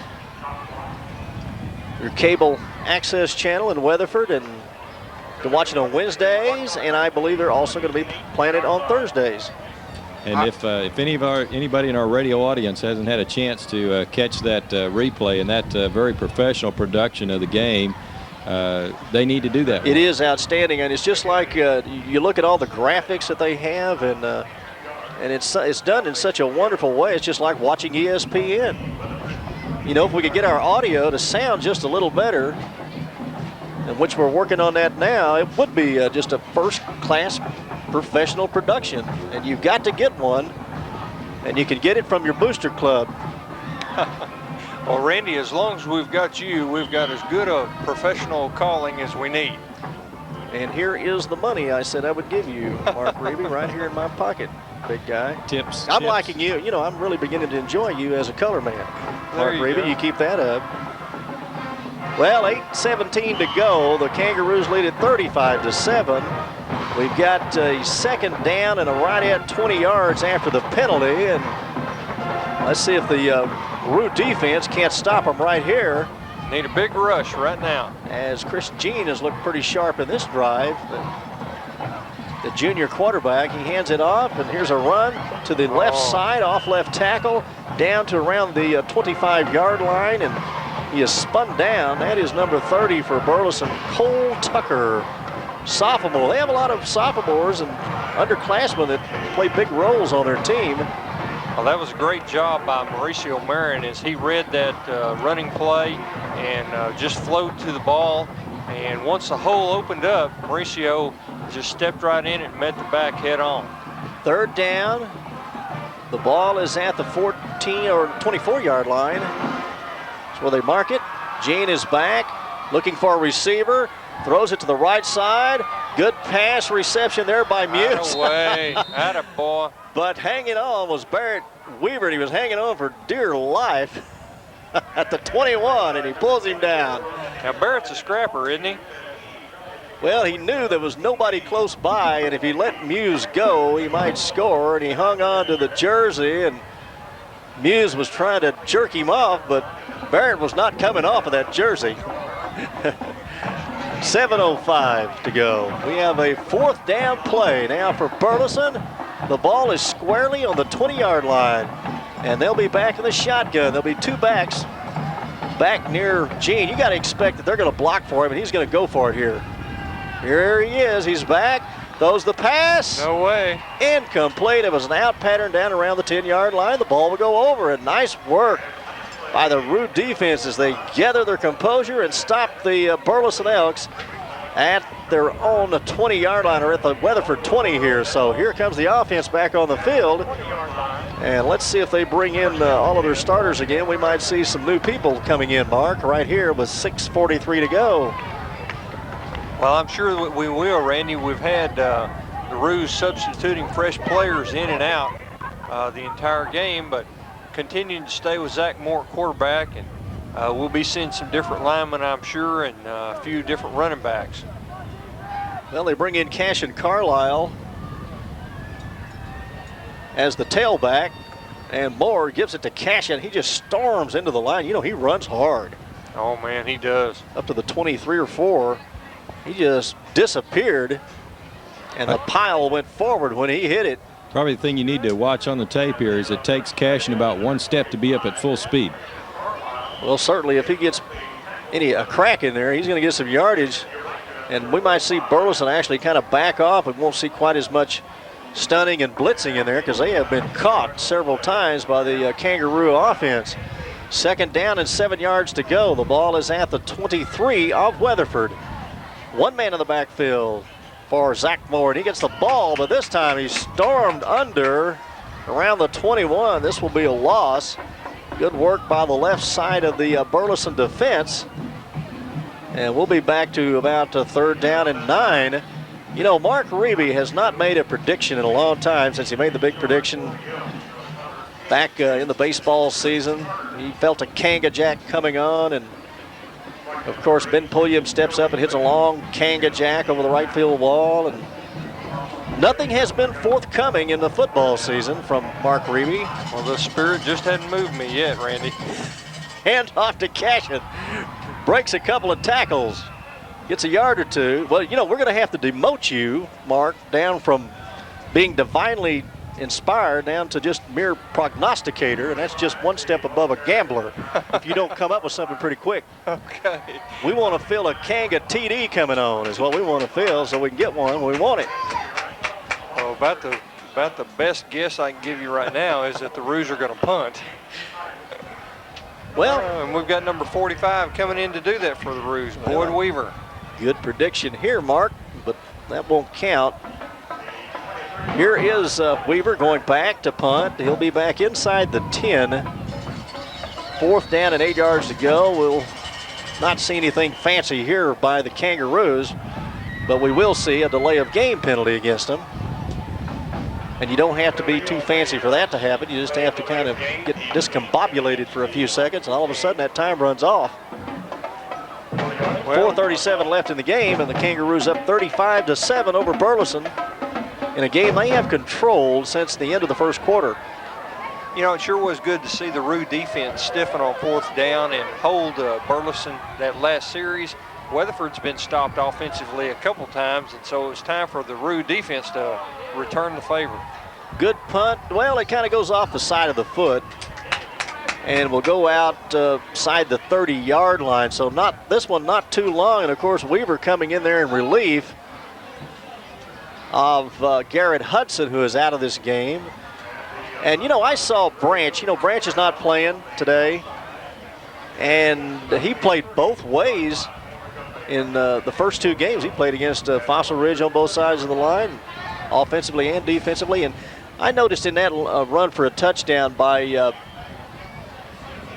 your cable access channel in Weatherford, and you can watch it on Wednesdays, and I believe they're also going to be playing it on Thursdays. And if anybody in our radio audience hasn't had a chance to catch that replay and that very professional production of the game, they need to do that. It is outstanding, and it's just like you look at all the graphics that they have, and it's done in such a wonderful way. It's just like watching ESPN. You know, if we could get our audio to sound just a little better, and which we're working on that now, it would be just a first-class professional production. And you've got to get one, and you can get it from your booster club. Well, Randy, as long as we've got you, we've got as good a professional calling as we need. And here is the money I said I would give you, Mark Reeby, right here in my pocket, big guy. Tips. I'm liking you. You know, I'm really beginning to enjoy you as a color man. Mark Reeby, you keep that up. Well, 8:17 to go. The Kangaroos lead at 35-7. We've got a second down and a right at 20 yards after the penalty. And let's see if the Rue defense can't stop them right here. Need a big rush right now. As Chris Jean has looked pretty sharp in this drive. The junior quarterback, he hands it off, and here's a run to the left side, off left tackle, down to around the 25-yard line, and he is spun down. That is number 30 for Burleson, Cole Tucker, sophomore. They have a lot of sophomores and underclassmen that play big roles on their team. Well, that was a great job by Mauricio Marin as he read that running play and just flowed to the ball. And once the hole opened up, Mauricio just stepped right in and met the back head on. Third down. The ball is at the 14 or 24-yard line. That's where they mark it. Jean is back, looking for a receiver. Throws it to the right side. Good pass reception there by Muse. Away, attaboy. But hanging on was Barrett Weaver. He was hanging on for dear life at the 21, and he pulls him down. Now Barrett's a scrapper, isn't he? Well, he knew there was nobody close by, and if he let Muse go, he might score, and he hung on to the jersey, and Muse was trying to jerk him off, but Barrett was not coming off of that jersey. 7:05 to go. We have a fourth down play now for Burleson. The ball is squarely on the 20-yard line, and they'll be back in the shotgun. There'll be two backs back near Jean. You got to expect that they're going to block for him, and he's going to go for it here. Here he is. He's back. Throws the pass. No way. Incomplete. It was an out pattern down around the 10-yard line. The ball will go over, and nice work by the Rue defense as they gather their composure and stop the Burleson Elks at their own 20-yard line, or at the Weatherford 20 here. So here comes the offense back on the field. And let's see if they bring in all of their starters again. We might see some new people coming in, Mark, right here with 6:43 to go. Well, I'm sure that we will, Randy. We've had the Roos substituting fresh players in and out the entire game, but continuing to stay with Zach Moore at quarterback, and we'll be seeing some different linemen, I'm sure, and a few different running backs. Well, they bring in Cashin Carlisle as the tailback, and Moore gives it to Cashin. He just storms into the line. You know, he runs hard. Oh, man, he does. Up to the 23 or 4. He just disappeared, and the pile went forward when he hit it. Probably the thing you need to watch on the tape here is it takes Cashin about one step to be up at full speed. Well, certainly if he gets a crack in there, he's going to get some yardage. And we might see Burleson actually kind of back off, and won't see quite as much stunning and blitzing in there because they have been caught several times by the Kangaroo offense. Second down and 7 yards to go. The ball is at the 23 of Weatherford. One man in the backfield for Zach Moore, and he gets the ball, but this time he stormed under around the 21. This will be a loss. Good work by the left side of the Burleson defense. And we'll be back to about third down and 9. You know, Mark Reeby has not made a prediction in a long time since he made the big prediction back in the baseball season. He felt a Kanga Jack coming on, and of course, Ben Pulliam steps up and hits a long Kanga Jack over the right field wall, and nothing has been forthcoming in the football season from Mark Reeby. Well, the spirit just hadn't moved me yet, Randy. Hand off to Cashin. Breaks a couple of tackles. Gets a yard or two. Well, you know, we're going to have to demote you, Mark, down from being divinely inspired down to just mere prognosticator, and that's just one step above a gambler if you don't come up with something pretty quick. Okay. We want to feel a Kanga TD coming on is what we want to feel so we can get one when we want it. Well, about the best guess I can give you right now is that the Roos are going to punt. Well, and we've got number 45 coming in to do that for the Roos, Boyd Weaver. Good prediction here, Mark, but that won't count. Here is Weaver going back to punt. He'll be back inside the 10. 4th down and 8 yards to go. We'll not see anything fancy here by the Kangaroos, but we will see a delay of game penalty against them. And you don't have to be too fancy for that to happen. You just have to kind of get discombobulated for a few seconds, and all of a sudden that time runs off. 4:37 left in the game, and the Kangaroos up 35-7 over Burleson in a game they have controlled since the end of the first quarter. You know, it sure was good to see the Roo defense stiffen on 4th down and hold Burleson that last series. Weatherford's been stopped offensively a couple times, and so it was time for the Roo defense to return the favor. Good punt. Well, it kind of goes off the side of the foot and will go outside the 30-yard line. So this one not too long. And, of course, Weaver coming in there in relief of Garrett Hudson, who is out of this game. And, you know, I saw Branch. You know, Branch is not playing today. And he played both ways in the first 2 games. He played against Fossil Ridge on both sides of the line, offensively and defensively. And I noticed in that run for a touchdown by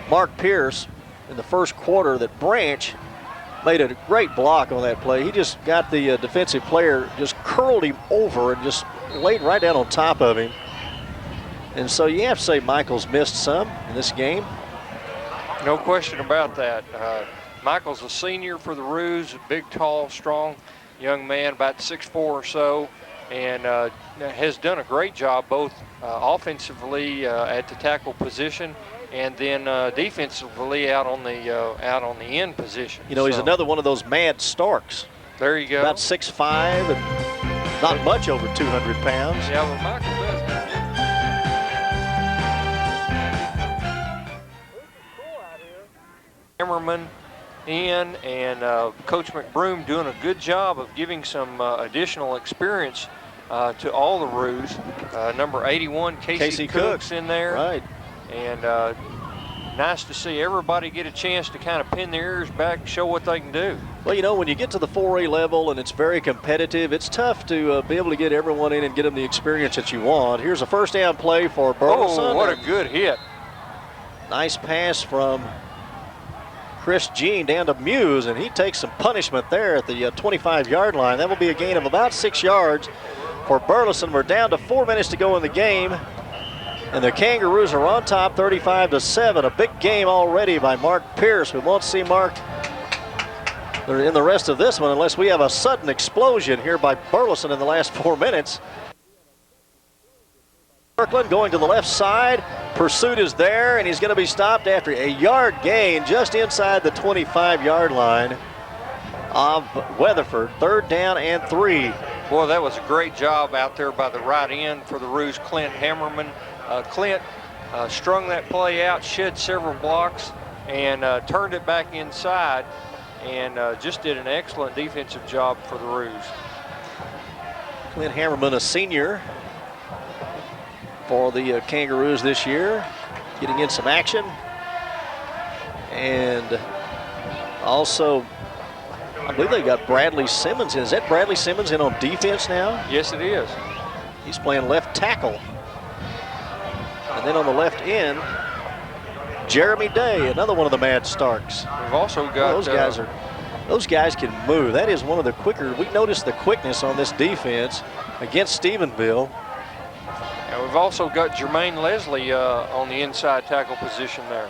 Mark Pierce in the first quarter that Branch made a great block on that play. He just got the defensive player, just curled him over and just laid right down on top of him. And so you have to say Michael's missed some in this game. No question about that. Michael's a senior for the Roos, a big, tall, strong young man, about 6'4" or so, and has done a great job both offensively at the tackle position and then defensively out on the end position. You know, he's another one of those mad Starks. There you go. About 6'5" and not much over 200 pounds. Yeah, well, Michael does. Hammerman in, and Coach McBroom doing a good job of giving some additional experience to all the Roos. Number 81, Casey Cook's in there. Right. And nice to see everybody get a chance to kind of pin their ears back and show what they can do. Well, you know, when you get to the 4A level and it's very competitive, it's tough to be able to get everyone in and get them the experience that you want. Here's a 1st down play for Burleson. Oh, what a good hit. Nice pass from Chris Jean down to Muse, and he takes some punishment there at the 25-yard line. That will be a gain of about 6 yards for Burleson. We're down to 4 minutes to go in the game, and the Kangaroos are on top 35-7. A big game already by Mark Pierce. We won't see Mark in the rest of this one unless we have a sudden explosion here by Burleson in the last 4 minutes. Kirkland going to the left side. Pursuit is there, and he's going to be stopped after a yard gain just inside the 25-yard line of Weatherford. 3rd down and 3. Boy, that was a great job out there by the right end for the Roos, Clint Hammerman. Clint strung that play out, shed several blocks, and turned it back inside, and just did an excellent defensive job for the Roos. Clint Hammerman, a senior for the Kangaroos this year, getting in some action. And also, I believe they got Bradley Simmons in. Is that Bradley Simmons in on defense now? Yes, it is. He's playing left tackle. And then on the left end, Jeremy Day, another one of the Mad Starks. We've also got those guys can move. That is one of the quicker. We noticed the quickness on this defense against Stephenville. And we've also got Jermaine Leslie on the inside tackle position there.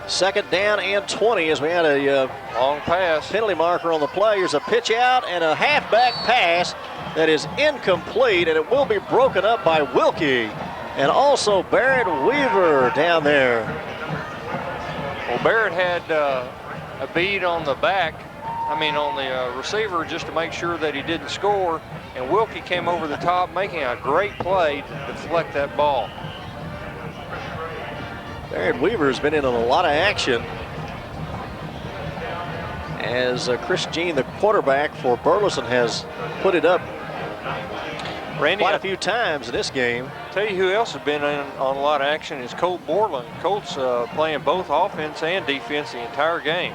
2nd down and 20 as we had a long pass. Penalty marker on the play. Here's a pitch out and a halfback pass that is incomplete, and it will be broken up by Wilkie and also Barrett Weaver down there. Well, Barrett had a bead on the back on the receiver just to make sure that he didn't score, and Wilkie came over the top making a great play to deflect that ball. Barrett Weaver's been in a lot of action as Chris Jean, the quarterback for Burleson, has put it up Randy, quite a few times in this game. Tell you who else has been on a lot of action is Colt Borland. Colt's playing both offense and defense the entire game.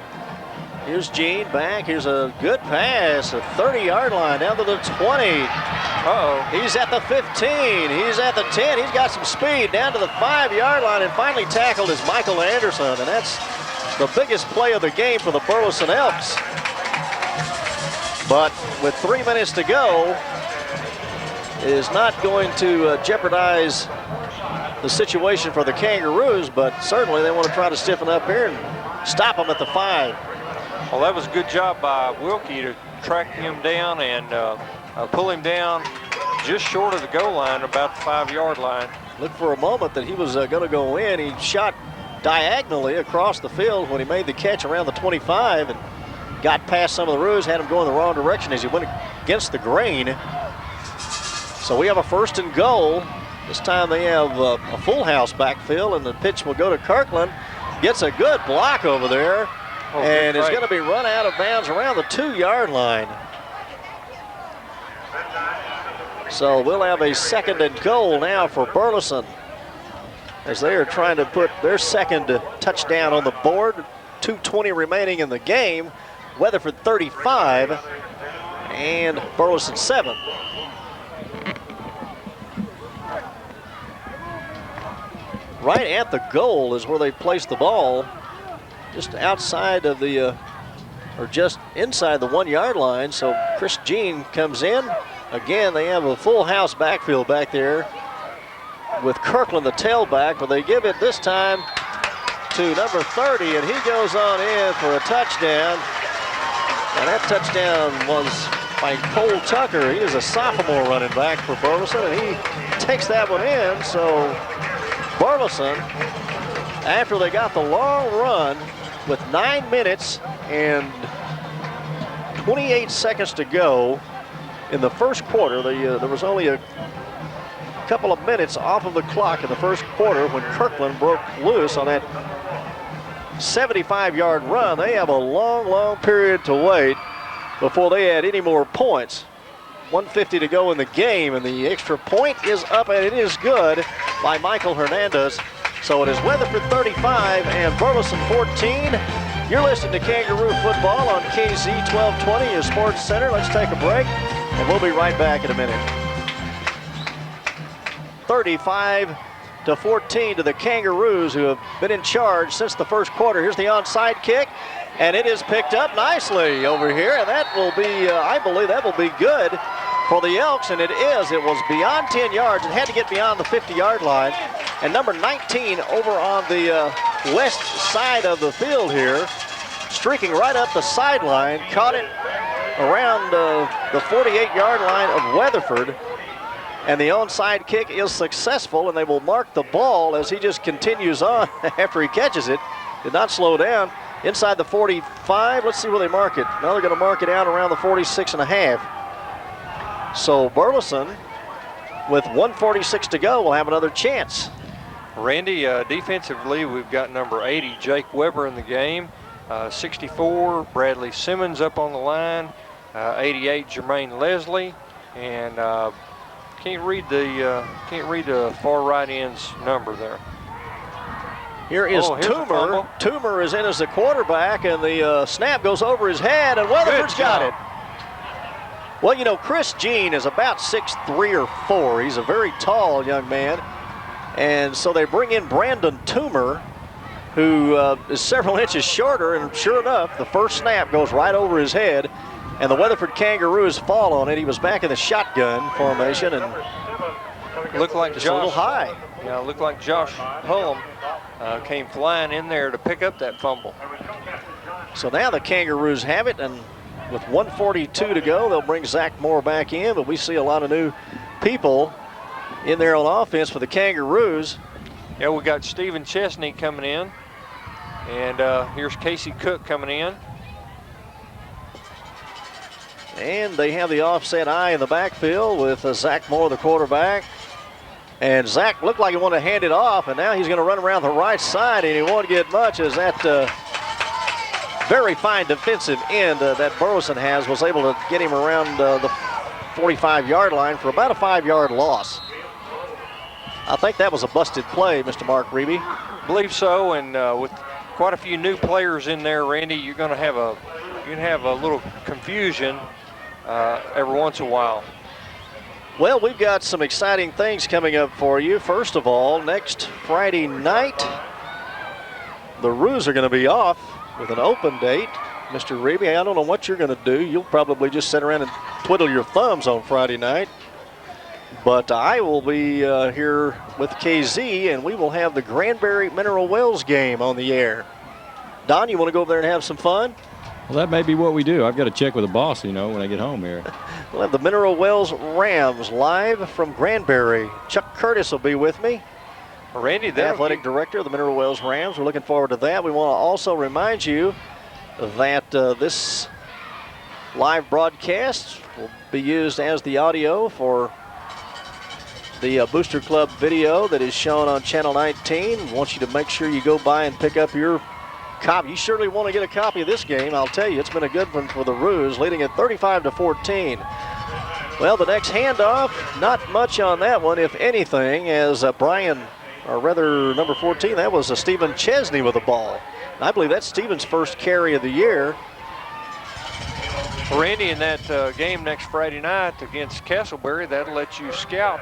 Here's Jean back. Here's a good pass, a 30-yard line down to the 20. He's at the 15. He's at the 10. He's got some speed down to the 5-yard line, and finally tackled is Michael Anderson, and that's the biggest play of the game for the Burleson Elks. But with 3 minutes to go, is not going to jeopardize the situation for the Kangaroos, but certainly they want to try to stiffen up here and stop them at the 5. Well, that was a good job by Wilkie to track him down and pull him down just short of the goal line, about the 5-yard line. Looked for a moment that he was going to go in. He shot diagonally across the field when he made the catch around the 25 and got past some of the Roos, had him going the wrong direction as he went against the grain. So we have a 1st and goal. This time they have a full house backfield, and the pitch will go to Kirkland. Gets a good block over there, and is going to be run out of bounds around the 2-yard line. So we'll have a 2nd and goal now for Burleson as they are trying to put their 2nd touchdown on the board. 2:20 remaining in the game. Weatherford 35 and Burleson 7. Right at the goal is where they placed the ball, just outside of the, or just inside the 1-yard line. So Chris Jean comes in. Again, they have a full house backfield back there with Kirkland, the tailback, but they give it this time to number 30, and he goes on in for a touchdown. And that touchdown was by Cole Tucker. He is a sophomore running back for Burleson, and he takes that one in. So Burleson, after they got the long run with 9 minutes and 28 seconds to go in the first quarter, there was only a couple of minutes off of the clock in the first quarter when Kirkland broke loose on that 75-yard run. They have a long period to wait before they add any more points. 1:50 to go in the game, and the extra point is up, and it is good by Michael Hernandez. So it is Weatherford 35 and Burleson 14. You're listening to Kangaroo Football on KZ 1220, your sports center. Let's take a break, and we'll be right back in a minute. 35-14 to the Kangaroos, who have been in charge since the first quarter. Here's the onside kick, and it is picked up nicely over here, and that will be, I believe that will be good for the Elks, and it is. It was beyond 10 yards. It had to get beyond the 50-yard line. And number 19 over on the west side of the field here, streaking right up the sideline, caught it around the 48-yard line of Weatherford. And the onside kick is successful, and they will mark the ball as he just continues on after he catches it. Did not slow down. Inside the 45, let's see where they mark it. Now they're going to mark it out around the 46.5. So Burleson, with 1:46 to go, will have another chance. Randy, defensively, we've got number 80, Jake Weber, in the game. 64, Bradley Simmons up on the line. 88, Jermaine Leslie, and can't read the far right end's number there. Here is Toomer. Toomer is in as the quarterback, and the snap goes over his head, and Weatherford's got it. Well, you know, Chris Jean is about 6'3" or 4. He's a very tall young man. And so they bring in Brandon Toomer, who is several inches shorter, and sure enough, the first snap goes right over his head, and the Weatherford Kangaroos fall on it. He was back in the shotgun formation, and looked like just a little high. Yeah, looked like Josh Hullum came flying in there to pick up that fumble. So now the Kangaroos have it, and with 1:42 to go, they'll bring Zach Moore back in, but we see a lot of new people in there on offense for the Kangaroos. Yeah, we got Stephen Chesney coming in, and here's Casey Cook coming in. And they have the offset eye in the backfield with Zach Moore, the quarterback. And Zach looked like he wanted to hand it off, and now he's going to run around the right side, and he won't get much as that very fine defensive end that Burleson has was able to get him around the 45-yard line for about a 5-yard loss. I think that was a busted play, Mr. Mark Reeby. I believe so, and with quite a few new players in there, Randy, you're going to have a little confusion every once in a while. Well, we've got some exciting things coming up for you. First of all, next Friday night, the Roos are going to be off with an open date. Mr. Reeby, I don't know what you're going to do. You'll probably just sit around and twiddle your thumbs on Friday night. But I will be here with KZ, and we will have the Granbury Mineral Wells game on the air. Don, you want to go over there and have some fun? Well, that may be what we do. I've got to check with the boss, when I get home here. We'll have the Mineral Wells Rams live from Granbury. Chuck Curtis will be with me. Randy, the athletic director of the Mineral Wells Rams. We're looking forward to that. We want to also remind you that this live broadcast will be used as the audio for the Booster Club video that is shown on Channel 19. We want you to make sure you go by and pick up your copy. You surely want to get a copy of this game. I'll tell you, it's been a good one for the Roos, leading at 35-14. Well, the next handoff, not much on that one, if anything, as Brian, or rather number 14, that was Stephen Chesney with the ball. I believe that's Stephen's first carry of the year. Randy, in that game next Friday night against Castleberry, that'll let you scout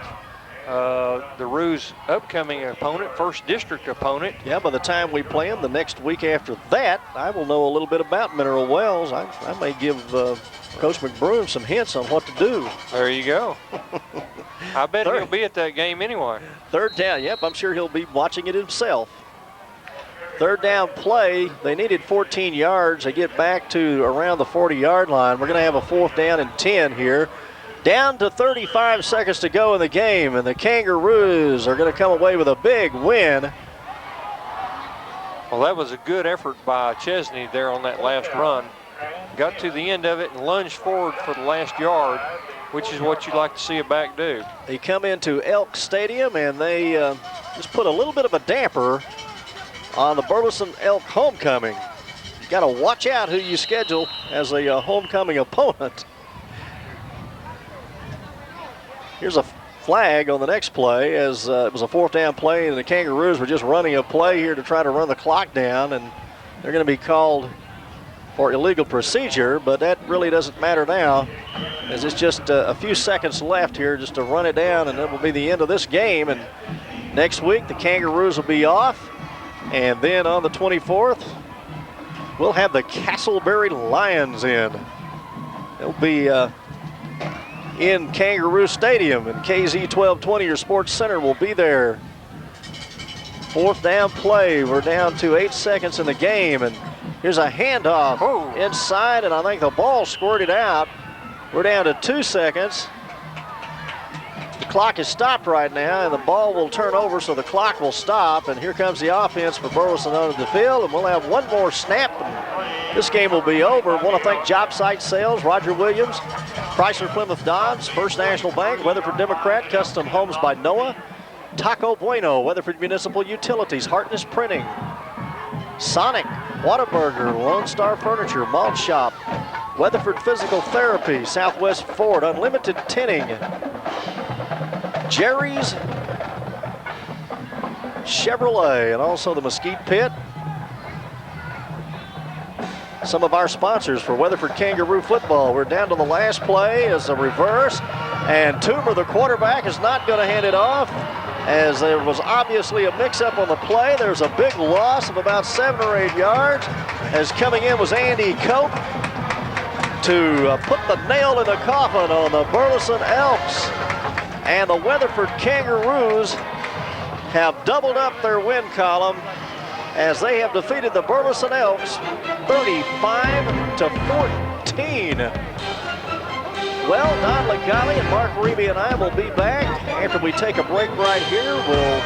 the Roos' upcoming opponent, first district opponent. Yeah, by the time we play them the next week after that, I will know a little bit about Mineral Wells. I may give Coach McBroom some hints on what to do. There you go. I bet he'll be at that game anyway. Third down, yep, I'm sure he'll be watching it himself. Third down play, they needed 14 yards. They get back to around the 40-yard line. We're going to have a 4th down and 10 here. Down to 35 seconds to go in the game, and the Kangaroos are going to come away with a big win. Well, that was a good effort by Chesney there on that last run. Got to the end of it and lunged forward for the last yard, which is what you'd like to see a back do. They come into Elk Stadium, and they just put a little bit of a damper on the Burleson Elk homecoming. You got to watch out who you schedule as a homecoming opponent. Here's a flag on the next play, as it was a 4th down play, and the Kangaroos were just running a play here to try to run the clock down, and they're going to be called for illegal procedure, but that really doesn't matter now, as it's just a few seconds left here just to run it down, and it will be the end of this game. And next week, the Kangaroos will be off, and then on the 24th, we'll have the Castleberry Lions in. They'll be in Kangaroo Stadium, and KZ 1220, your sports center, will be there. 4th down play. We're down to 8 seconds in the game, and here's a handoff inside, and I think the ball squirted out. We're down to 2 seconds. The clock is stopped right now, and the ball will turn over, so the clock will stop, and here comes the offense for Burleson onto the field, and we'll have one more snap, and this game will be over. I want to thank Job Site Sales, Roger Williams, Chrysler Plymouth Dodge, First National Bank, Weatherford Democrat, Custom Homes by Noah, Taco Bueno, Weatherford Municipal Utilities, Hartness Printing, Sonic, Whataburger, Lone Star Furniture, Malt Shop, Weatherford Physical Therapy, Southwest Ford, Unlimited Tinning, Jerry's Chevrolet, and also the Mesquite Pit. Some of our sponsors for Weatherford Kangaroo football. We're down to the last play as a reverse, and Toomer, the quarterback, is not going to hand it off, as there was obviously a mix-up on the play. There's a big loss of about 7 or 8 yards, as coming in was Andy Cope to put the nail in the coffin on the Burleson Elks. And the Weatherford Kangaroos have doubled up their win column as they have defeated the Burleson Elks 35-14. Well, Don Legale and Mark Reeby and I will be back after we take a break right here. We'll